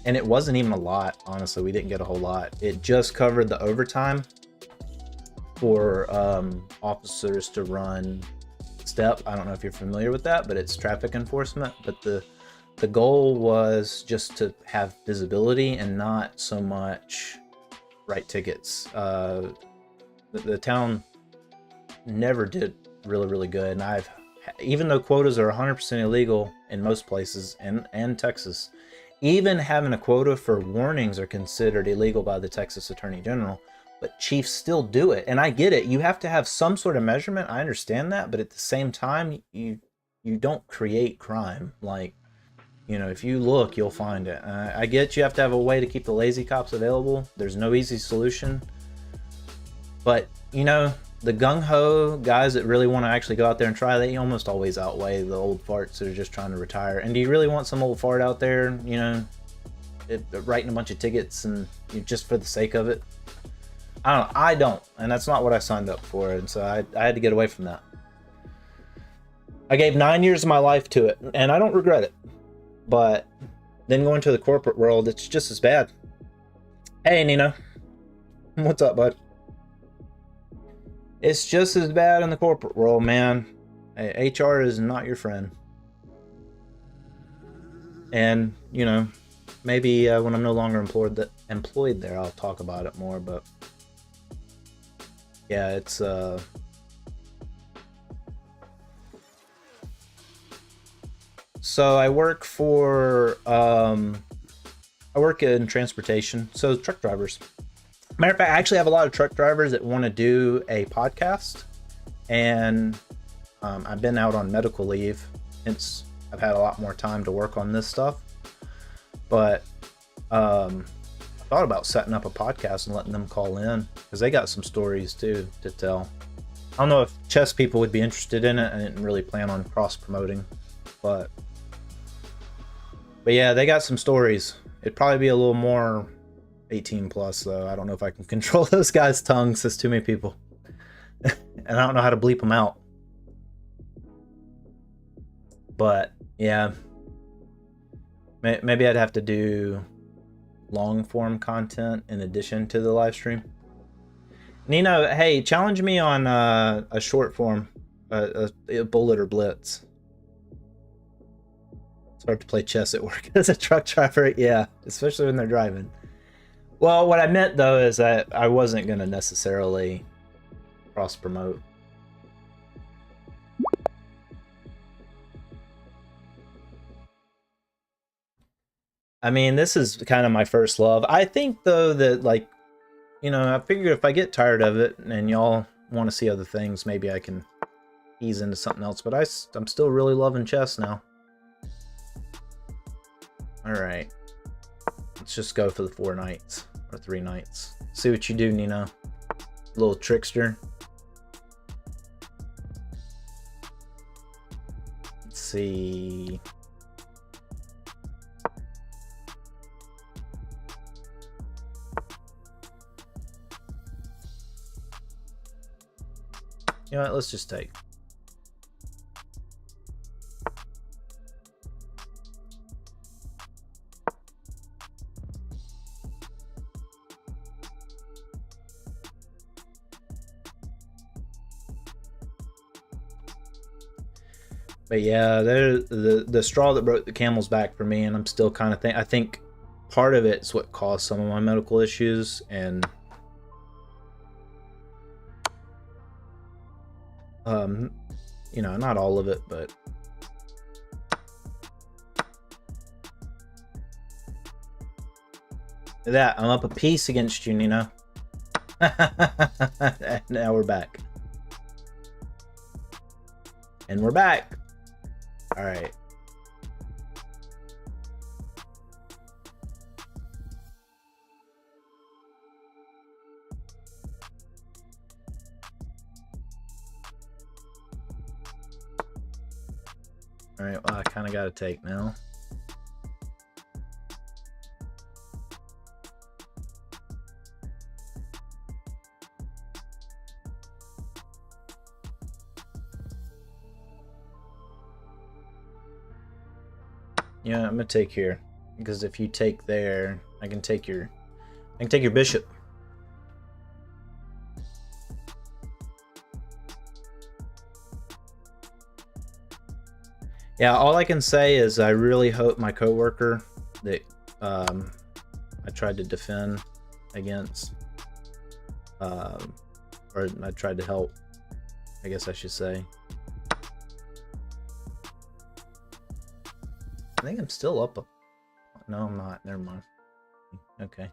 And it wasn't even a lot, honestly. We didn't get a whole lot. It just covered the overtime. for officers to run step. I don't know if you're familiar with that, but it's traffic enforcement. But the goal was just to have visibility and not so much write tickets. The town never did really good, and even though quotas are 100% illegal in most places and Texas, even having a quota for warnings are considered illegal by the Texas Attorney General, but chiefs still do it. And I get it. You have to have some sort of measurement. I understand that, but at the same time, you don't create crime. Like, you know, if you look, you'll find it. I get you have to have a way to keep the lazy cops available. There's no easy solution. But, you know, the gung-ho guys that really want to actually go out there and try, they almost always outweigh the old farts that are just trying to retire. And do you really want some old fart out there, you know, writing a bunch of tickets and just for the sake of it? I don't know. I don't. And that's not what I signed up for. And so I had to get away from that. I gave 9 years of my life to it, and I don't regret it. But then going to the corporate world, it's just as bad. Hey, Nina. What's up, bud? It's just as bad in the corporate world, man. HR is not your friend. And, you know, maybe when I'm no longer employed there, I'll talk about it more. But yeah, it's so I work for I work in transportation, so truck drivers. Matter of fact, I actually have a lot of truck drivers that want to do a podcast, and I've been out on medical leave, hence I've had a lot more time to work on this stuff. But I thought about setting up a podcast and letting them call in, because they got some stories too to tell. I don't know if chess people would be interested in it. I didn't really plan on cross promoting, but yeah, they got some stories. It'd probably be a little more 18 plus though. I don't know if I can control those guys' tongues. There's too many people. And I don't know how to bleep them out. But yeah, maybe I'd have to do long form content in addition to the live stream. Nino, hey, challenge me on a short form, a bullet or blitz. It's hard to play chess at work as a truck driver. Yeah, especially when they're driving. Well, what I meant though is that I wasn't going to necessarily cross promote. I mean, this is kind of my first love. I think though that, like, you know, I figured if I get tired of it and y'all want to see other things, maybe I can ease into something else. But I'm still really loving chess now. All right. Let's just go for the 4 nights or 3 nights. See what you do, Nino. Little trickster. Let's see. You know what? Let's just take. But yeah, the straw that broke the camel's back for me, and I'm still kind of I think part of it's what caused some of my medical issues, and you know, not all of it, but that I'm up a piece against you, Nino. Now we're back. And we're back. All right. All right, well, I kind of got to take now. Yeah, I'm gonna take here, because if you take there, I can take your bishop. Yeah, all I can say is I really hope my coworker that I tried to defend against, or I tried to help, I guess I should say. I think I'm still up. No, I'm not. Never mind. Okay.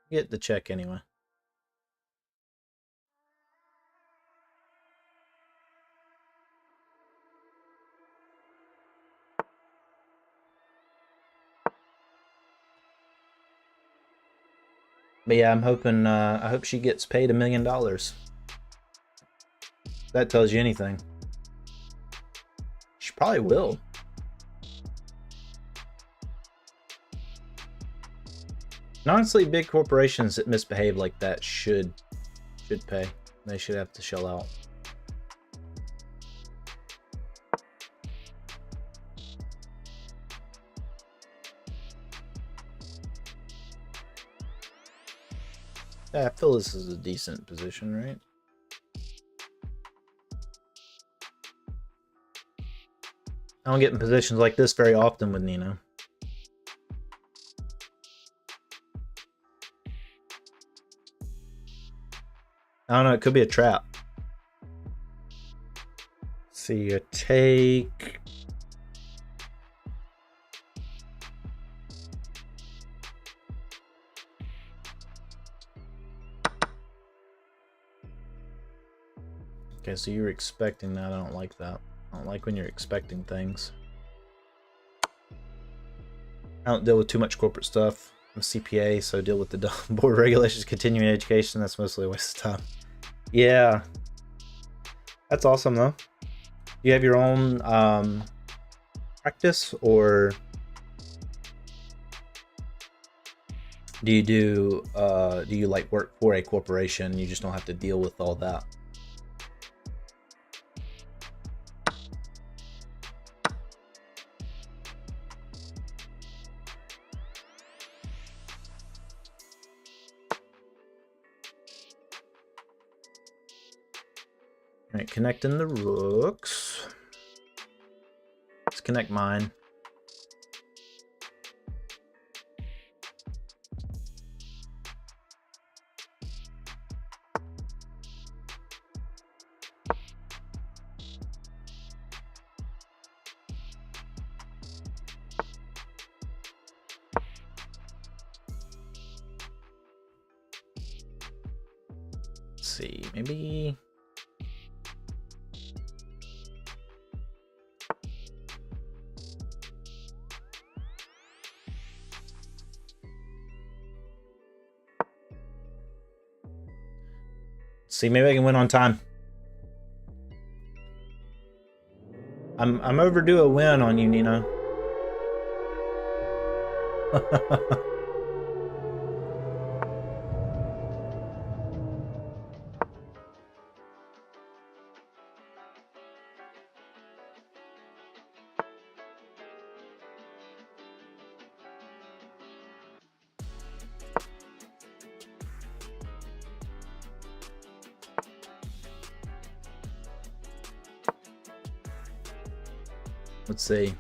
Get the check anyway. But yeah, I'm hoping, I hope she gets paid $1 million. That tells you anything. She probably will. And honestly, big corporations that misbehave like that should pay. They should have to shell out. Yeah, I feel this is a decent position, right? I don't get in positions like this very often with Nino. I don't know, it could be a trap. Let's see, a take. Okay, so you were expecting that. I don't like that. I don't like when you're expecting things. I don't deal with too much corporate stuff. I'm a CPA, so I deal with the board regulations, continuing education. That's mostly a waste of time. Yeah. That's awesome, though. You have your own practice, or do you like work for a corporation? You just don't have to deal with all that. All right, connecting the rooks. Let's connect mine. Let's see, maybe. See, maybe I can win on time. I'm overdue a win on you, Nino. Let's see.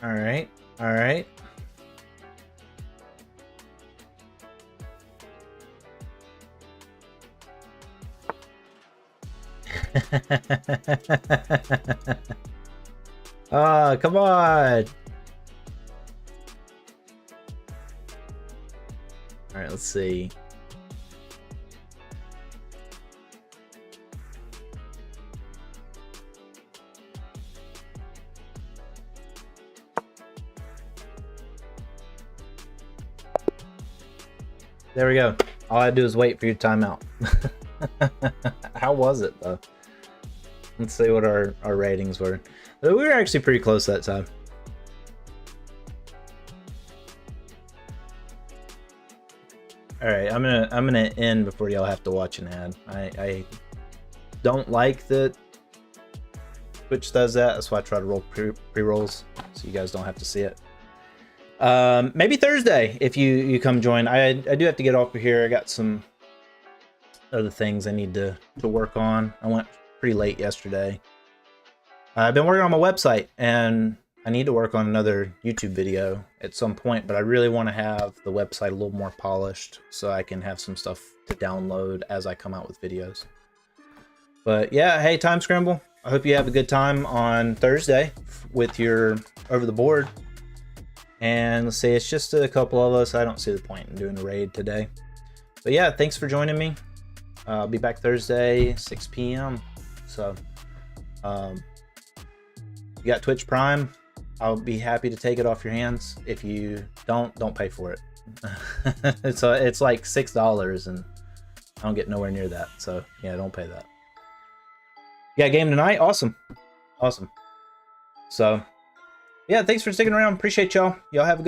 All right. All right. Ah, come on. All right, let's see. There we go. All I do is wait for your timeout. How was it, though? Let's see what our ratings were. We were actually pretty close that time. All right, I'm gonna end before y'all have to watch an ad. I don't like that Twitch does that. That's why I try to roll pre-rolls so you guys don't have to see it. Maybe Thursday if you come join. I do have to get off of here. I got some other things I need to work on. I went pretty late yesterday. I've been working on my website and I need to work on another YouTube video at some point, but I really want to have the website a little more polished so I can have some stuff to download as I come out with videos. But yeah, hey, Time Scramble. I hope you have a good time on Thursday with your over the board. And let's see, it's just a couple of us. I don't see the point in doing a raid today. But yeah, thanks for joining me. I'll be back Thursday, 6 p.m. So, you got Twitch Prime. I'll be happy to take it off your hands. If you don't pay for it. it's like $6 and I don't get nowhere near that. So yeah, don't pay that. You got a game tonight? Awesome. So yeah, thanks for sticking around. Appreciate y'all. Y'all have a good